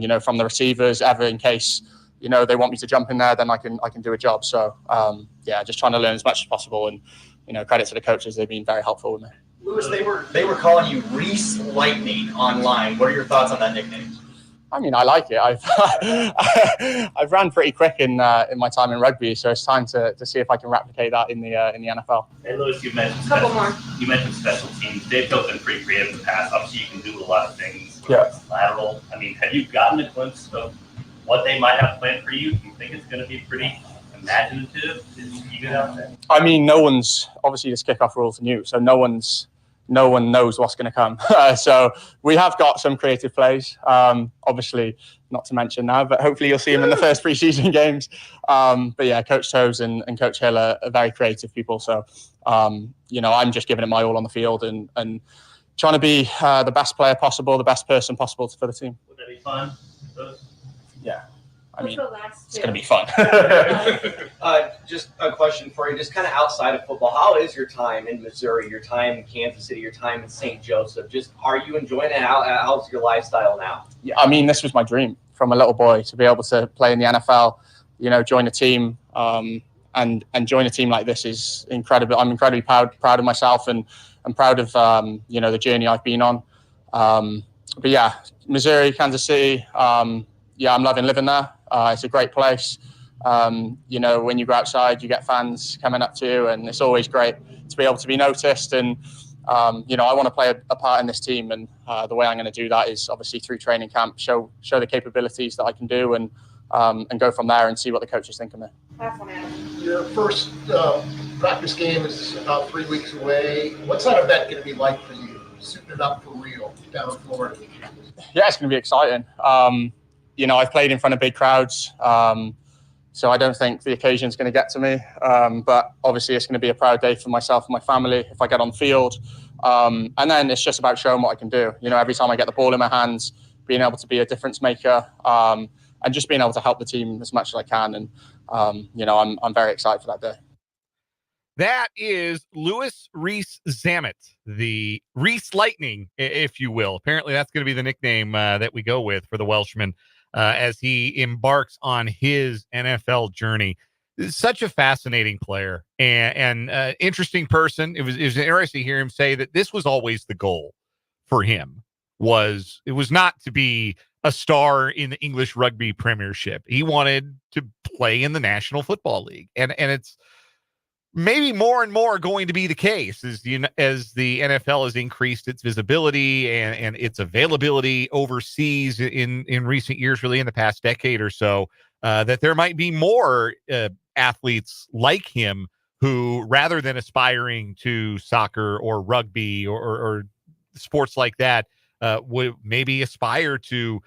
you know, from the receivers, ever in case, you know, they want me to jump in there, then I can do a job. So, yeah, just trying to learn as much as possible. And, you know, credit to the coaches. They've been very helpful with me. Lewis, they were calling you Reese Lightning online. What are your thoughts on that nickname? I mean, I like it. I've ran pretty quick in my time in rugby, so it's time to see if I can replicate that in the NFL. Hey, Lewis, you mentioned special teams. They've built been pretty creative in the past. Obviously, you can do a lot of things. Yeah. Lateral. I mean, have you gotten a glimpse of what they might have planned for you? Do you think it's going to be pretty imaginative? Is you get out there? I mean, no one's obviously this kickoff rule's new, so no one's no one knows what's going to come. So we have got some creative plays, obviously not to mention now, but hopefully you'll see them in the first preseason games. But yeah, Coach Tobes and Coach Hill are very creative people. So, I'm just giving it my all on the field and trying to be the best player possible, the best person possible for the team. Would that be fun? Yeah. I mean, it's going to be fun. Just a question for you, just kind of outside of football. How is your time in Missouri, your time in Kansas City, your time in St. Joseph? Just, are you enjoying it? How's your lifestyle now? Yeah, I mean, this was my dream from a little boy to be able to play in the NFL, join a team, and join a team like this is incredible. I'm incredibly proud of myself and proud of, the journey I've been on. But yeah, Missouri, Kansas City, I'm loving living there. It's a great place. When you go outside, you get fans coming up to you, and it's always great to be able to be noticed. And, I want to play a part in this team. And the way I'm going to do that is obviously through training camp, show the capabilities that I can do and go from there and see what the coaches think of me. Your first practice game is about 3 weeks away. What's that event going to be like for you, suiting it up for real down in Florida? Yeah, it's going to be exciting. I've played in front of big crowds, so I don't think the occasion is going to get to me. But obviously, it's going to be a proud day for myself and my family if I get on field. And then it's just about showing what I can do. Every time I get the ball in my hands, being able to be a difference maker, and just being able to help the team as much as I can. And I'm very excited for that day. That is Louis Rees-Zammit, the Rees Lightning, if you will. Apparently, that's going to be the nickname that we go with for the Welshman as he embarks on his NFL journey. Such a fascinating player and interesting person. It was interesting to hear him say that this was always the goal for him. It was not to be a star in the English Rugby Premiership. He wanted to play in the National Football League, and it's maybe more and more going to be the case as the NFL has increased its visibility and its availability overseas in recent years, really in the past decade or so, that there might be more athletes like him who, rather than aspiring to soccer or rugby or sports like that, would maybe aspire to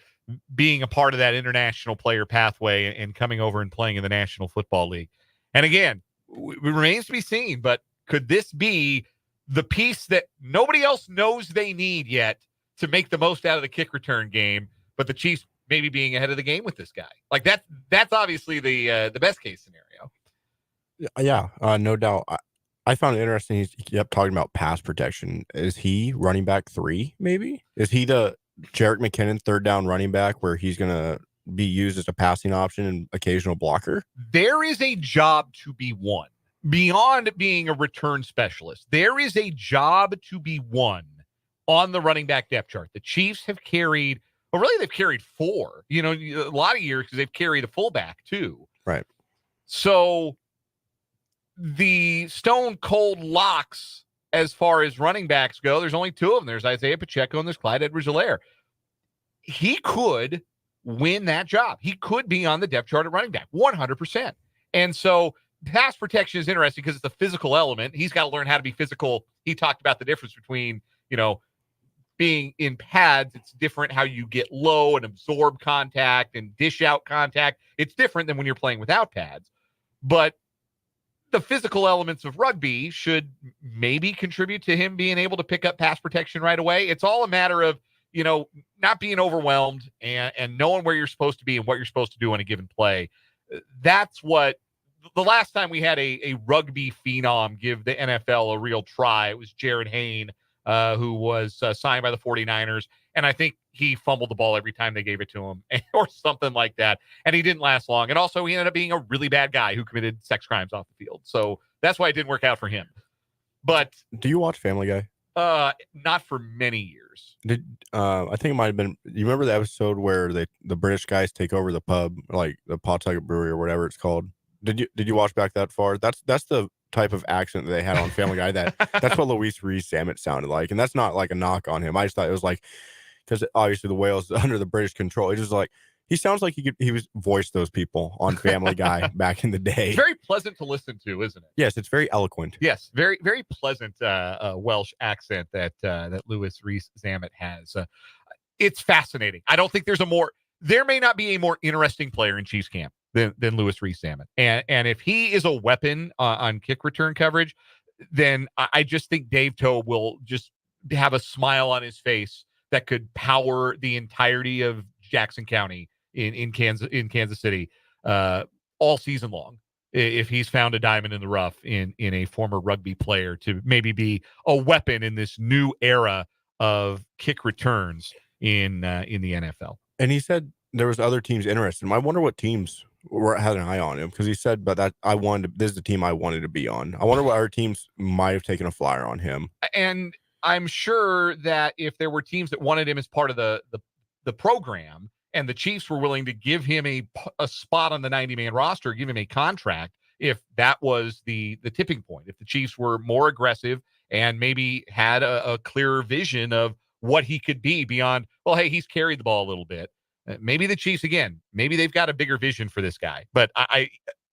being a part of that international player pathway and coming over and playing in the National Football League. And again, it remains to be seen, but could this be the piece that nobody else knows they need yet to make the most out of the kick return game, but the Chiefs maybe being ahead of the game with this guy? Like that's obviously the best case scenario. Yeah, no doubt. I found it interesting. He kept talking about pass protection. Is he running back 3, maybe? Is he the Jerick McKinnon third down running back where he's going to be used as a passing option and occasional blocker? There is a job to be won beyond being a return specialist. There is a job to be won on the running back depth chart. The Chiefs have carried, well, really they've carried 4, a lot of years because they've carried a fullback too. Right. So the stone cold locks as far as running backs go, there's only 2 of them. There's Isaiah Pacheco and there's Clyde Edwards-Helaire. He could win that job. He could be on the depth chart at running back 100%. And so pass protection is interesting because it's a physical element. He's got to learn how to be physical. He talked about the difference between, being in pads. It's different how you get low and absorb contact and dish out contact. It's different than when you're playing without pads. But the physical elements of rugby should maybe contribute to him being able to pick up pass protection right away. It's all a matter of, not being overwhelmed and knowing where you're supposed to be and what you're supposed to do on a given play. That's what the last time we had a rugby phenom give the NFL a real try, it was Jared Hayne, who was signed by the 49ers. And I think he fumbled the ball every time they gave it to him or something like that. And he didn't last long. And also he ended up being a really bad guy who committed sex crimes off the field. So that's why it didn't work out for him. But do you watch Family Guy? Not for many years. I think it might have been. You remember the episode where the British guys take over the pub, like the Pawtucket Brewery or whatever it's called? Did you watch back that far? That's the type of accent that they had on Family Guy. That's what Louis Rees-Zammit sounded like, and that's not like a knock on him. I just thought it was like because obviously the Wales under the British control. It's just like He sounds like he was voiced those people on Family Guy back in the day. It's very pleasant to listen to, isn't it? Yes, it's very eloquent. Yes, very, very pleasant Welsh accent that Louis Rees-Zammit has. It's fascinating. I don't think there may not be a more interesting player in Chiefs camp than Louis Rees-Zammit. And if he is a weapon on kick return coverage, then I just think Dave Toe will just have a smile on his face that could power the entirety of Jackson County in Kansas City all season long, if he's found a diamond in the rough in a former rugby player to maybe be a weapon in this new era of kick returns in the NFL. And he said there was other teams interested in him. I wonder what teams had an eye on him, because he said, "But this is the team I wanted to be on." I wonder what other teams might have taken a flyer on him. And I'm sure that if there were teams that wanted him as part of the program, and the Chiefs were willing to give him a spot on the 90-man roster, give him a contract, if that was the tipping point, if the Chiefs were more aggressive and maybe had a clearer vision of what he could be beyond, well, hey, he's carried the ball a little bit. Maybe the Chiefs, again, maybe they've got a bigger vision for this guy. But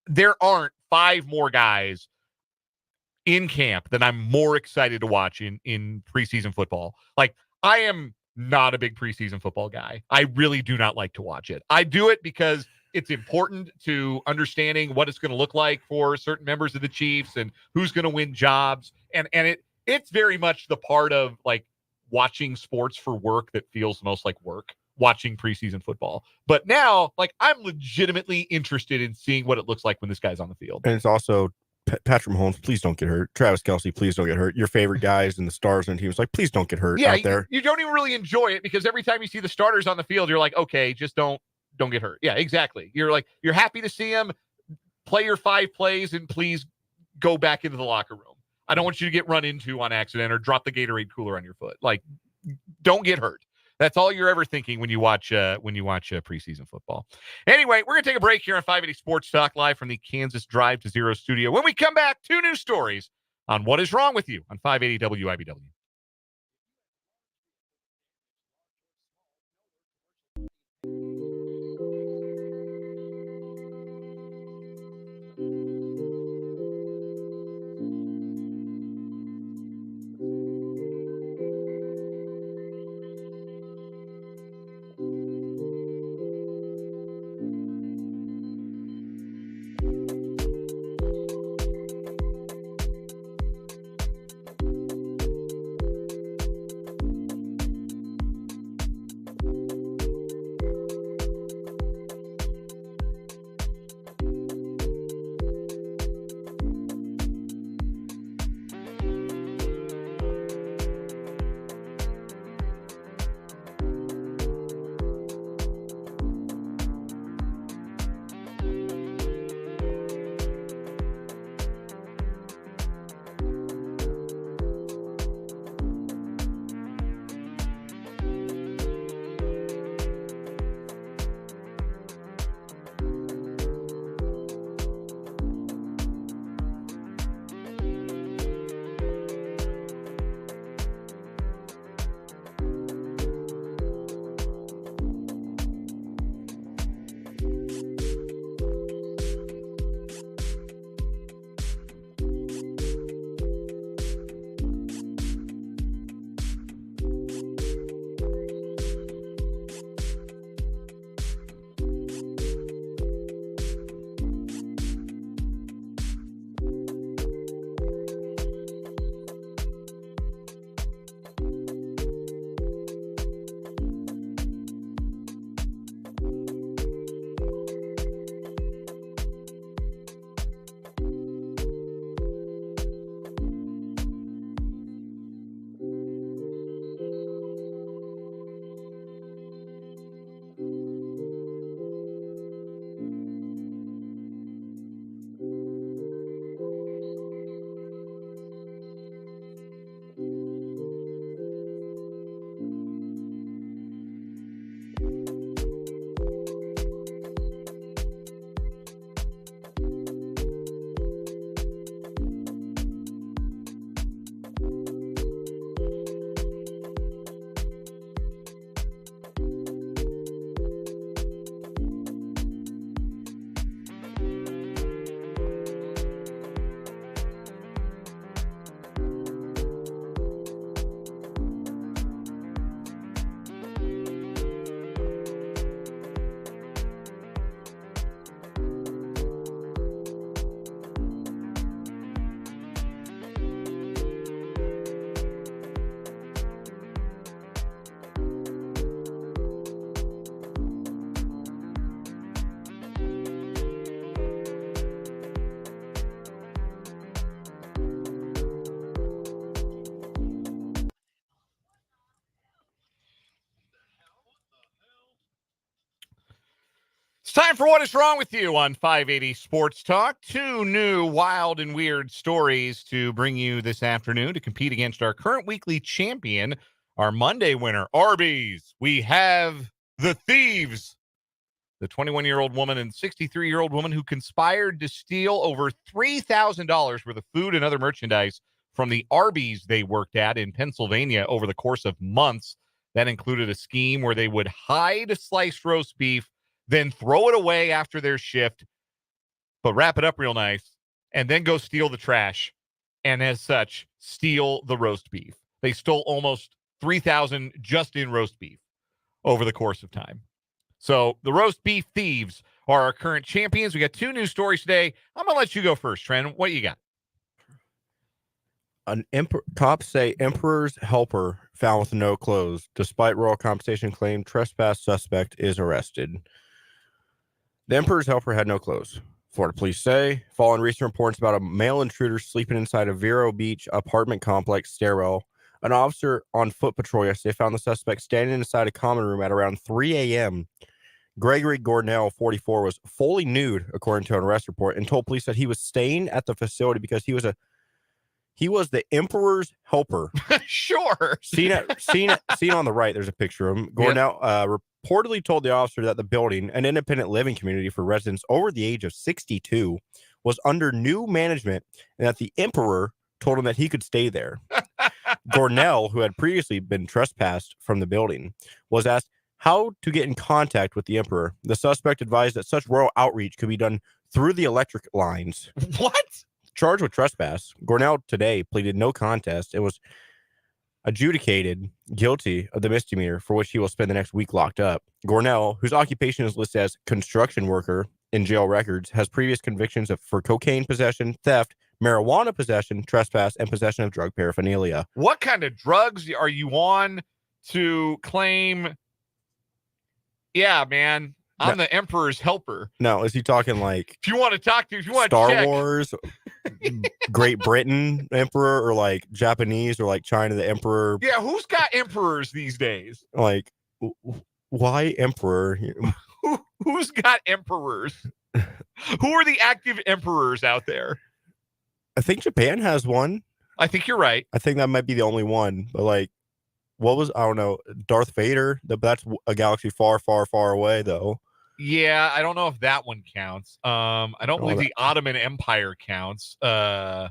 there aren't 5 more guys in camp that I'm more excited to watch in preseason football. Like, I am not a big preseason football guy. I really do not like to watch it. I do it because it's important to understanding what it's going to look like for certain members of the Chiefs and who's going to win jobs. And it's very much the part of like watching sports for work that feels most like work, watching preseason football. But now, like, I'm legitimately interested in seeing what it looks like when this guy's on the field. And it's also Patrick Mahomes, please don't get hurt. Travis Kelce, please don't get hurt. Your favorite guys and the stars and teams, like, please don't get hurt out there. You don't even really enjoy it because every time you see the starters on the field, you're like, okay, just don't get hurt. Yeah, exactly. You're happy to see them play your 5 plays and please go back into the locker room. I don't want you to get run into on accident or drop the Gatorade cooler on your foot. Like, don't get hurt. That's all you're ever thinking when you watch preseason football. Anyway, we're going to take a break here on 580 Sports Talk, live from the Kansas Drive to Zero studio. When we come back, 2 new stories on what is wrong with you on 580 WIBW. It's time for What is Wrong with You on 580 Sports Talk. 2 new wild and weird stories to bring you this afternoon to compete against our current weekly champion, our Monday winner, Arby's. We have the thieves, the 21-year-old woman and 63-year-old woman who conspired to steal over $3,000 worth of food and other merchandise from the Arby's they worked at in Pennsylvania over the course of months. That included a scheme where they would hide sliced roast beef, then throw it away after their shift, but wrap it up real nice, and then go steal the trash, and as such, steal the roast beef. They stole almost $3,000 just in roast beef over the course of time. So the roast beef thieves are our current champions. We got 2 new stories today. I'm going to let you go first, Trent. What you got? Cops say emperor's helper found with no clothes. Despite royal compensation claim, trespass suspect is arrested. The emperor's helper had no clothes. Florida police say, following recent reports about a male intruder sleeping inside a Vero Beach apartment complex stairwell, an officer on foot patrol yesterday found the suspect standing inside a common room at around 3 a.m. Gregory Gornell, 44, was fully nude, according to an arrest report, and told police that he was staying at the facility because he was the emperor's helper. Sure. Seen on the right, there's a picture of him. Gornell reportedly told the officer that the building, an independent living community for residents over the age of 62, was under new management and that the emperor told him that he could stay there. Gornell, who had previously been trespassed from the building, was asked how to get in contact with the emperor. The suspect advised that such royal outreach could be done through the electric lines. What? Charged with trespass, Gornell today pleaded no contest and was adjudicated guilty of the misdemeanor, for which he will spend the next week locked up. Gornell, whose occupation is listed as construction worker in jail records, has previous convictions for cocaine possession, theft, marijuana possession, trespass, and possession of drug paraphernalia. What kind of drugs are you on to claim, yeah, man, I'm the emperor's helper? No, is he talking like if you want to Star Wars, Great Britain emperor, or like Japanese, or like China the emperor? Yeah, who's got emperors these days? Like, why emperor? Who's got emperors? Who are the active emperors out there? I think Japan has one. I think you're right. I think that might be the only one. But like, I don't know, Darth Vader? That's a galaxy far, far, far away, though. Yeah, I don't know if that one counts. I don't believe the Ottoman Empire counts. I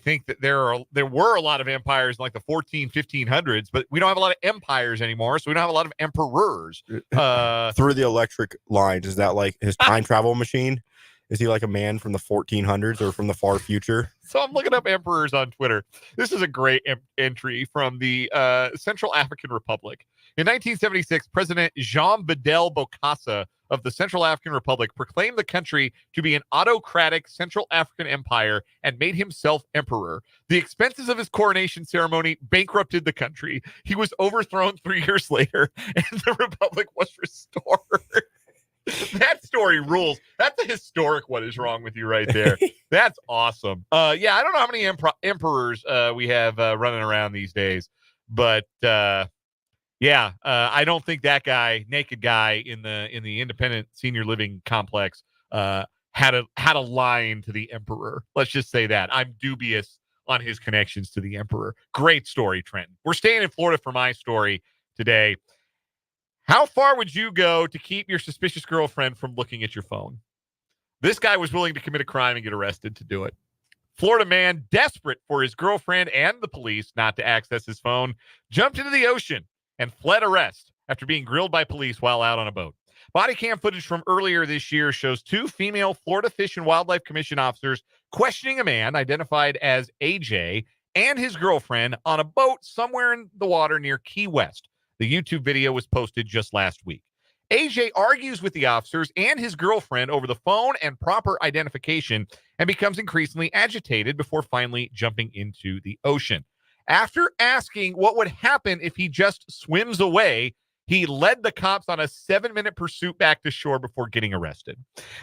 think that there were a lot of empires in like the 1500s, but we don't have a lot of empires anymore, so we don't have a lot of emperors. Through the electric lines, is that like his time travel machine? Is he like a man from the 1400s or from the far future? So I'm looking up emperors on Twitter. This is a great entry from the Central African Republic. In 1976, President Jean Bedel Bokassa of the Central African Republic proclaimed the country to be an autocratic Central African empire and made himself emperor. The expenses of his coronation ceremony bankrupted the country. He was overthrown 3 years later, and the republic was restored. That story rules. That's a historic What is Wrong with You right there. That's awesome. Yeah, I don't know how many emperors we have running around these days, but yeah, I don't think that guy, naked guy in the independent senior living complex, had a line to the emperor. Let's just say that. I'm dubious on his connections to the emperor. Great story, Trenton. We're staying in Florida for my story today. How far would you go to keep your suspicious girlfriend from looking at your phone? This guy was willing to commit a crime and get arrested to do it. Florida man, desperate for his girlfriend and the police not to access his phone, jumped into the ocean and fled arrest after being grilled by police while out on a boat. Body cam footage from earlier this year shows 2 female Florida Fish and Wildlife Commission officers questioning a man identified as AJ and his girlfriend on a boat somewhere in the water near Key West. The YouTube video was posted just last week. AJ argues with the officers and his girlfriend over the phone and proper identification and becomes increasingly agitated before finally jumping into the ocean. After asking what would happen if he just swims away, he led the cops on a 7-minute pursuit back to shore before getting arrested.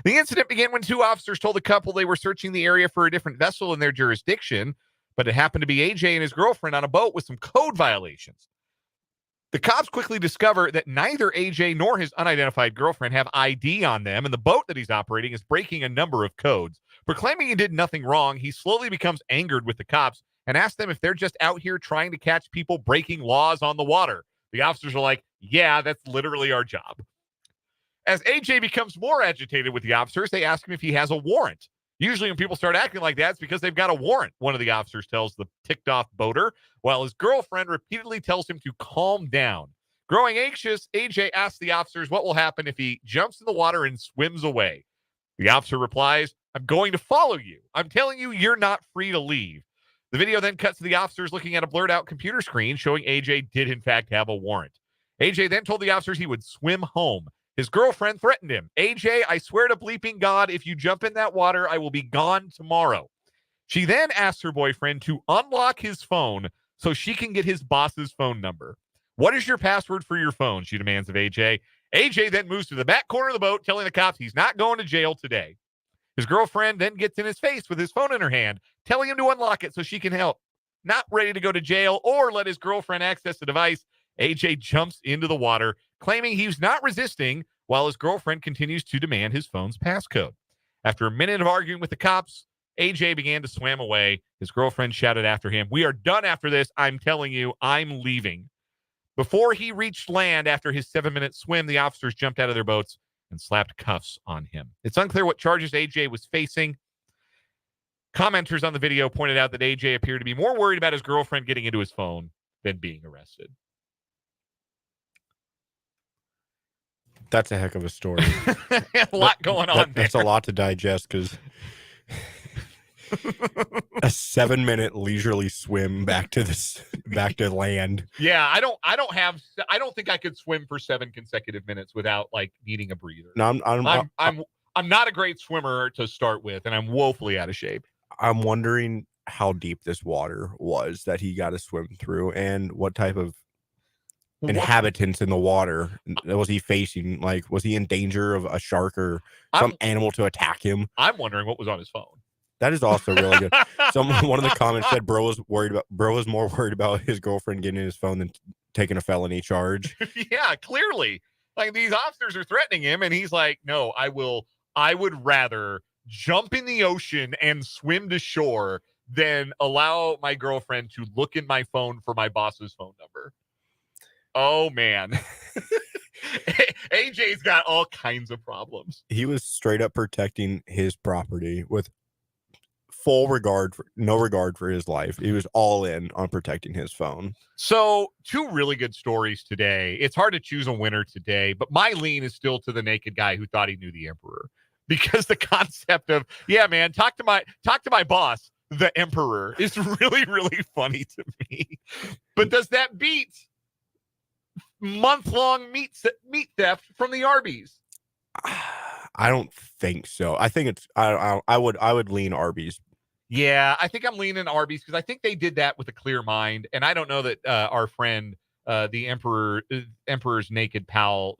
The incident began when 2 officers told the couple they were searching the area for a different vessel in their jurisdiction, but it happened to be AJ and his girlfriend on a boat with some code violations. The cops quickly discover that neither AJ nor his unidentified girlfriend have ID on them, and the boat that he's operating is breaking a number of codes. Proclaiming he did nothing wrong, he slowly becomes angered with the cops and asks them if they're just out here trying to catch people breaking laws on the water. The officers are like, yeah, that's literally our job. As AJ becomes more agitated with the officers, they ask him if he has a warrant. Usually when people start acting like that, it's because they've got a warrant, one of the officers tells the ticked-off boater, while his girlfriend repeatedly tells him to calm down. Growing anxious, AJ asks the officers what will happen if he jumps in the water and swims away. The officer replies, I'm going to follow you. I'm telling you, you're not free to leave. The video then cuts to the officers looking at a blurred-out computer screen showing AJ did, in fact, have a warrant. AJ then told the officers he would swim home. His girlfriend threatened him. AJ, I swear to bleeping God, if you jump in that water, I will be gone tomorrow. She then asked her boyfriend to unlock his phone so she can get his boss's phone number. What is your password for your phone? She demands of AJ. AJ then moves to the back corner of the boat, telling the cops he's not going to jail today. His girlfriend then gets in his face with his phone in her hand, telling him to unlock it so she can help. Not ready to go to jail or let his girlfriend access the device, AJ jumps into the water, claiming he's not resisting, while his girlfriend continues to demand his phone's passcode. After a minute of arguing with the cops, AJ began to swim away. His girlfriend shouted after him, "We are done after this. I'm telling you, I'm leaving." Before he reached land after his 7-minute swim, the officers jumped out of their boats and slapped cuffs on him. It's unclear what charges AJ was facing. Commenters on the video pointed out that AJ appeared to be more worried about his girlfriend getting into his phone than being arrested. That's a heck of a story. A lot going on there. That's a lot to digest because a 7-minute leisurely swim back to land. Yeah, I don't think I could swim for 7 consecutive minutes without like needing a breather. No, I'm not a great swimmer to start with, and I'm woefully out of shape. I'm wondering how deep this water was that he got to swim through, and what type of inhabitants in the water was he facing? Like, was he in danger of a shark or some animal to attack him? I'm wondering what was on his phone. That is also really good. One of the comments said bro was more worried about his girlfriend getting his phone than taking a felony charge. Yeah, clearly. Like, these officers are threatening him, and he's like, no, I would rather jump in the ocean and swim to shore than allow my girlfriend to look in my phone for my boss's phone number. Oh, man. AJ's got all kinds of problems. He was straight up protecting his property with no regard for his life. He was all in on protecting his phone. So 2 really good stories today. It's hard to choose a winner today, but my lean is still to the naked guy who thought he knew the emperor, because the concept of, yeah, man, talk to my boss, the emperor, is really, really funny to me. But does that beat month-long meat theft from the Arby's? I don't think so. I think it's I would lean Arby's. Yeah, I think I'm leaning Arby's because I think they did that with a clear mind, and I don't know that our friend, the Emperor's naked pal,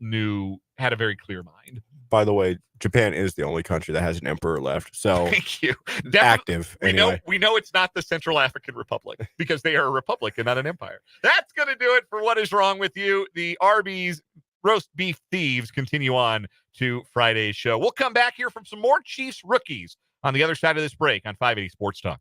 had a very clear mind. By the way, Japan is the only country that has an emperor left. So thank you. Active. Anyway. We know it's not the Central African Republic because they are a republic and not an empire. That's going to do it for What Is Wrong With You. The Arby's roast beef thieves continue on to Friday's show. We'll come back here from some more Chiefs rookies on the other side of this break on 580 Sports Talk.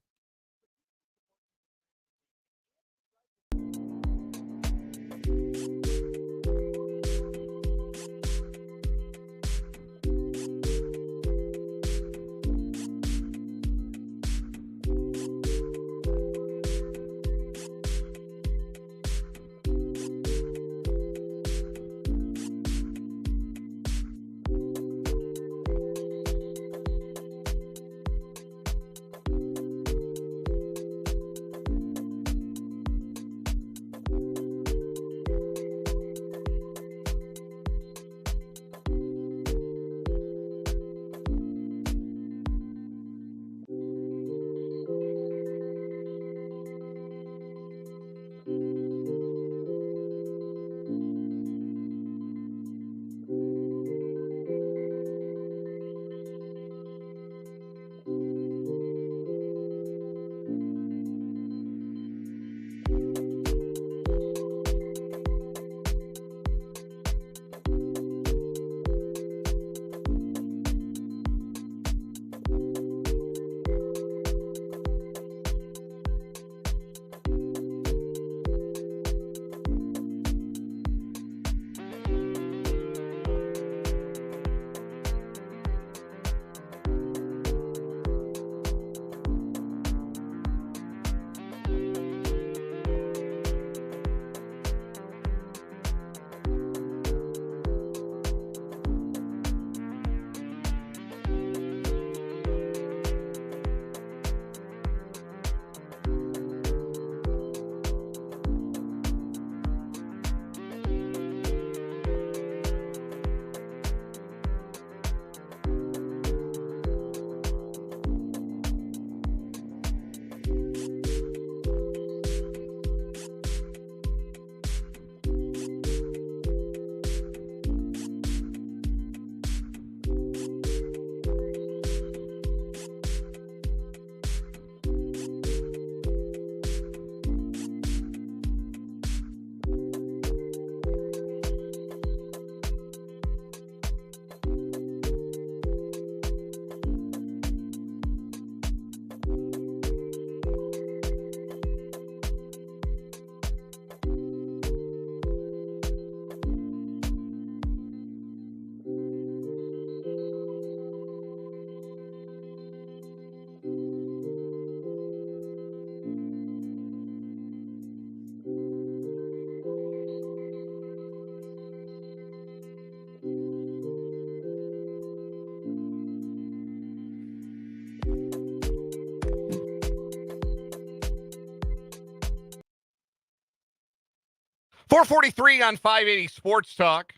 443 on 580 Sports Talk.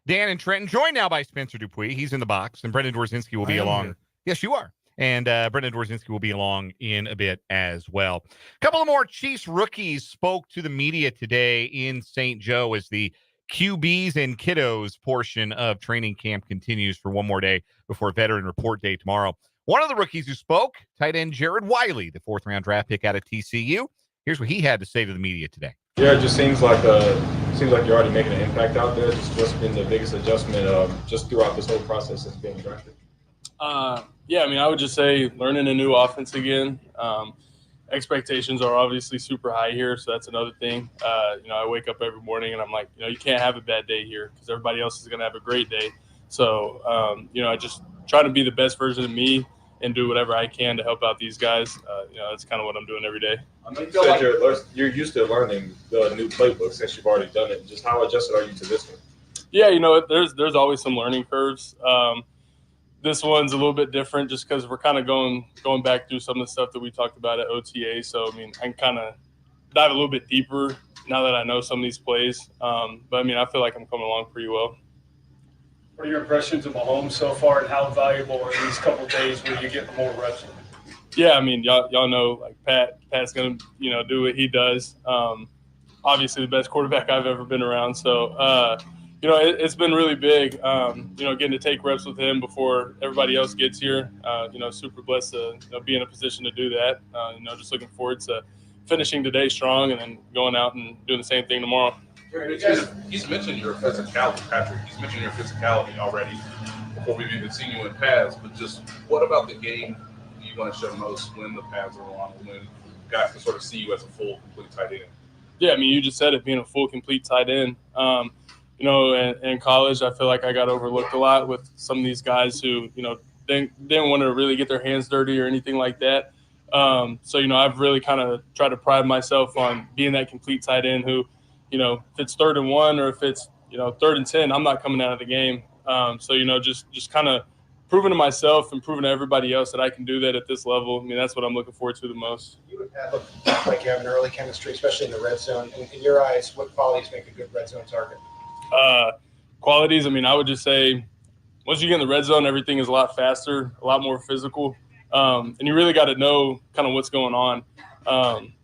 Dan and Trenton, joined now by Spencer Dupuis. He's in the box, and Brendan Dworzinski will be along. Here. Yes, you are. And Brendan Dworzinski will be along in a bit as well. A couple of more Chiefs rookies spoke to the media today in St. Joe as the QBs and kiddos portion of training camp continues for one more day before veteran report day tomorrow. One of the rookies who spoke, tight end Jared Wiley, the 4th-round draft pick out of TCU. Here's what he had to say to the media today. Yeah, it just seems like you're already making an impact out there. What's been the biggest adjustment just throughout this whole process of being drafted? Yeah, I mean, I would just say learning a new offense again. Expectations are obviously super high here, so that's another thing. I wake up every morning and I'm like, you can't have a bad day here because everybody else is going to have a great day. So, I just try to be the best version of me and do whatever I can to help out these guys. That's kind of what I'm doing every day. I know you said you're used to learning the new playbook since you've already done it. Just how adjusted are you to this one? Yeah, there's always some learning curves. This one's a little bit different just because we're kind of going back through some of the stuff that we talked about at OTA. So, I mean, I can kind of dive a little bit deeper now that I know some of these plays. But, I mean, I feel like I'm coming along pretty well. What are your impressions of Mahomes so far, and how valuable are these couple of days where you get more reps? Yeah, I mean, y'all know, like, Pat's going to, do what he does. Obviously the best quarterback I've ever been around. So, it's been really big, getting to take reps with him before everybody else gets here. Super blessed to be in a position to do that. Just looking forward to finishing today strong and then going out and doing the same thing tomorrow. He's mentioned your physicality, Patrick. He's mentioned your physicality already before we've even seen you in pads. But just what about the game you want to show most when the pads are on, when guys can sort of see you as a full, complete tight end? Yeah, I mean, you just said it, being a full, complete tight end. In college, I feel like I got overlooked a lot with some of these guys who, didn't want to really get their hands dirty or anything like that. I've really kind of tried to pride myself on being that complete tight end who, if it's 3rd and 1 or if it's, 3rd and 10, I'm not coming out of the game. Just kind of proving to myself and proving to everybody else that I can do that at this level. I mean, that's what I'm looking forward to the most. You look like you have an early chemistry, especially in the red zone. In your eyes, what qualities make a good red zone target? Qualities, I mean, I would just say once you get in the red zone, everything is a lot faster, a lot more physical. And you really got to know kind of what's going on.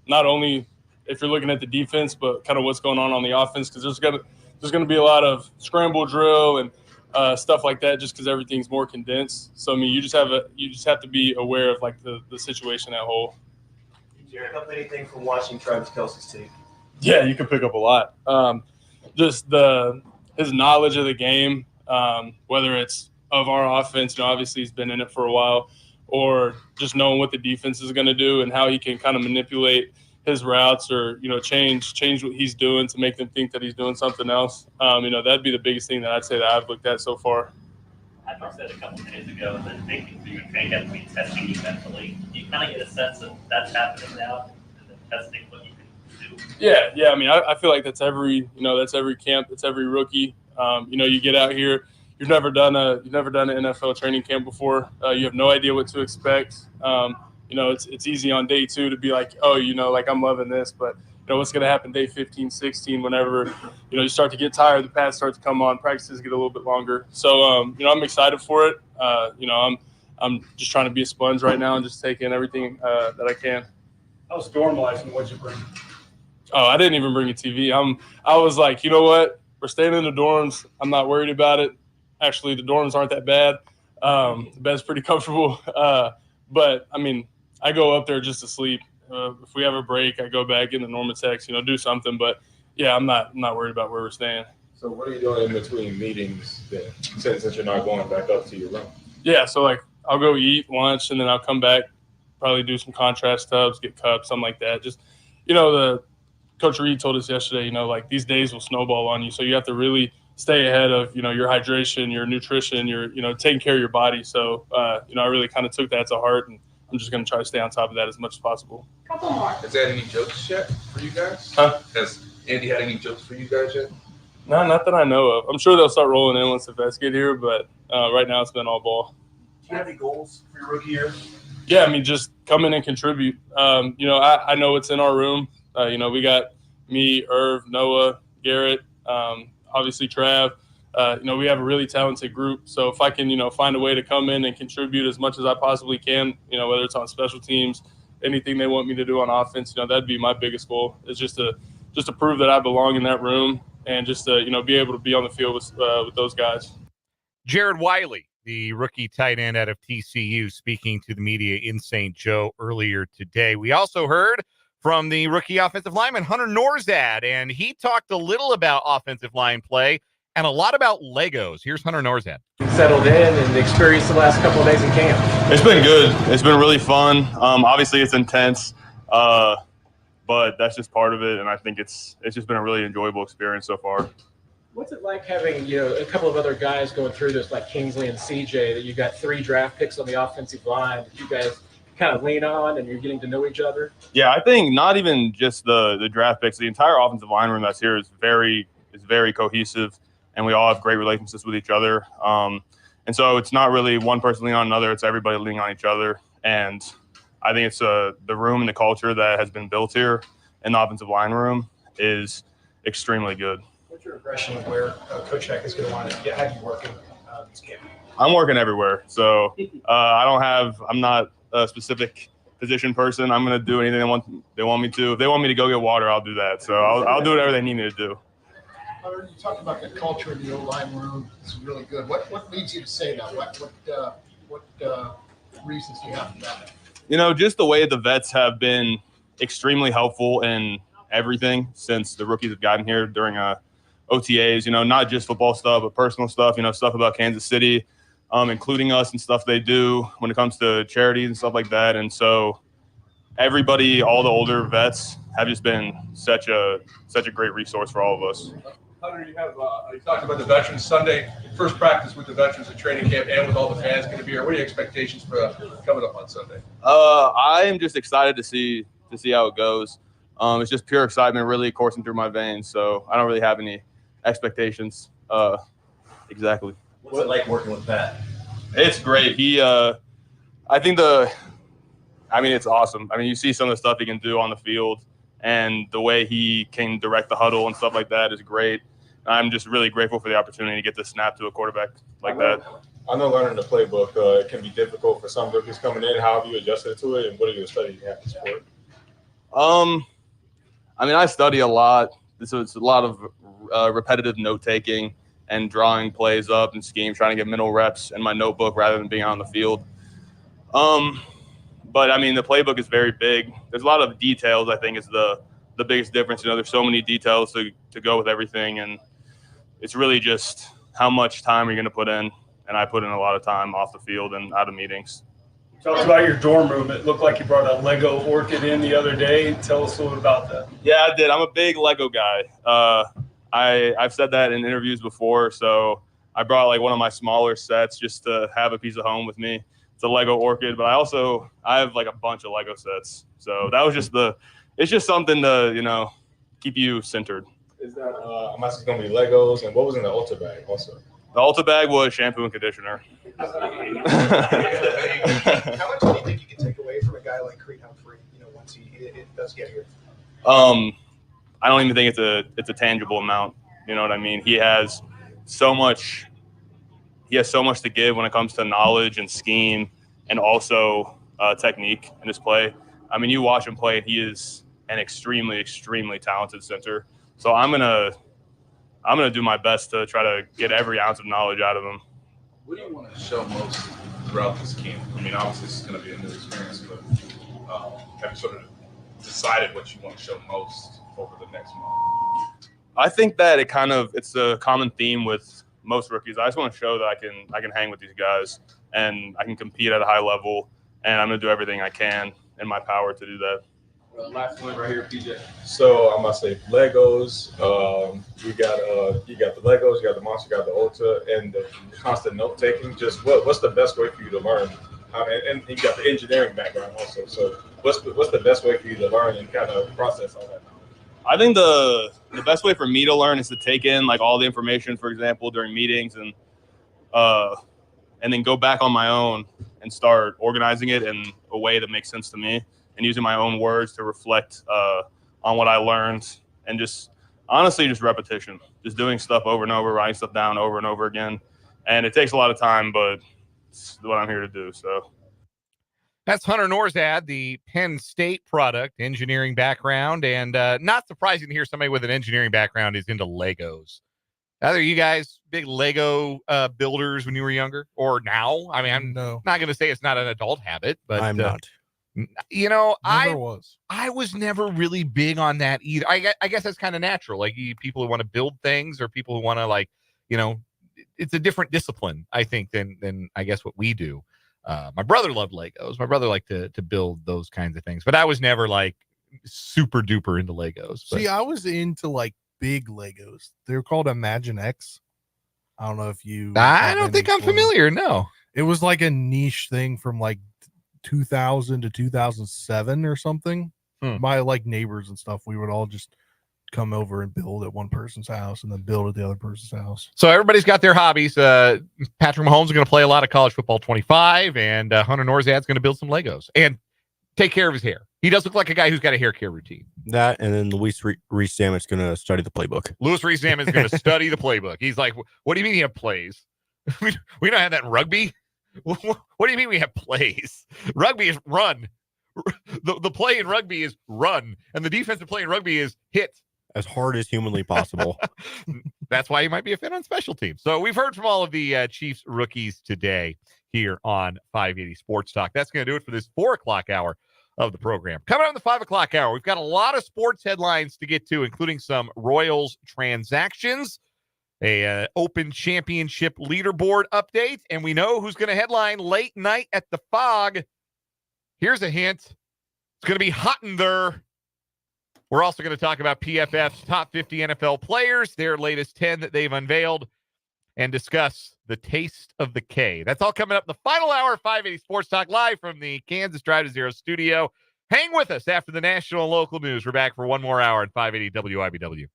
Not only if you're looking at the defense, but kind of what's going on the offense, because there's going to be a lot of scramble drill and stuff like that just because everything's more condensed. So, I mean, you just have to be aware of, like, the situation at whole. Did you pick up anything from watching Travis Kelce's tape? Yeah, you can pick up a lot. Just his knowledge of the game, whether it's of our offense, obviously he's been in it for a while, or just knowing what the defense is going to do and how he can kind of manipulate his routes or, change what he's doing to make them think that he's doing something else. That'd be the biggest thing that I'd say that I've looked at so far. I said a couple of days ago that big thing for your training camp will be testing you mentally. Do you kind of get a sense of that's happening now, and then testing what you can do? Yeah. I mean, I feel like that's every camp, that's every rookie. You get out here, you've never done an NFL training camp before. You have no idea what to expect. It's easy on day 2 to be like, I'm loving this, but what's going to happen day 15, 16, whenever, you start to get tired, the pads start to come on, practices get a little bit longer. So, I'm excited for it. I'm just trying to be a sponge right now and just take in everything that I can. How's dorm life, and what'd you bring? Oh, I didn't even bring a TV. I was like, you know what? We're staying in the dorms. I'm not worried about it. Actually, the dorms aren't that bad. The bed's pretty comfortable. But, I mean, I go up there just to sleep. If we have a break, I go back in the Normatex, do something. But, yeah, I'm not worried about where we're staying. So what are you doing in between meetings then, since you're not going back up to your room? Yeah, so, like, I'll go eat lunch, and then I'll come back, probably do some contrast tubs, get cups, something like that. Just, the Coach Reed told us yesterday, like, these days will snowball on you. So you have to really stay ahead of, your hydration, your nutrition, your, taking care of your body. So, I really kind of took that to heart, and I'm just going to try to stay on top of that as much as possible. Couple more. Has Andy any jokes yet for you guys? Huh? Has Andy had any jokes for you guys yet? No, not that I know of. I'm sure they'll start rolling in once the vets get here, but right now it's been all ball. Do you have any goals for your rookie year? Yeah, I mean, just come in and contribute. I know what's in our room. We got me, Irv, Noah, Garrett, obviously Trav. We have a really talented group. So if I can, find a way to come in and contribute as much as I possibly can, whether it's on special teams, anything they want me to do on offense, that'd be my biggest goal, is just to prove that I belong in that room and just to, be able to be on the field with those guys. Jared Wiley, the rookie tight end out of TCU, speaking to the media in St. Joe earlier today. We also heard from the rookie offensive lineman, Hunter Norzad, and he talked a little about offensive line play and a lot about Legos. Here's Hunter Norzad. Settled in and experienced the last couple of days in camp. It's been good. It's been really fun. Obviously, it's intense, but that's just part of it, and I think it's just been a really enjoyable experience so far. What's it like having a couple of other guys going through this, like Kingsley and CJ, that you got 3 draft picks on the offensive line that you guys kind of lean on and you're getting to know each other? Yeah, I think not even just the draft picks. The entire offensive line room that's here is very cohesive, and we all have great relationships with each other. And so it's not really one person leaning on another. It's everybody leaning on each other. And I think it's the room and the culture that has been built here in the offensive line room is extremely good. What's your impression of where Coach Heck is going to want to have you working this camp? I'm working everywhere. So I'm not a specific position person. I'm going to do anything they want me to. If they want me to go get water, I'll do that. So I'll do whatever they need me to do. You talked about the culture in the O-line room. It's really good. What leads you to say that? What reasons do you have for that? Just the way the vets have been extremely helpful in everything since the rookies have gotten here during OTAs, not just football stuff, but personal stuff, stuff about Kansas City, including us and stuff they do when it comes to charities and stuff like that. And so everybody, all the older vets have just been such a great resource for all of us. Hunter, you talked about the Veterans Sunday, first practice with the veterans at training camp and with all the fans going to be here. What are your expectations for coming up on Sunday? I am just excited to see how it goes. It's just pure excitement really coursing through my veins. So I don't really have any expectations. Exactly. What's it like working with Pat? It's great. It's awesome. You see some of the stuff he can do on the field, and the way he can direct the huddle and stuff like that is great. I'm just really grateful for the opportunity to get the snap to a quarterback like that. I know learning the playbook can be difficult for some rookies coming in. How have you adjusted to it, and what are your studies you have to support? I study a lot. So it's a lot of repetitive note-taking and drawing plays up and schemes, trying to get mental reps in my notebook rather than being on the field. But the playbook is very big. There's a lot of details, I think, is the biggest difference. There's so many details to go with everything, and it's really just how much time you're going to put in. And I put in a lot of time off the field and out of meetings. Tell us about your dorm room. It looked like you brought a Lego orchid in the other day. Tell us a little about that. Yeah, I did. I'm a big Lego guy. I've said that in interviews before. So I brought one of my smaller sets just to have a piece of home with me. It's a Lego orchid, but I have a bunch of Lego sets. So that was it's just something to, keep you centered. Is that, I'm asking, going to be Legos, and what was in the Ultra bag also? The Ultra bag was shampoo and conditioner. How much do you think you can take away from a guy like Creed Humphrey, once it does get here? I don't even think it's a tangible amount. You know what I mean? He has so much to give when it comes to knowledge and scheme and also technique in his play. You watch him play, and he is an extremely, extremely talented center. So I'm gonna do my best to try to get every ounce of knowledge out of him. What do you want to show most throughout this camp? Obviously this is going to be a new experience, but have you sort of decided what you want to show most over the next month? I think that it's a common theme with most rookies. I just want to show that I can hang with these guys and I can compete at a high level, and I'm gonna do everything I can in my power to do that. Last one right here, PJ. So I'm gonna say Legos. You got the Legos, you got the Monster, you got the Ultra, and the constant note taking. Just what's the best way for you to learn? And you got the engineering background also. So what's the best way for you to learn and kind of process all that knowledge? I think the best way for me to learn is to take in all the information, for example, during meetings, and then go back on my own and start organizing it in a way that makes sense to me, and using my own words to reflect on what I learned, and just honestly, just repetition, just doing stuff over and over, writing stuff down over and over again. And it takes a lot of time, but it's what I'm here to do. So that's Hunter Norzad, the Penn State product, engineering background. And not surprising to hear somebody with an engineering background is into Legos. Either you guys big Lego builders when you were younger or now? I mean, I'm not going to say it's not an adult habit, but I'm not. You know, I was never really big on that either. I guess that's kind of natural. Like people who want to build things or people who want to like, you know, it's a different discipline, I think, than I guess what we do. My brother loved Legos. My brother liked to build those kinds of things, but I was never like super duper into Legos. But. See, I was into like big Legos. They're called Imagine X. I don't know if you. I don't think I'm familiar. No, it was like a niche thing from like 2000 to 2007 or something. My like neighbors and stuff, we would all just come over and build at one person's house and then build at the other person's house. So everybody's got their hobbies. Patrick Mahomes is going to play a lot of college football 25, and Hunter Norzad's going to build some Legos and take care of his hair. He does look like a guy who's got a hair care routine. That, and then Luis Rees-Zammit going to study the playbook. Luis Rees-Zammit is going to study the playbook. He's like, what do you mean you have plays? We don't have that in rugby. What do you mean we have plays? Rugby is run. The play in rugby is run, and the defensive play in rugby is hit. As hard as humanly possible. That's why you might be a fit on special teams. So we've heard from all of the Chiefs rookies today here on 580 Sports Talk. That's going to do it for this 4 o'clock hour of the program. Coming up in the 5 o'clock hour, we've got a lot of sports headlines to get to, including some Royals transactions, a Open Championship leaderboard update, and we know who's going to headline late night at the Fog. Here's a hint. It's going to be hot in there. We're also going to talk about PFF's top 50 NFL players, their latest 10 that they've unveiled, and discuss the taste of the K. That's all coming up in the final hour of 580 Sports Talk, live from the Kansas Drive to Zero studio. Hang with us after the national and local news. We're back for one more hour at 580 WIBW.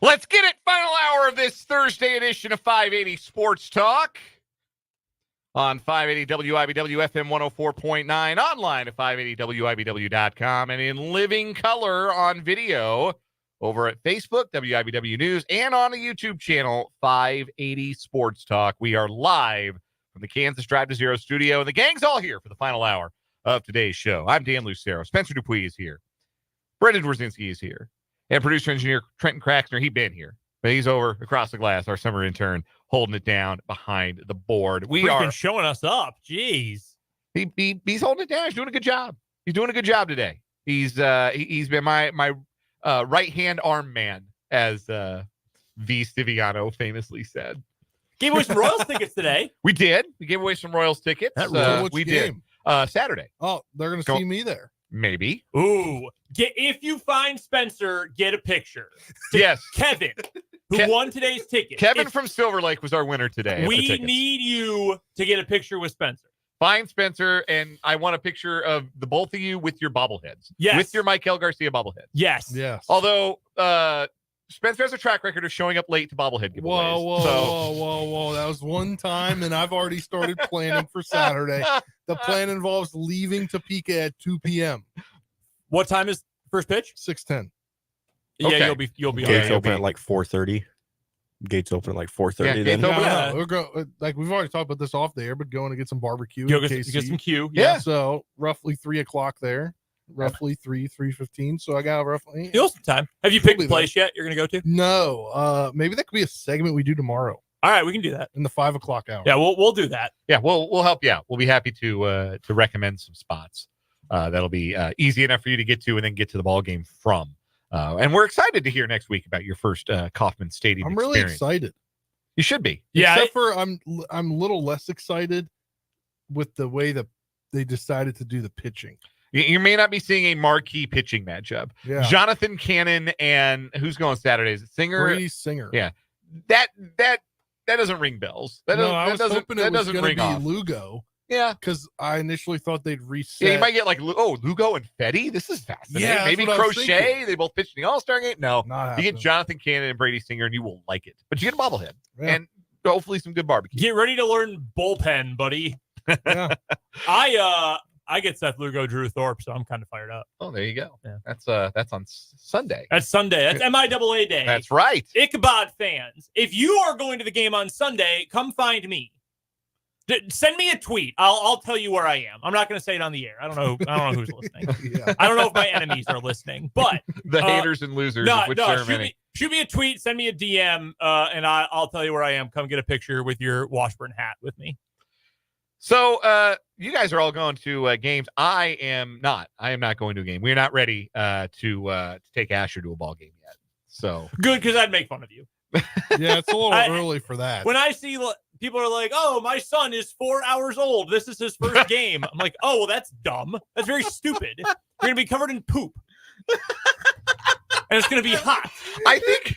Let's get it. Final hour of this Thursday edition of 580 Sports Talk on 580 WIBW FM 104.9, online at 580WIBW.com, and in living color on video over at Facebook, WIBW News, and on the YouTube channel, 580 Sports Talk. We are live from the Kansas Drive to Zero studio, and the gang's all here for the final hour of today's show. I'm Dan Lucero. Spencer Dupuis is here. Brendan Dworzinski is here. And producer-engineer Trenton Kraxner, he's been here. But he's over across the glass, our summer intern, holding it down behind the board. We are showing us up. Jeez. He's holding it down. He's doing a good job. He's doing a good job today. He's been my right-hand arm man, as V. Stiviano famously said. Gave away some Royals tickets today. We did. We gave away some Royals tickets. We did. Saturday. Oh, they're going to see me there. Maybe. Ooh. If you find Spencer, get a picture. Yes. Kevin, who won today's ticket. Kevin from Silver Lake was our winner today. We need you to get a picture with Spencer. Find Spencer, and I want a picture of the both of you with your bobbleheads. Yes. With your Michael Garcia bobblehead. Yes. Yes. Although Spencer has a track record of showing up late to bobblehead giveaways. Whoa. That was one time, and I've already started planning for Saturday. The plan involves leaving Topeka at 2 p.m. What time is first pitch? 6:10. Yeah, you'll be Gates open at like 4:30. Gates open at like 4:30. Then we'll go. Like we've already talked about this off the air, but going to get some barbecue. Get some Q. Yeah. So roughly 3 o'clock there. Roughly 3:15. So I got roughly some time. Have you picked a place yet you're gonna go to? No. Maybe that could be a segment we do tomorrow. All right, we can do that in the 5 o'clock hour. Yeah, we'll do that. Yeah, we'll help you out. We'll be happy to recommend some spots. That'll be easy enough for you to get to and then get to the ball game from. And we're excited to hear next week about your first Kauffman Stadium. I'm really excited. You should be. Yeah. Except for I'm a little less excited with the way that they decided to do the pitching. You may not be seeing a marquee pitching matchup. Yeah. Jonathan Cannon and who's going Saturday? Is it Singer? Brady Singer. Yeah. That doesn't ring bells. That doesn't ring off. Lugo. Yeah. Because I initially thought they'd reset. Yeah, you might get like, Lugo and Fetty. This is fascinating. Yeah, maybe Crochet. They both pitched in the All-Star game. No. You get Jonathan Cannon and Brady Singer, and you will like it. But you get a bobblehead. Yeah. And hopefully some good barbecue. Get ready to learn bullpen, buddy. Yeah. I get Seth Lugo, Drew Thorpe, so I'm kind of fired up. Oh, there you go. Yeah. That's on Sunday. That's Sunday. That's MIAA day. That's right. Ichabod fans, if you are going to the game on Sunday, come find me. Send me a tweet. I'll tell you where I am. I'm not going to say it on the air. I don't know who's listening. Yeah. I don't know if my enemies are listening, but the haters and losers. Shoot me a tweet, send me a DM, and I'll tell you where I am. Come get a picture with your Washburn hat with me. So you guys are all going to games. I am not going to a game. We're not ready to take Asher to a ball game yet. So good, because I'd make fun of you. Yeah, it's a little early for that. When I see people are like, "Oh, my son is 4 hours old. This is his first game." I'm like, "Oh, well, that's dumb. That's very stupid. You're gonna be covered in poop, and it's gonna be hot." I think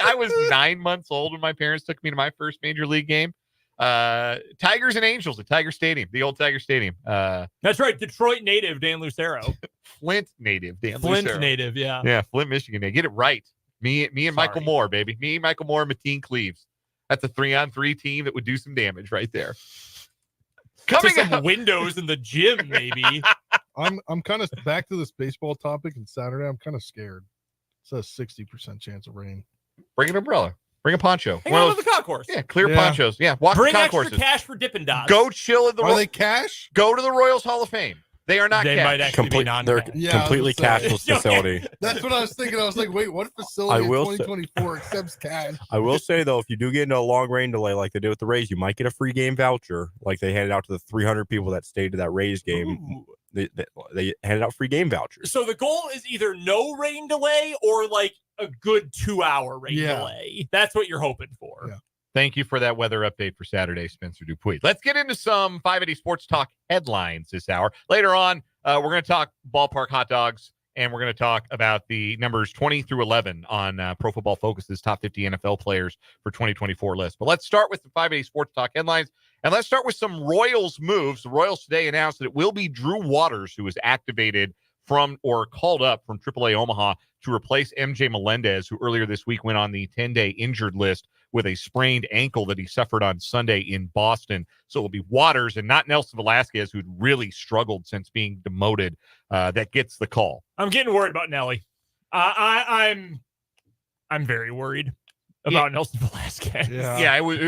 I was 9 months old when my parents took me to my first major league game. Tigers and Angels at Tiger Stadium, the old Tiger Stadium. That's right. Detroit native Dan Lucero. Flint native Dan Flint Lucero. native, yeah. Yeah, Flint, Michigan. Get it right. Me and Michael Moore, baby. Me, Michael Moore, Mateen Cleaves. That's a 3-on-3 team that would do some damage right there. Coming some windows in the gym, maybe. I'm kind of back to this baseball topic, and Saturday I'm kind of scared. It's a 60% chance of rain. Bring an umbrella. Bring a poncho. Hang on to the concourse. Yeah, clear ponchos. Yeah, walk Bring the concourses. extra cash for Dippin' Dots. Go chill at the. Are they cash? Go to the Royals Hall of Fame. They are not They cash. might actually be They're non-cash. completely cashless facility. That's what I was thinking. I was like, wait, what facility in 2024 accepts cash? I will say, though, if you do get into a long rain delay like they did with the Rays, you might get a free game voucher like they handed out to the 300 people that stayed to that Rays game. They handed out free game vouchers. So the goal is either no rain delay or like a good 2-hour rain delay. That's what you're hoping for. Yeah. Thank you for that weather update for Saturday, Spencer Dupuis. Let's get into some 580 Sports Talk headlines this hour. Later on, we're going to talk ballpark hot dogs, and we're going to talk about the numbers 20 through 11 on Pro Football Focus's top 50 NFL players for 2024 list. But let's start with the 580 Sports Talk headlines, and let's start with some Royals moves. The Royals today announced that it will be Drew Waters who is activated from or called up from AAA Omaha to replace MJ Melendez, who earlier this week went on the 10-day injured list with a sprained ankle that he suffered on Sunday in Boston. So it will be Waters and not Nelson Velasquez, who'd really struggled since being demoted, that gets the call. I'm getting worried about Nelly. I'm very worried about Nelson Velasquez. Yeah, we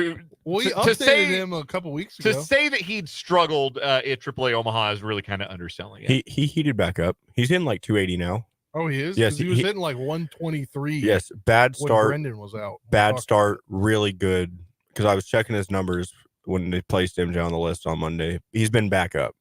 updated him a couple weeks ago. To say that he'd struggled at AAA Omaha is really kind of underselling it. He heated back up. He's in like 280 now. Oh, he is? Yes, he was hitting like 123. Yes, bad when start. Brendan was out. Bad start, really good. Because I was checking his numbers when they placed MJ on the list on Monday. He's been back up.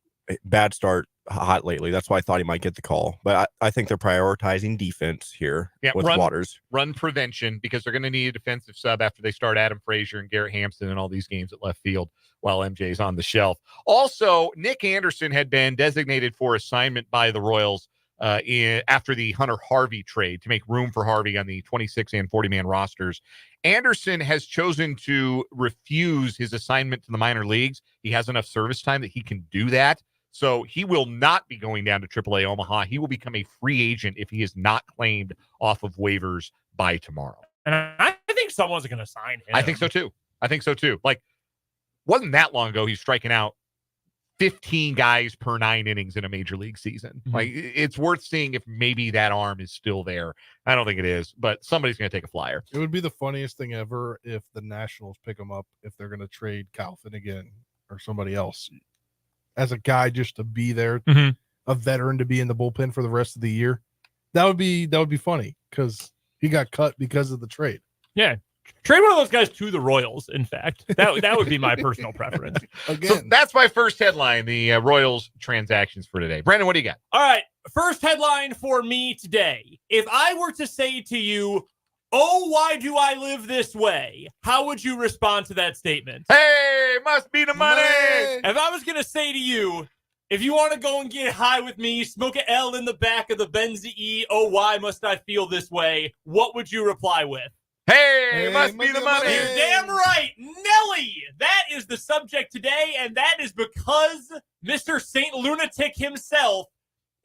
Bad start, hot lately. That's why I thought he might get the call. But I think they're prioritizing defense here with Waters. Run prevention, because they're going to need a defensive sub after they start Adam Frazier and Garrett Hampson and all these games at left field while MJ's on the shelf. Also, Nick Anderson had been designated for assignment by the Royals after the Hunter Harvey trade to make room for Harvey on the 26 and 40-man rosters. Anderson has chosen to refuse his assignment to the minor leagues. He has enough service time that he can do that. So he will not be going down to AAA Omaha. He will become a free agent if he is not claimed off of waivers by tomorrow. And I think someone's going to sign him. I think so too. Like, wasn't that long ago he's striking out 15 guys per 9 innings in a major league season. Mm-hmm. Like, it's worth seeing if maybe that arm is still there. I don't think it is, but somebody's going to take a flyer. It would be the funniest thing ever if the Nationals pick him up, if they're going to trade Kyle Finnegan or somebody else as a guy just to be there, a veteran to be in the bullpen for the rest of the year. That would be funny because he got cut because of the trade. Yeah. Trade one of those guys to the Royals, in fact. That would be my personal preference. Again. So that's my first headline, the Royals transactions for today. Brandon, what do you got? All right. First headline for me today. If I were to say to you, "Oh, why do I live this way?" how would you respond to that statement? Hey, must be the money. If I was going to say to you, if you want to go and get high with me, smoke an L in the back of the Benz E, oh, why must I feel this way? What would you reply with? Hey, must be the money. You're damn right. Nelly. That is the subject today, and that is because Mr. St. Lunatic himself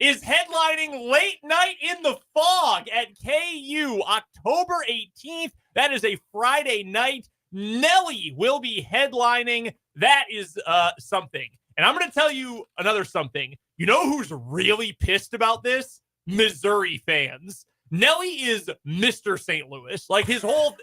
is headlining Late Night in the Fog at KU October 18th. That is a Friday night. Nelly will be headlining. That is something. And I'm going to tell you another something. You know who's really pissed about this? Missouri fans. Nelly is Mr. St. Louis. Like his whole,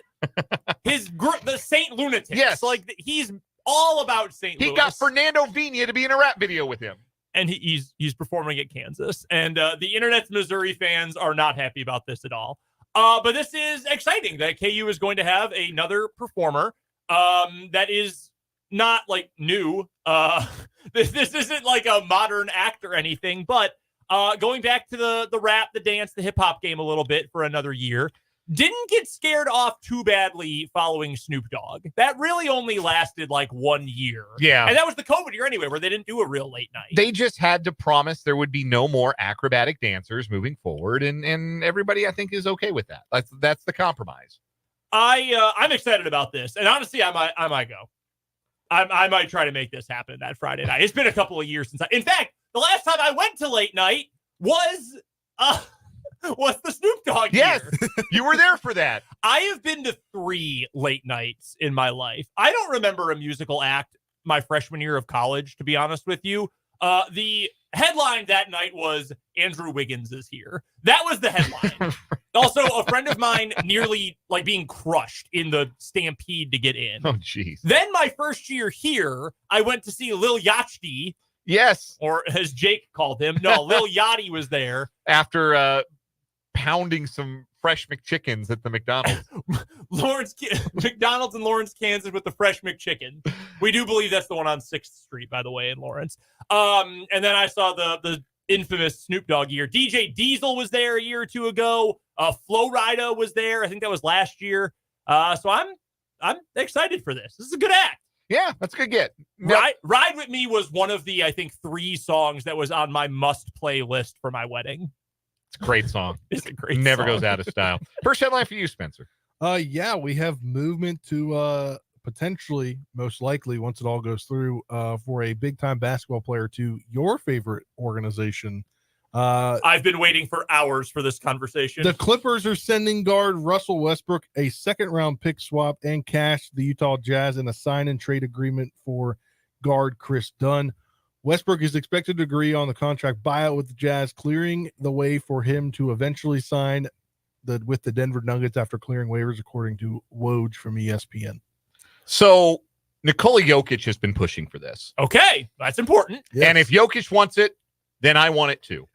the St. Lunatic. Yes. Like he's all about St. Louis. He got Fernando Vina to be in a rap video with him. And he's performing at Kansas. And the internet's Missouri fans are not happy about this at all. But this is exciting that KU is going to have another performer that is not like new. This isn't like a modern act or anything, but going back to the rap, the dance, the hip hop game a little bit for another year. Didn't get scared off too badly following Snoop Dogg. That really only lasted like 1 year. Yeah. And that was the COVID year anyway, where they didn't do a real late night. They just had to promise there would be no more acrobatic dancers moving forward. And everybody, I think, is okay with that. That's the compromise. I'm excited about this. And honestly, I might go. I might try to make this happen that Friday night. It's been a couple of years since in fact, the last time I went to late night was the Snoop Dogg Yes, year. You were there for that. I have been to 3 late nights in my life. I don't remember a musical act my freshman year of college, to be honest with you. The headline that night was Andrew Wiggins is here. That was the headline. Also, a friend of mine nearly like being crushed in the stampede to get in. Oh, jeez. Then my first year here, I went to see Lil Yachty. Yes. Or as Jake called him. No, Lil Yachty was there. After pounding some fresh McChickens at the McDonald's. McDonald's in Lawrence, Kansas with the fresh McChicken. We do believe that's the one on 6th Street, by the way, in Lawrence. And then I saw the infamous Snoop Dogg year. DJ Diesel was there a year or two ago. Flo Rida was there. I think that was last year. So I'm excited for this. This is a good act. Yeah, that's a good get. Ride With Me was one of the, I think, 3 songs that was on my must-play list for my wedding. It's a great song. It's a great Never song. goes out of style. First headline for you, Spencer. Yeah, we have movement to potentially, most likely, once it all goes through, for a big-time basketball player to your favorite organization, I've been waiting for hours for this conversation. The Clippers are sending guard Russell Westbrook a second-round pick swap and cash the Utah Jazz in a sign-and-trade agreement for guard Chris Dunn. Westbrook is expected to agree on the contract buyout with the Jazz, clearing the way for him to eventually sign with the Denver Nuggets after clearing waivers, according to Woj from ESPN. So Nikola Jokic has been pushing for this. Okay, that's important. Yes. And if Jokic wants it, then I want it too.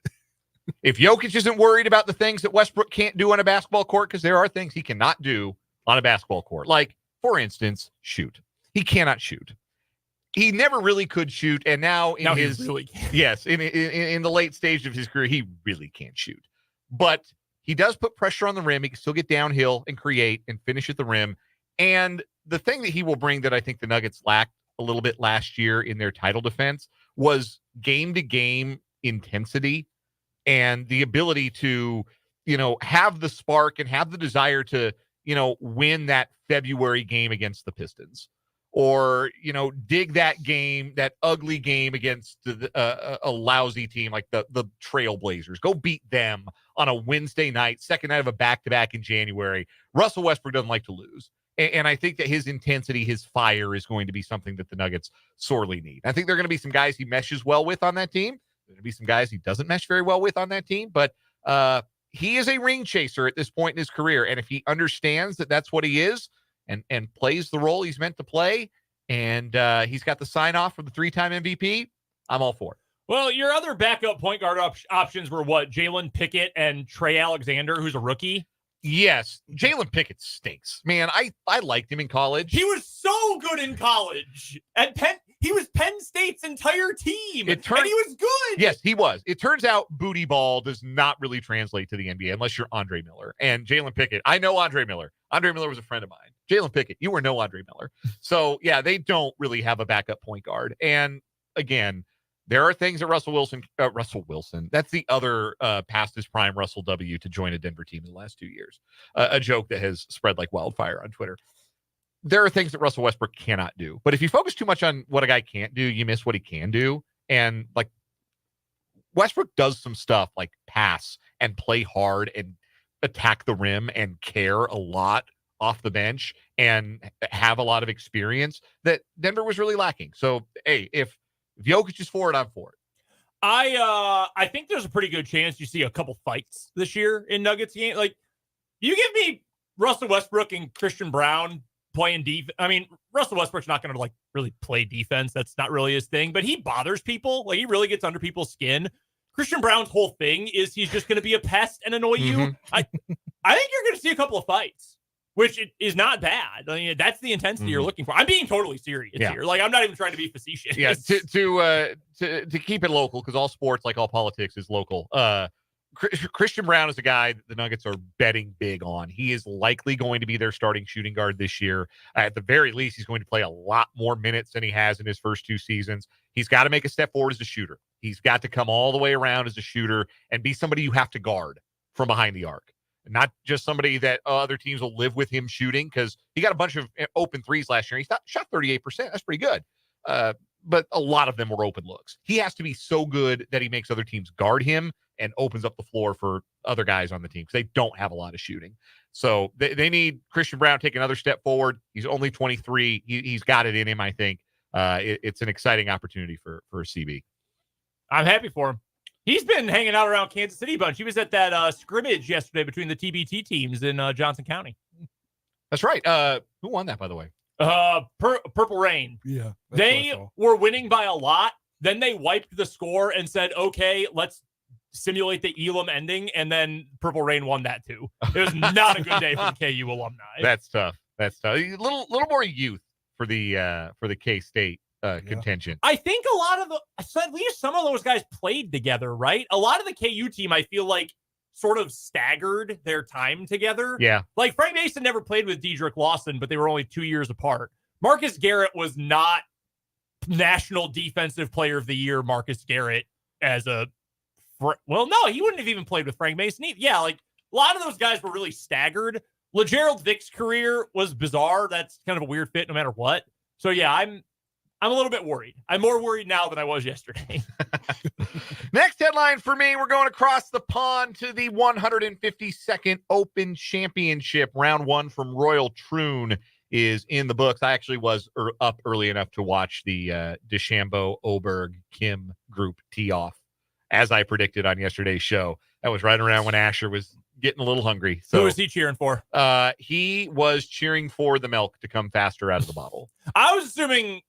If Jokic isn't worried about the things that Westbrook can't do on a basketball court, because there are things he cannot do on a basketball court, like, for instance, shoot. He cannot shoot. He never really could shoot, and now in he really can. Yes, in the late stage of his career, he really can't shoot. But he does put pressure on the rim. He can still get downhill and create and finish at the rim. And the thing that he will bring that I think the Nuggets lacked a little bit last year in their title defense was game-to-game intensity and the ability to, have the spark and have the desire to, win that February game against the Pistons, or, dig that game, that ugly game against a lousy team like the Trailblazers. Go beat them on a Wednesday night, second night of a back-to-back in January. Russell Westbrook doesn't like to lose. And I think that his intensity, his fire is going to be something that the Nuggets sorely need. I think there are going to be some guys he meshes well with on that team. There's going to be some guys he doesn't mesh very well with on that team. But he is a ring chaser at this point in his career. And if he understands that that's what he is and plays the role he's meant to play, and he's got the sign-off for the 3-time MVP, I'm all for it. Well, your other backup point guard options were what? Jalen Pickett and Trey Alexander, who's a rookie? Yes, Jalen Pickett stinks. Man, I liked him in college. He was so good in college. At Penn, he was Penn State's entire team, and he was good. Yes, he was. It turns out booty ball does not really translate to the NBA unless you're Andre Miller. And Jalen Pickett, I know Andre Miller. Andre Miller was a friend of mine. Jalen Pickett, you were no Andre Miller. So, yeah, they don't really have a backup point guard. And, again, there are things that Russell Wilson, that's the other past his prime Russell W. to join a Denver team in the last 2 years. A joke that has spread like wildfire on Twitter. There are things that Russell Westbrook cannot do. But if you focus too much on what a guy can't do, you miss what he can do. And, like, Westbrook does some stuff like pass and play hard and attack the rim and care a lot off the bench and have a lot of experience that Denver was really lacking. So, hey, if Jokic is for it, I'm for it. I think there's a pretty good chance you see a couple fights this year in Nuggets game. Like, you give me Russell Westbrook and Christian Brown playing defense. I mean, Russell Westbrook's not going to really play defense. That's not really his thing, but he bothers people. Like, he really gets under people's skin. Christian Brown's whole thing is he's just going to be a pest and annoy you. I think you're going to see a couple of fights, which is not bad. I mean, that's the intensity you're looking for. I'm being totally serious here. Like, I'm not even trying to be facetious. Yeah, to keep it local, because all sports, like all politics, is local. Christian Brown is a guy that the Nuggets are betting big on. He is likely going to be their starting shooting guard this year. At the very least, he's going to play a lot more minutes than he has in his first 2 seasons. He's got to make a step forward as a shooter. He's got to come all the way around as a shooter and be somebody you have to guard from behind the arc. Not just somebody that other teams will live with him shooting, because he got a bunch of open threes last year. He shot 38%. That's pretty good. But a lot of them were open looks. He has to be so good that he makes other teams guard him and opens up the floor for other guys on the team, because they don't have a lot of shooting. So they need Christian Brown to take another step forward. He's only 23. He's got it in him, I think. It's an exciting opportunity for CB. I'm happy for him. He's been hanging out around Kansas City a bunch. He was at that scrimmage yesterday between the TBT teams in Johnson County. That's right. Who won that, by the way? Purple Rain. Yeah. They were winning by a lot. Then they wiped the score and said, okay, let's simulate the Elam ending. And then Purple Rain won that too. It was not a good day for the KU alumni. That's tough. A little more youth for the K-State contention. I think a lot of at least some of those guys played together, right? A lot of the KU team, I feel like, sort of staggered their time together. Yeah. Like, Frank Mason never played with Dedrick Lawson, but they were only 2 years apart. Marcus Garrett was not National Defensive Player of the Year Marcus Garrett as a... Well, no, he wouldn't have even played with Frank Mason either. Yeah, like, a lot of those guys were really staggered. LeGerald Vick's career was bizarre. That's kind of a weird fit no matter what. So, yeah, I'm I'm a little bit worried. I'm more worried now than I was yesterday. Next headline for me, we're going across the pond to the 152nd Open Championship. Round 1 from Royal Troon is in the books. I actually was up early enough to watch the DeChambeau, Oberg, Kim group tee off, as I predicted on yesterday's show. That was right around when Asher was getting a little hungry. So, who was he cheering for? He was cheering for the milk to come faster out of the bottle. I was assuming,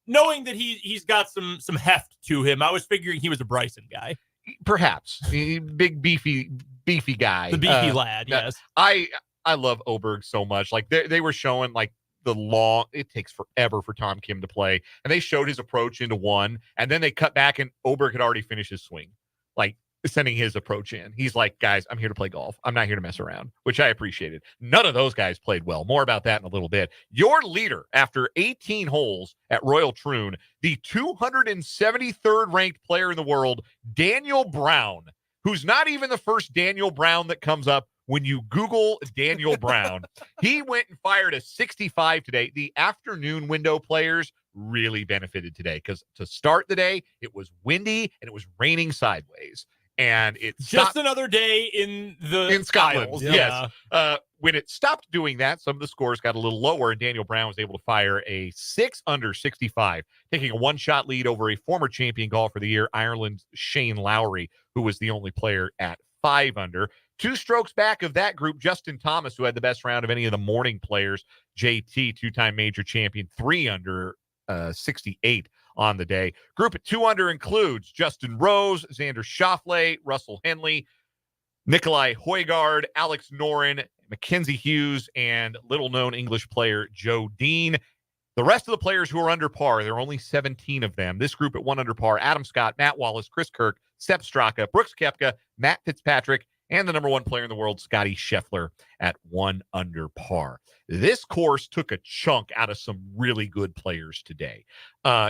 knowing that he's got some heft to him, I was figuring he was a Bryson guy. Perhaps. Big, beefy guy. The beefy lad, yes. I love Oberg so much. Like they were showing like it takes forever for Tom Kim to play. And they showed his approach into one, and then they cut back and Oberg had already finished his swing, like sending his approach in. He's like, guys, I'm here to play golf. I'm not here to mess around, which I appreciated. None of those guys played well. More about that in a little bit. Your leader after 18 holes at Royal Troon, the 273rd ranked player in the world, Daniel Brown, who's not even the first Daniel Brown that comes up when you Google Daniel Brown. He went and fired a 65 today. The afternoon window players really benefited today because to start the day, it was windy and it was raining sideways. And it's just another day in Scotland. Isles. Yes. When it stopped doing that, some of the scores got a little lower, and Daniel Brown was able to fire a 6 under 65, taking a one-shot lead over a former champion golfer of the year, Ireland's Shane Lowry, who was the only player at 5 under. 2 strokes back of that group, Justin Thomas, who had the best round of any of the morning players, JT, 2-time major champion, 3 under 68 on the day. Group at 2 under includes Justin Rose, Xander Schauffele, Russell Henley, Nikolai Højgaard, Alex Noren, Mackenzie Hughes, and little-known English player Joe Dean. The rest of the players who are under par, there are only 17 of them. This group at 1 under par, Adam Scott, Matt Wallace, Chris Kirk, Sepp Straka, Brooks Koepka, Matt Fitzpatrick, and the number 1 player in the world, Scotty Scheffler, at 1 under par. This course took a chunk out of some really good players today.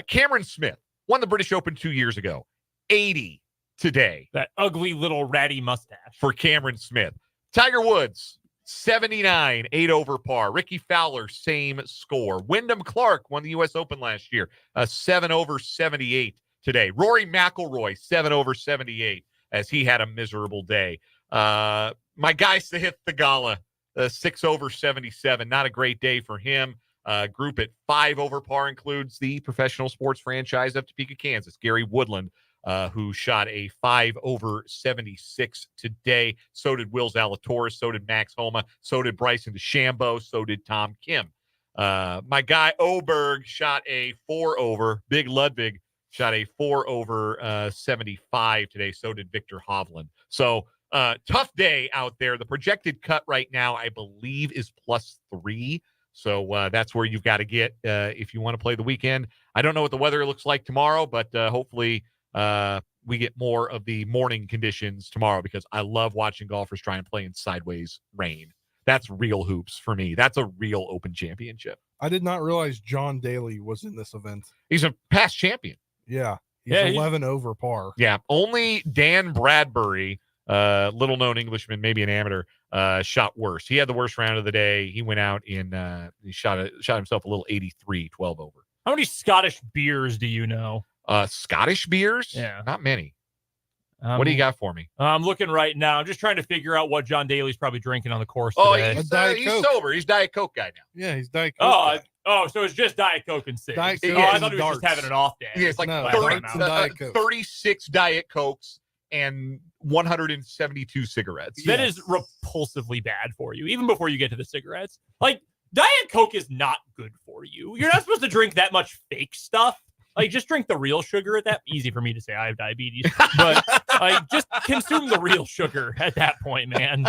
Cameron Smith won the British Open 2 years ago. 80 today. That ugly little ratty mustache. For Cameron Smith. Tiger Woods, 79, 8 over par. Ricky Fowler, same score. Wyndham Clark won the U.S. Open last year, 7 over 78 today. Rory McIlroy, 7 over 78, as he had a miserable day. My guy Sahith Theegala, 6 over 77. Not a great day for him. Group at 5 over par includes the professional sports franchise of Topeka, Kansas, Gary Woodland, who shot a 5 over 76 today. So did Will Zalatoris. So did Max Homa. So did Bryson DeChambeau. So did Tom Kim. My guy Oberg shot a 4 over. Big Ludwig shot a 4 over 75 today. So did Victor Hovland. So tough day out there. The projected cut right now, I believe, is +3. So that's where you've got to get if you want to play the weekend. I don't know what the weather looks like tomorrow, but hopefully we get more of the morning conditions tomorrow because I love watching golfers try and play in sideways rain. That's real hoops for me. That's a real Open Championship. I did not realize John Daly was in this event. He's a past champion. Yeah. He's 11 over par. Yeah. Only Dan Bradbury, little known Englishman, maybe an amateur, shot worse. He had the worst round of the day. He went out in he shot himself a little 83, 12 over. How many Scottish beers do you know? Scottish beers? Yeah. Not many. What do you got for me? I'm looking right now. I'm just trying to figure out what John Daly's probably drinking on the course today. He's sober. He's Diet Coke guy now. Yeah, he's Diet Coke. So it's just Diet Coke and 6. Diet Coke I thought he was just having an off day. Yeah, it's like 36 Diet Cokes and 172 cigarettes. That is repulsively bad for you, even before you get to the cigarettes. Like, Diet Coke is not good for you. You're not supposed to drink that much fake stuff. Like, just drink the real sugar at that. Easy for me to say I have diabetes, but just consume the real sugar at that point, man.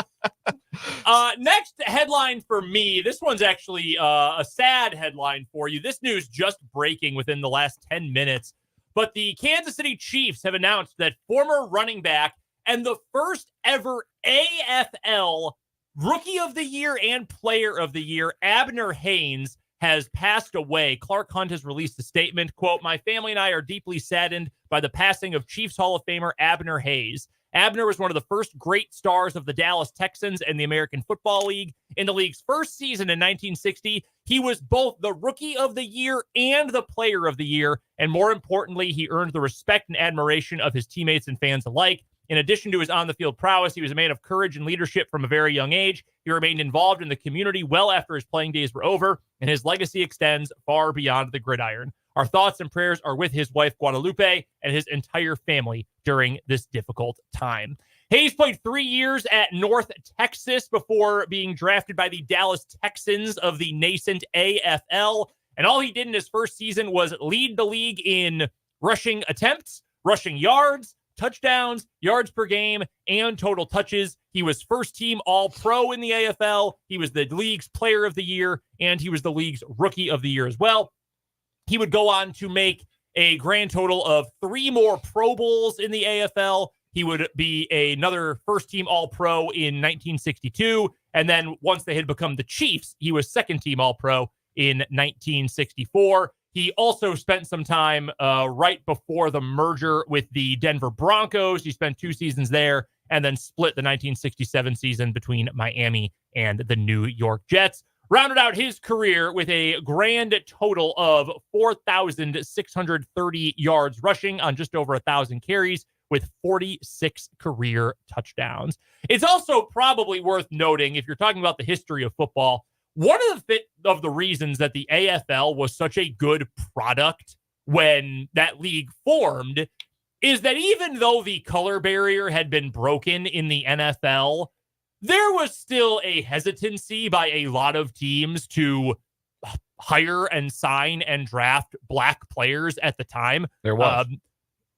Next headline for me. This one's actually a sad headline for you. This news just breaking within the last 10 minutes. But the Kansas City Chiefs have announced that former running back and the first ever AFL Rookie of the Year and Player of the Year, Abner Haynes, has passed away. Clark Hunt has released a statement, quote, "My family and I are deeply saddened by the passing of Chiefs Hall of Famer Abner Hayes. Abner was one of the first great stars of the Dallas Texans and the American Football League. In the league's first season in 1960, he was both the Rookie of the Year and the Player of the Year, and more importantly, he earned the respect and admiration of his teammates and fans alike. In addition to his on-the-field prowess, he was a man of courage and leadership from a very young age. He remained involved in the community well after his playing days were over, and his legacy extends far beyond the gridiron. Our thoughts and prayers are with his wife, Guadalupe, and his entire family during this difficult time. Hayes played 3 years at North Texas before being drafted by the Dallas Texans of the nascent AFL, and all he did in his first season was lead the league in rushing attempts, rushing yards, touchdowns, yards per game, and total touches. He was first team All-Pro in the AFL. He was the league's Player of the Year, and he was the league's Rookie of the Year as well. He would go on to make a grand total of 3 more Pro Bowls in the AFL. He would be another first team All-Pro in 1962. And then once they had become the Chiefs, he was second team All-Pro in 1964. He also spent some time right before the merger with the Denver Broncos. He spent 2 seasons there and then split the 1967 season between Miami and the New York Jets. Rounded out his career with a grand total of 4,630 yards rushing on just over 1,000 carries with 46 career touchdowns. It's also probably worth noting, if you're talking about the history of football, one of the reasons that the AFL was such a good product when that league formed is that even though the color barrier had been broken in the NFL, there was still a hesitancy by a lot of teams to hire and sign and draft black players at the time. There was.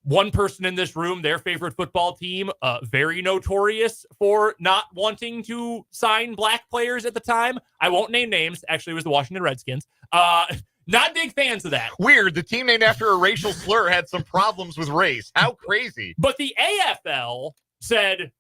One person in this room, their favorite football team, very notorious for not wanting to sign black players at the time. I won't name names. Actually, it was the Washington Redskins. Not big fans of that. Weird. The team named after a racial slur had some problems with race. How crazy. But the AFL said,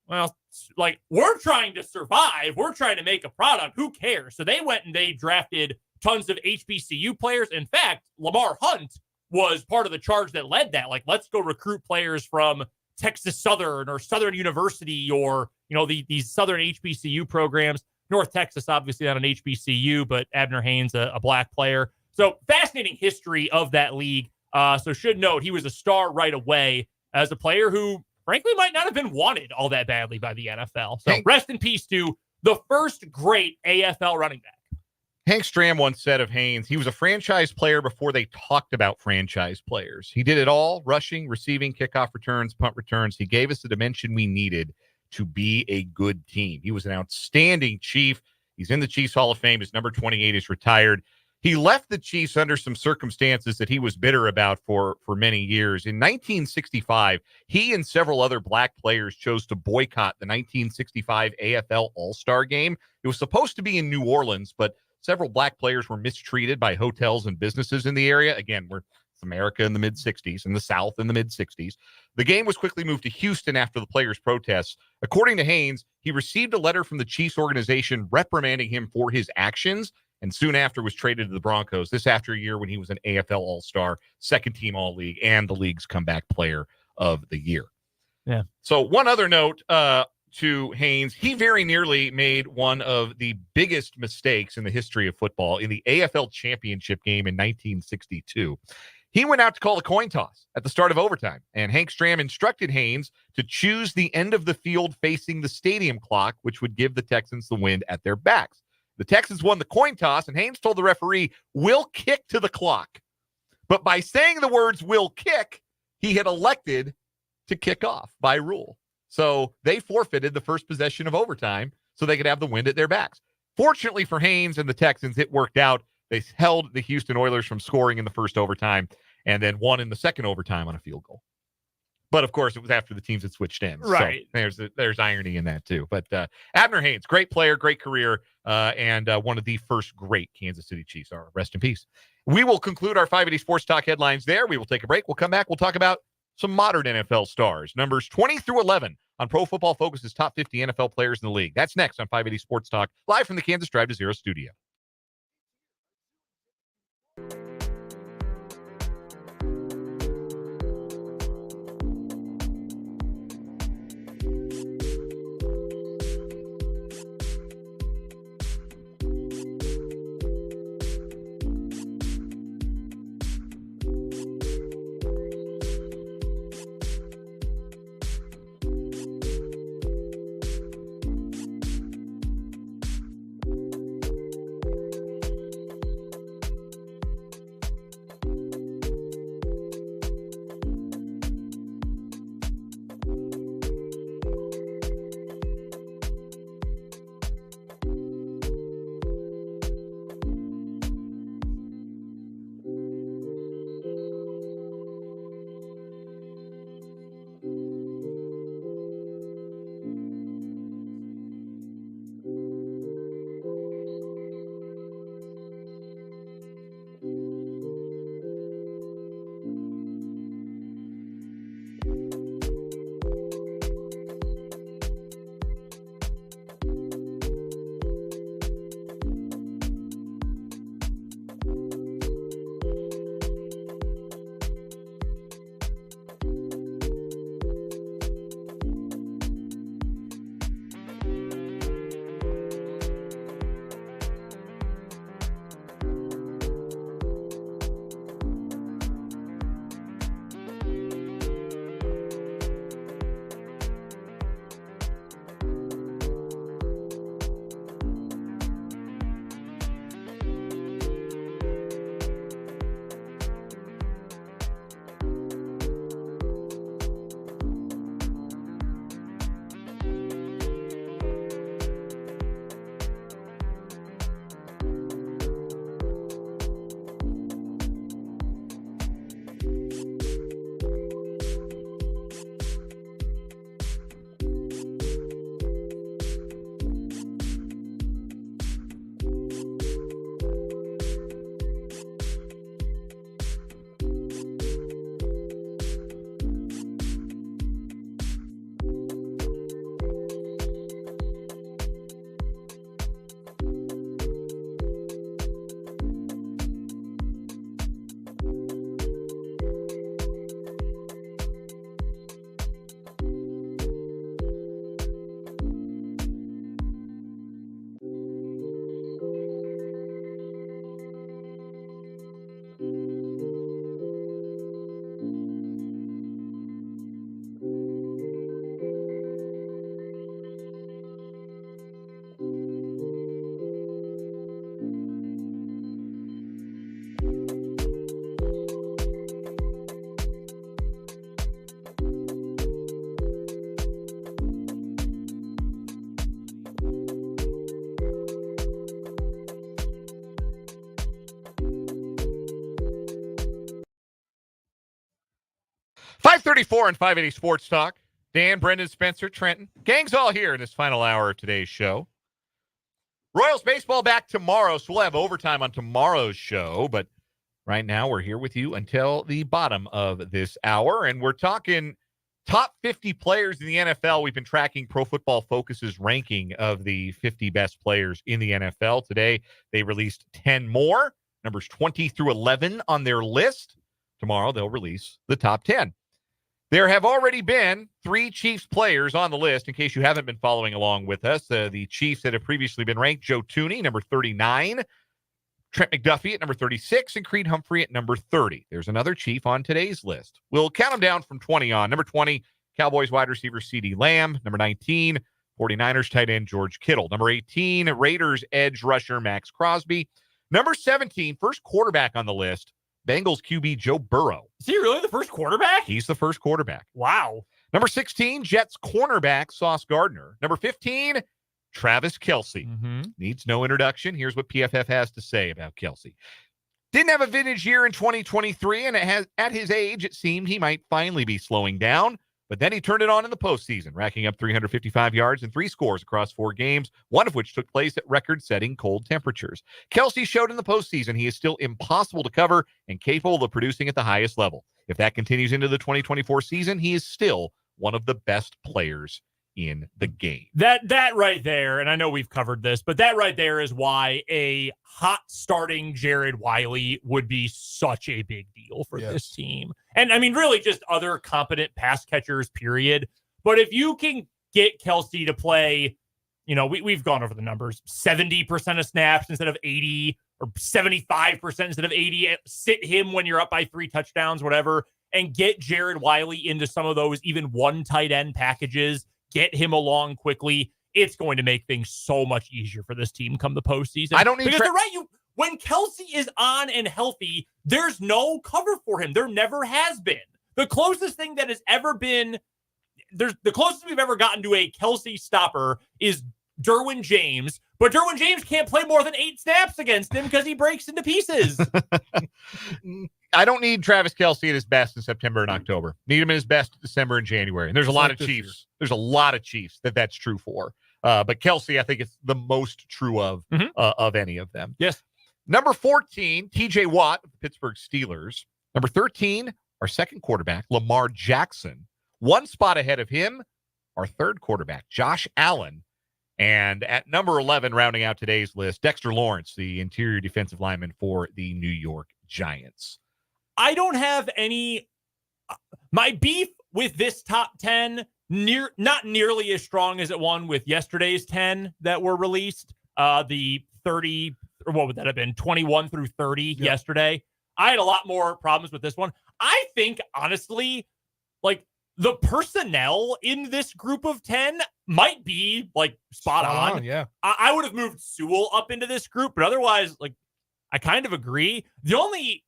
well, like, we're trying to survive. We're trying to make a product. Who cares? So they went and they drafted tons of HBCU players. In fact, Lamar Hunt was part of the charge that led that. Like, let's go recruit players from Texas Southern or Southern University or, these Southern HBCU programs. North Texas, obviously not an HBCU, but Abner Haynes, a black player. So fascinating history of that league. So should note he was a star right away as a player who, frankly, might not have been wanted all that badly by the NFL. So rest in peace to the first great AFL running back. Hank Stram once said of Haynes, he was a franchise player before they talked about franchise players. He did it all, rushing, receiving, kickoff returns, punt returns. He gave us the dimension we needed to be a good team. He was an outstanding Chief. He's in the Chiefs Hall of Fame. His number 28 is retired. He left the Chiefs under some circumstances that he was bitter about for many years. In 1965, he and several other black players chose to boycott the 1965 AFL All-Star Game. It was supposed to be in New Orleans, but several black players were mistreated by hotels and businesses in the area. Again, we're America in the mid-'60s and the South in the mid-'60s. The game was quickly moved to Houston after the players' protests. According to Haynes, he received a letter from the Chiefs organization reprimanding him for his actions, and soon after was traded to the Broncos. This after a year when he was an AFL All-Star, second-team All-League, and the league's comeback player of the year. Yeah. So one other note to Haynes, he very nearly made one of the biggest mistakes in the history of football in the AFL championship game in 1962. He went out to call a coin toss at the start of overtime, and Hank Stram instructed Haynes to choose the end of the field facing the stadium clock, which would give the Texans the wind at their backs. The Texans won the coin toss, and Haynes told the referee, "We'll kick to the clock." But by saying the words "will kick," he had elected to kick off by rule. So they forfeited the first possession of overtime so they could have the wind at their backs. Fortunately for Haynes and the Texans, it worked out. They held the Houston Oilers from scoring in the first overtime and then won in the second overtime on a field goal. But, of course, it was after the teams had switched ends. Right. So there's irony in that, too. But Abner Haynes, great player, great career, and one of the first great Kansas City Chiefs. Rest in peace. We will conclude our 580 Sports Talk headlines there. We will take a break. We'll come back. We'll talk about some modern NFL stars, numbers 20 through 11 on Pro Football Focus's top 50 NFL players in the league. That's next on 580 Sports Talk, live from the Kansas Drive to Zero studio. 534 and 580 Sports Talk. Dan, Brendan, Spencer, Trenton. Gang's all here in this final hour of today's show. Royals baseball back tomorrow, so we'll have overtime on tomorrow's show. But right now, we're here with you until the bottom of this hour, and we're talking top 50 players in the NFL. We've been tracking Pro Football Focus's ranking of the 50 best players in the NFL. Today, they released 10 more, numbers 20 through 11 on their list. Tomorrow, they'll release the top 10. There have already been 3 Chiefs players on the list, in case you haven't been following along with us. The Chiefs that have previously been ranked: Joe Thuney, number 39, Trent McDuffie at number 36, and Creed Humphrey at number 30. There's another Chief on today's list. We'll count them down from 20 on. Number 20, Cowboys wide receiver CeeDee Lamb. Number 19, 49ers tight end George Kittle. Number 18, Raiders edge rusher Max Crosby. Number 17, first quarterback on the list, Bengals QB Joe Burrow. Is he really the first quarterback? He's the first quarterback. Wow. Number 16, Jets cornerback Sauce Gardner. Number 15, Travis Kelce. Needs no introduction. Here's what PFF has to say about Kelce. Didn't have a vintage year in 2023, and at his age, it seemed he might finally be slowing down. But then he turned it on in the postseason, racking up 355 yards and 3 scores across 4 games, one of which took place at record-setting cold temperatures. Kelce showed in the postseason he is still impossible to cover and capable of producing at the highest level. If that continues into the 2024 season, he is still one of the best players in the game. That right there, and I know we've covered this, but that right there is why a hot starting Jared Wiley would be such a big deal for this team. And I mean, really just other competent pass catchers, period. But if you can get Kelce to play, you know, we've gone over the numbers, 70% of snaps instead of 80, or 75% instead of 80, sit him when you're up by 3 touchdowns, whatever, and get Jared Wiley into some of those even one tight end packages, get him along quickly. It's going to make things so much easier for this team come the postseason. I don't need because they're right. When Kelce is on and healthy, there's no cover for him. There never has been. The closest thing that has ever been, the closest we've ever gotten to a Kelce stopper is Derwin James, but Derwin James can't play more than 8 snaps against him because he breaks into pieces. I don't need Travis Kelce at his best in September and October. Need him at his best in December and January. And there's a lot of Chiefs. There's a lot of Chiefs that's true for. But Kelce, I think, is the most true of any of them. Yes. Number 14, TJ Watt of the Pittsburgh Steelers. Number 13, our second quarterback, Lamar Jackson. 1 spot ahead of him, our third quarterback, Josh Allen. And at number 11, rounding out today's list, Dexter Lawrence, the interior defensive lineman for the New York Giants. I don't have any. My beef with this top 10, not nearly as strong as it won with yesterday's 10 that were released. The 30, or what would that have been? 21 through 30 yesterday. I had a lot more problems with this one. I think, honestly, like, the personnel in this group of 10 might be like spot on. Yeah. I would have moved Sewell up into this group, but otherwise, like, I kind of agree. The only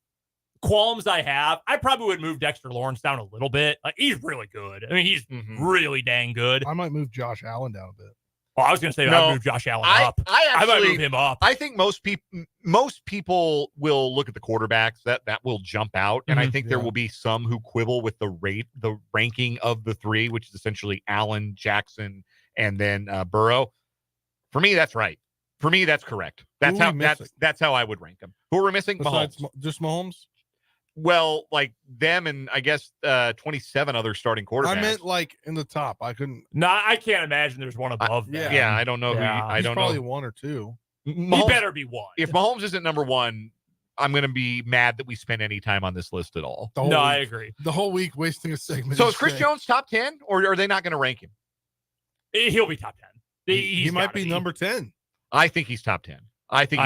qualms I have, I probably would move Dexter Lawrence down a little bit. Like, he's really good. I mean, he's really dang good. I might move Josh Allen down a bit. Oh, I was going to say I'd move Josh Allen up. I might move him up. I think most people will look at the quarterbacks that will jump out, and I think there will be some who quibble with the ranking of the 3, which is essentially Allen, Jackson, and then Burrow. For me, that's right. For me, that's correct. That's how I would rank them. Who are we missing? Besides Mahomes. Just Mahomes? Well, like them and I guess 27 other starting quarterbacks. I meant like in the top. I couldn't. No, I can't imagine there's one above that. Yeah, I don't know. I don't know. Probably 1 or 2. He better be 1. If Mahomes isn't number 1, I'm going to be mad that we spent any time on this list at all. I agree. The whole week wasting a segment. So is Chris Jones top 10, or are they not going to rank him? He'll be top 10. He might be number 10. I think he's top 10. I think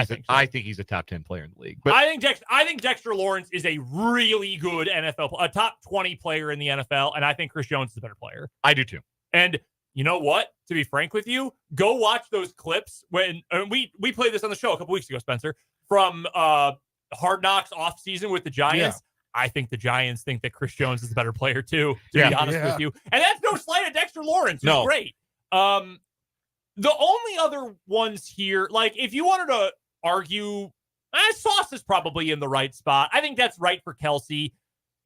he's a top 10 player in the league. But I think Dexter Lawrence is a really good NFL, a top 20 player in the NFL, and I think Chris Jones is a better player. I do too. And you know what? To be frank with you, go watch those clips when we played this on the show a couple weeks ago, Spencer, from Hard Knocks off season with the Giants. I think the Giants think that Chris Jones is a better player too, to be honest with you. And that's no slight at Dexter Lawrence. He's great. The only other ones here, like if you wanted to argue, Sauce is probably in the right spot. I think that's right for Kelce.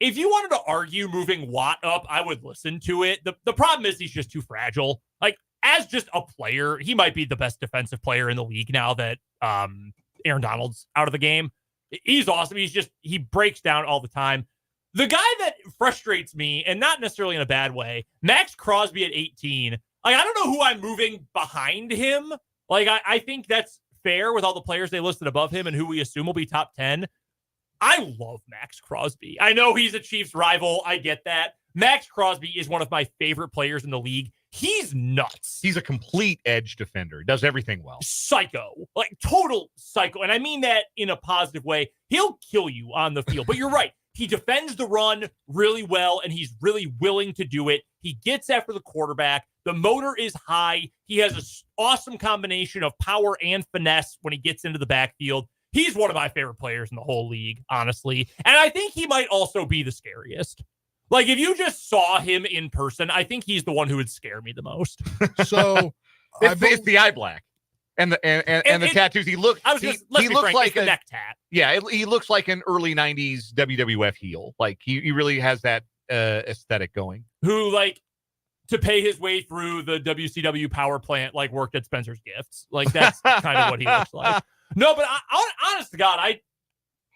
if you wanted to argue moving Watt up, I would listen to it. The problem is he's just too fragile. Like, as just a player, he might be the best defensive player in the league now that Aaron Donald's out of the game. He's awesome. He breaks down all the time. The guy that frustrates me, and not necessarily in a bad way, Max Crosby at 18. Like, I don't know who I'm moving behind him. Like, I think that's fair with all the players they listed above him and who we assume will be top 10. I love Max Crosby. I know he's a Chiefs rival. I get that. Max Crosby is one of my favorite players in the league. He's nuts. He's a complete edge defender. Does everything well. Psycho. Like, total psycho. And I mean that in a positive way. He'll kill you on the field. But you're right. He defends the run really well, and he's really willing to do it. He gets after the quarterback. The motor is high. He has an awesome combination of power and finesse when he gets into the backfield. He's one of my favorite players in the whole league, honestly. And I think he might also be the scariest. Like, if you just saw him in person, I think he's the one who would scare me the most. So it's the eye black and the tattoos. He looks like a neck tat. Yeah, he looks like an early 90s WWF heel. Like, he really has that aesthetic going. Who, like, to pay his way through the WCW power plant, like, worked at Spencer's Gifts. Like, that's kind of what he looks like. No, but honest to God, I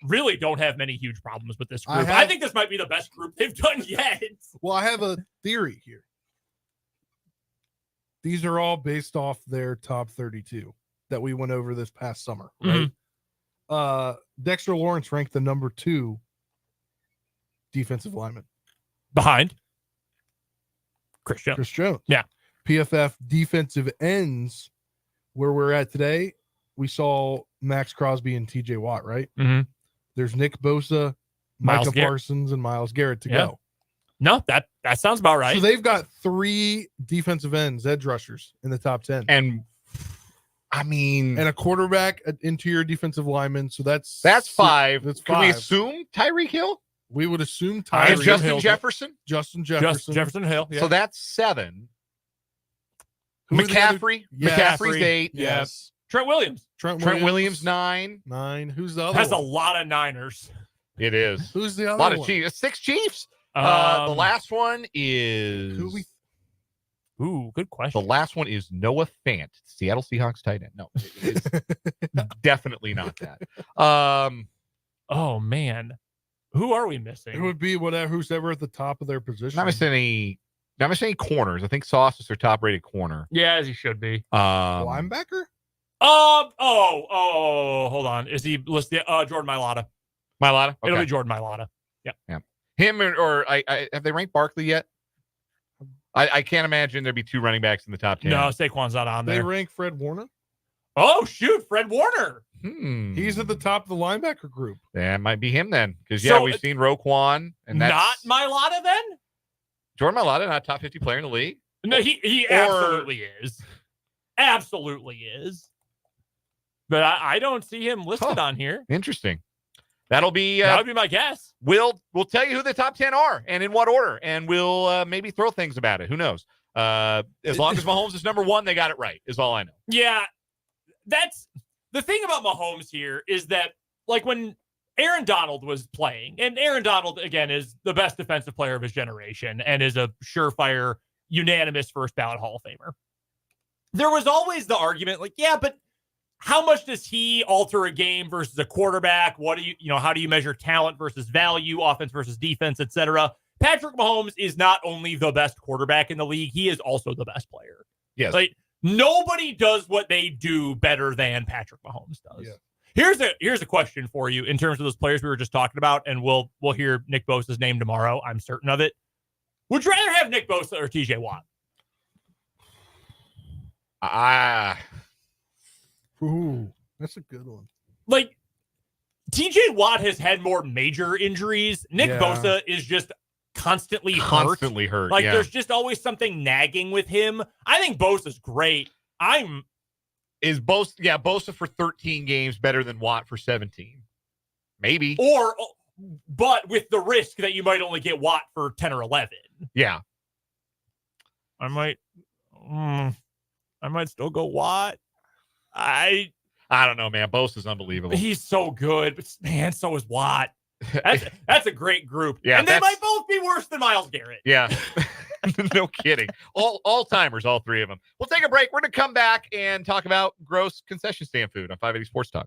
really don't have many huge problems with this group. I think this might be the best group they've done yet. Well, I have a theory here. These are all based off their top 32 that we went over this past summer, right? Mm-hmm. Dexter Lawrence ranked the number 2 defensive lineman. Behind Chris Jones. Yeah. PFF defensive ends, where we're at today, we saw Max Crosby and TJ Watt, right? Mm-hmm. There's Nick Bosa, Micah Parsons, and Myles Garrett to go. No, that sounds about right. So they've got 3 defensive ends, edge rushers in the top 10. And I mean, and a quarterback, an interior defensive lineman. So that's 5. That's 5. Can we assume Tyreek Hill? We would assume Tyreek Hill. Justin Jefferson. Jefferson Hill. Yeah. So that's 7. McCaffrey. McCaffrey's 8. Yes. Trent Williams. Trent Williams 9. 9. Who's the other Has one? a lot of Niners. It is. Who's the other one? A lot one? of Chiefs. 6 Chiefs. The last one is. Ooh, good question. The last one is Noah Fant, Seattle Seahawks tight end. No, it's definitely not that. Oh man, who are we missing? It would be who's ever at the top of their position. Not missing any corners. I think Sauce is their top rated corner. Yeah, as he should be. Linebacker. Hold on. Is he listed? Jordan Mailata. Okay. It'll be Jordan Mailata. Yeah. Him or I have they ranked Barkley yet? I can't imagine there'd be 2 running backs in the top 10. No, Saquon's not on there. They rank Fred Warner. Oh shoot, Fred Warner. He's at the top of the linebacker group. Yeah, it might be him then, because we've seen Roquan, and that's not Mailata then. Jordan Mailata, not a top 50 player in the league. No, he absolutely is. Absolutely is. But I don't see him listed on here. Interesting. That would be my guess. We'll tell you who the top 10 are and in what order, and we'll maybe throw things about it. Who knows? As long as Mahomes is number 1, they got it right, is all I know. Yeah. That's the thing about Mahomes here, is that, like, when Aaron Donald was playing, and Aaron Donald, again, is the best defensive player of his generation and is a surefire, unanimous first ballot Hall of Famer. There was always the argument, like, yeah, but how much does he alter a game versus a quarterback? What do how do you measure talent versus value, offense versus defense, etc.? Patrick Mahomes is not only the best quarterback in the league, he is also the best player. Yes. Like, nobody does what they do better than Patrick Mahomes does. Yeah. Here's a question for you in terms of those players we were just talking about, and we'll hear Nick Bosa's name tomorrow. I'm certain of it. Would you rather have Nick Bosa or TJ Watt? Ooh, that's a good one. Like, TJ Watt has had more major injuries. Nick Bosa is just constantly hurt. Like, there's just always something nagging with him. I think Bosa's great. Is Bosa for 13 games better than Watt for 17? Maybe. But with the risk that you might only get Watt for 10 or 11. Yeah. I might still go Watt. I don't know, man. Bosa's unbelievable. He's so good, but man, so is Watt. That's a great group. Yeah, and they might both be worse than Myles Garrett. Yeah. No kidding. All timers, all three of them. We'll take a break. We're going to come back and talk about gross concession stand food on 580 Sports Talk.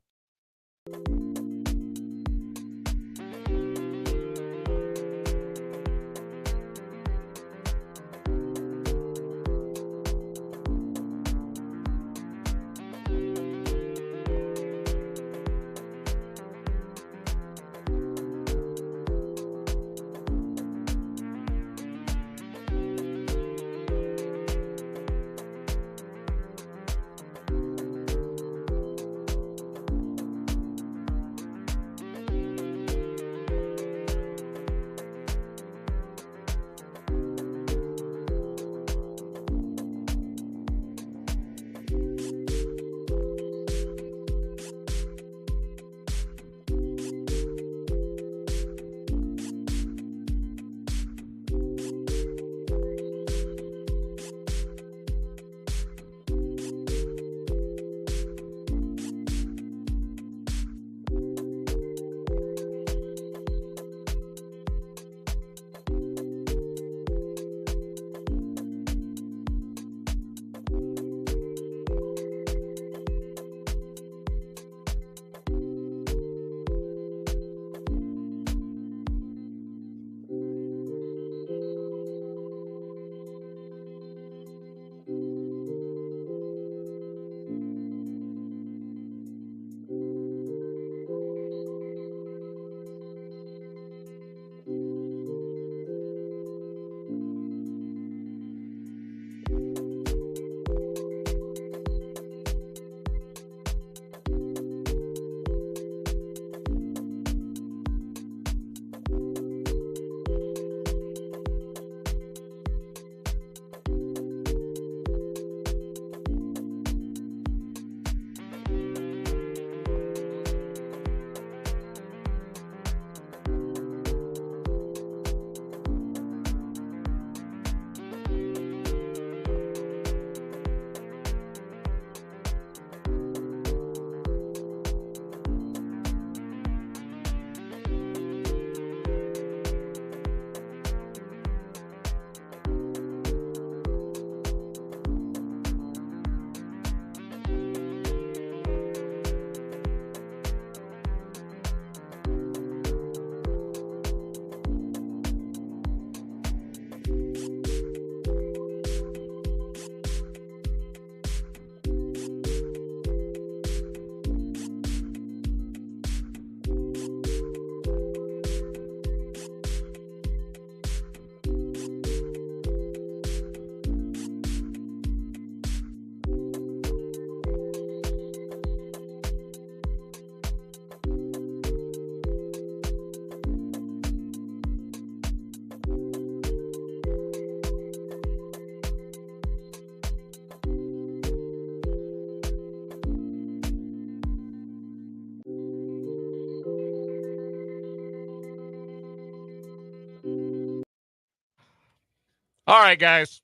All right, guys.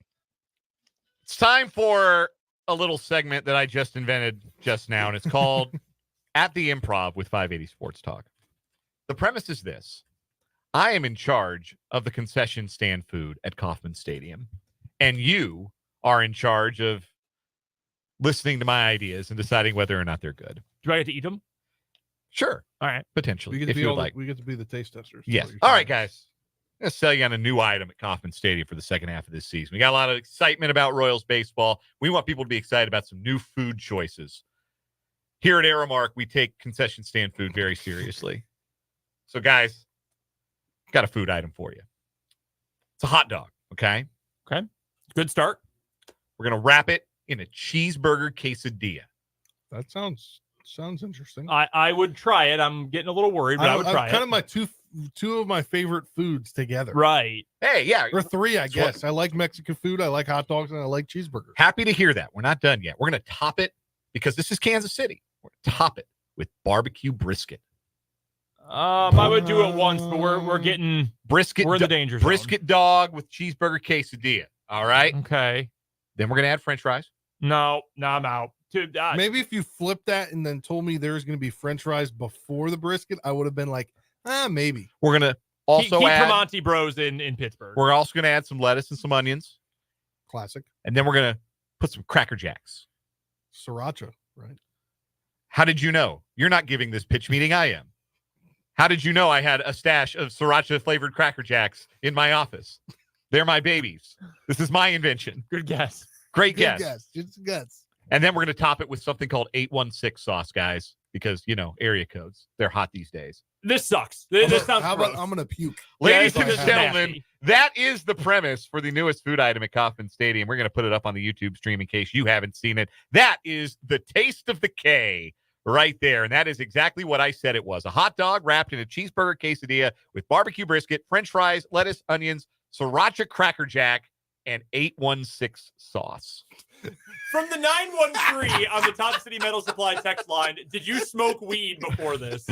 It's time for a little segment that I just invented just now, and it's called At the Improv with 580 Sports Talk. The premise is this. I am in charge of the concession stand food at Kauffman Stadium, and you are in charge of listening to my ideas and deciding whether or not they're good. Do I get to eat them? Sure. All right. Potentially, We get if to you be would like. we get to be the taste testers. Yes. All right, guys. I'm going to sell you on a new item at Kauffman Stadium for the second half of this season. We got a lot of excitement about Royals baseball. We want people to be excited about some new food choices. Here at Aramark, we take concession stand food very seriously. So, guys, got a food item for you. It's a hot dog, okay? Okay. Good start. We're going to wrap it in a cheeseburger quesadilla. That sounds interesting. I would try it. I'm getting a little worried, but I would try it. Kind of my two of my favorite foods together. Right. Hey, yeah. Or three, I guess. I like Mexican food. I like hot dogs, and I like cheeseburgers. Happy to hear that. We're not done yet. We're going to top it because this is Kansas City. We're going to top it with barbecue brisket. I would do it once, but we're getting brisket. We're in the danger zone. Brisket dog with cheeseburger quesadilla. All right. Okay. Then we're going to add French fries. No, I'm out. Dude, Maybe if you flipped that and then told me there was going to be French fries before the brisket, I would have been like, Maybe. We're going to also keep add Tremonti Bros in Pittsburgh. We're also going to add some lettuce and some onions. Classic. And then we're going to put some Cracker Jacks. Sriracha, right? How did you know? You're not giving this pitch meeting. I am. How did you know I had a stash of Sriracha-flavored Cracker Jacks in my office? They're my babies. This is my invention. Good guess. Great Good guess. Just guess. And then we're going to top it with something called 816 sauce, guys, because, area codes. They're hot these days. This sucks. This sounds How gross. about I'm going to puke? Ladies Yeah, and this is gentlemen, nasty. that is the premise for the newest food item at Kauffman Stadium. We're going to put it up on the YouTube stream in case you haven't seen it. That is the Taste of the K right there. And that is exactly what I said it was. A hot dog wrapped in a cheeseburger quesadilla with barbecue brisket, French fries, lettuce, onions, Sriracha Cracker Jack, and 816 sauce. From the 913 on the Top City Metal Supply text line, did you smoke weed before this?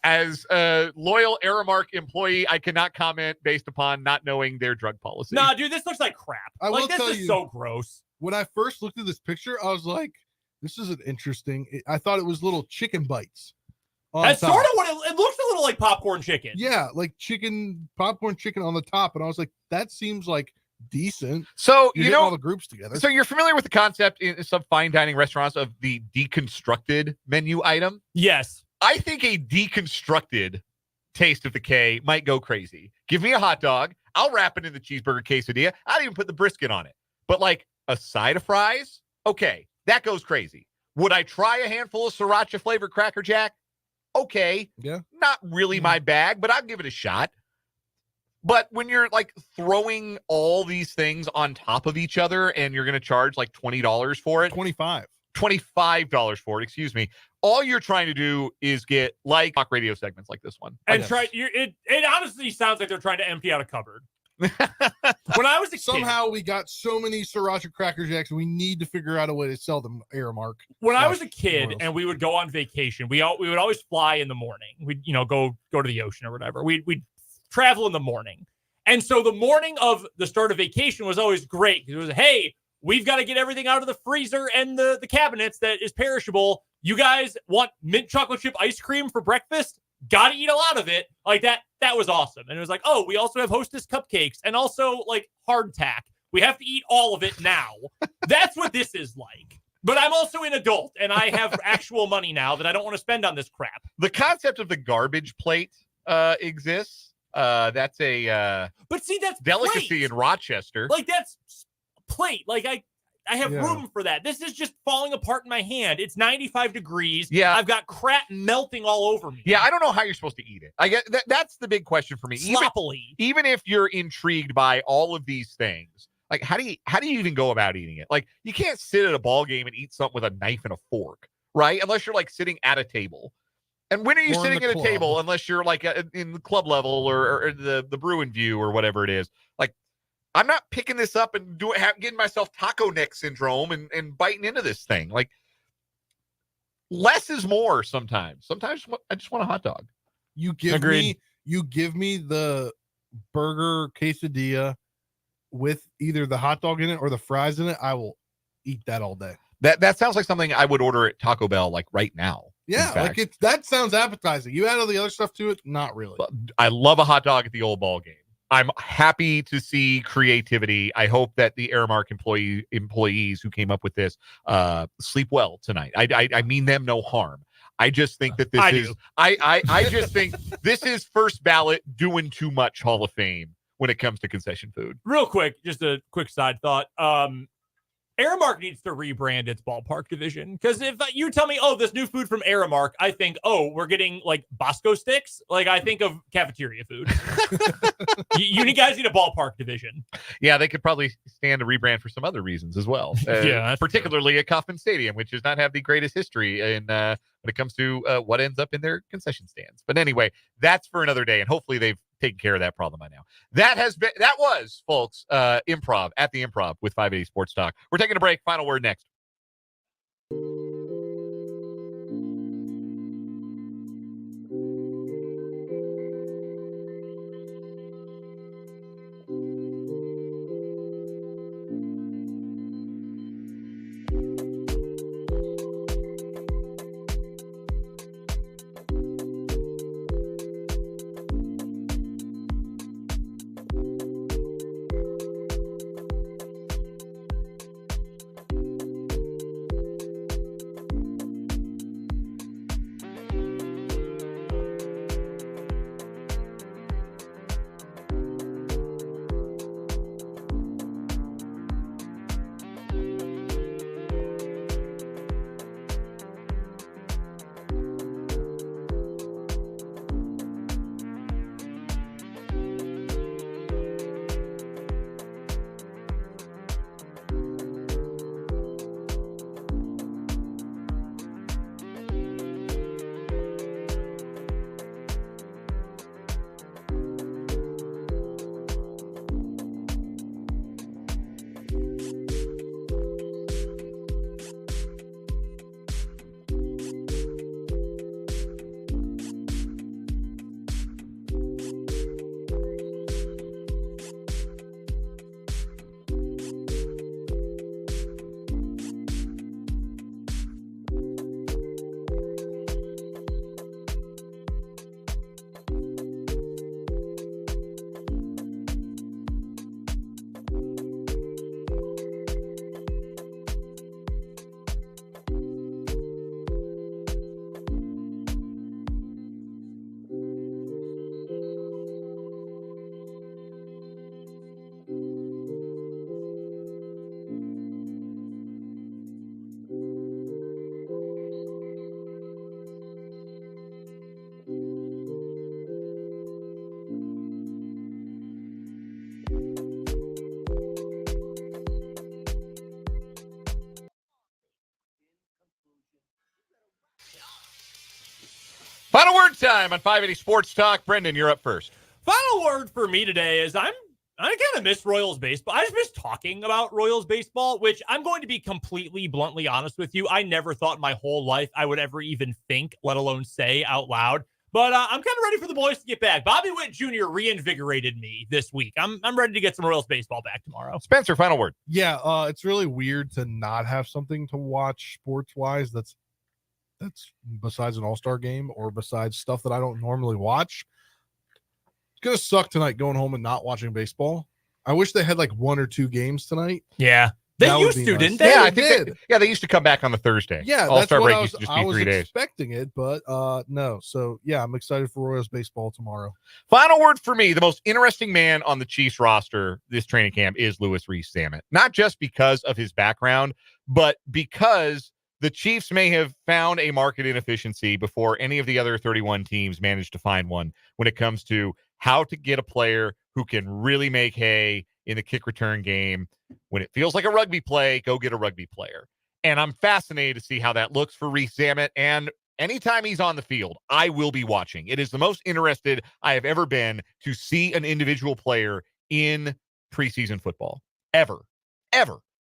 As a loyal Aramark employee, I cannot comment based upon not knowing their drug policy. Nah, dude, this looks like crap. I will This tell is you, so gross. When I first looked at this picture, I was like, this isn't interesting. I thought it was little chicken bites. That's sort of what it looks a little like popcorn chicken. Yeah, like popcorn chicken on the top. And I was like, that seems like decent. So, You're getting all the groups together. So you're familiar with the concept in some fine dining restaurants of the deconstructed menu item? Yes. I think a deconstructed Taste of the K might go crazy. Give me a hot dog. I'll wrap it in the cheeseburger quesadilla. I'll even put the brisket on it. But like a side of fries? Okay, that goes crazy. Would I try a handful of Sriracha flavored Cracker Jack? Okay. Yeah. Not really my bag, but I'll give it a shot. But when you're like throwing all these things on top of each other and you're going to charge like $20 for it, $25 for it, excuse me. All you're trying to do is get like talk radio segments like this one. And it honestly sounds like they're trying to empty out a cupboard. When I was a kid, somehow we got so many Sriracha Cracker Jacks, we need to figure out a way to sell them Aramark. When I was a kid and we would go on vacation, we would always fly in the morning. We'd go to the ocean or whatever. We'd travel in the morning. And so the morning of the start of vacation was always great. It was, hey, we've got to get everything out of the freezer and the cabinets that is perishable. You guys want mint chocolate chip ice cream for breakfast? Got to eat a lot of it. Like that was awesome. And it was like, oh, we also have Hostess cupcakes and also like hardtack. We have to eat all of it now. That's what this is like. But I'm also an adult and I have actual money now that I don't want to spend on this crap. The concept of the garbage plate exists. That's a but see, that's delicacy plate. in Rochester. Like that's plate. Like I have Yeah. room for that. This is just falling apart in my hand. It's 95 degrees. Yeah. I've got crap melting all over me. Yeah, I don't know how you're supposed to eat it. I get that's the big question for me. Sloppily. Even if you're intrigued by all of these things, like how do you even go about eating it? Like you can't sit at a ball game and eat something with a knife and a fork, right? Unless you're like sitting at a table. And when are you Or in sitting the at a club. table unless you're like in the club level or the Bruin View or whatever it is? Like I'm not picking this up and getting myself taco neck syndrome and biting into this thing. Like less is more sometimes. Sometimes I just want a hot dog. You give me the burger quesadilla with either the hot dog in it or the fries in it. I will eat that all day. That sounds like something I would order at Taco Bell like right now. Yeah, like that sounds appetizing. You add all the other stuff to it, not really. But I love a hot dog at the old ball game. I'm happy to see creativity. I hope that the Aramark employees who came up with this sleep well tonight. I mean them no harm. I just think that I just think this is first ballot doing too much Hall of Fame when it comes to concession food. Real quick, just a quick side thought. Aramark needs to rebrand its ballpark division because if you tell me, oh, this new food from Aramark, I think, oh, we're getting like Bosco sticks. Like I think of cafeteria food. you guys need a ballpark division. Yeah, they could probably stand to rebrand for some other reasons as well. Yeah, particularly at Kauffman Stadium, which does not have the greatest history in when it comes to what ends up in their concession stands. But anyway, that's for another day, and hopefully they've taken care of that problem by now. That was, folks, Improv at the Improv with 580 Sports Talk. We're taking a break. Final word next. Final word time on 580 Sports Talk. Brendan, you're up first. Final word for me today is I kind of miss Royals baseball. I just miss talking about Royals baseball, which I'm going to be completely bluntly honest with you. I never thought in my whole life I would ever even think, let alone say out loud. But I'm kind of ready for the boys to get back. Bobby Witt Jr. reinvigorated me this week. I'm ready to get some Royals baseball back tomorrow. Spencer, final word. Yeah, it's really weird to not have something to watch sports-wise that's besides an all-star game or besides stuff that I don't normally watch. It's going to suck tonight going home and not watching baseball. I wish they had like 1 or 2 games tonight. Yeah. They used to, didn't they? Yeah, I think they used to come back on the Thursday. Yeah, All-Star break I used to just be I was 3 days. expecting it, but no. So, yeah, I'm excited for Royals baseball tomorrow. Final word for me, the most interesting man on the Chiefs roster this training camp is Louis Rees-Zammit. Not just because of his background, but because the Chiefs may have found a market inefficiency before any of the other 31 teams managed to find one when it comes to how to get a player who can really make hay in the kick return game. When it feels like a rugby play, go get a rugby player. And I'm fascinated to see how that looks for Rees-Zammit. And anytime he's on the field, I will be watching. It is the most interested I have ever been to see an individual player in preseason football. Ever.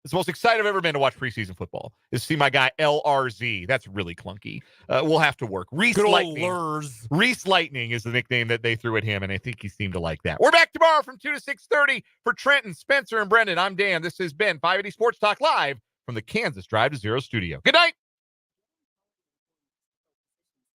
It's the most excited I've ever been to watch preseason football is to see my guy LRZ. That's really clunky. We'll have to work. Reese Lightning is the nickname that they threw at him, and I think he seemed to like that. We're back tomorrow from 2 to 6:30 for Trenton, Spencer, and Brendan. I'm Dan. This has been 580 Sports Talk Live from the Kansas Drive to Zero studio. Good night.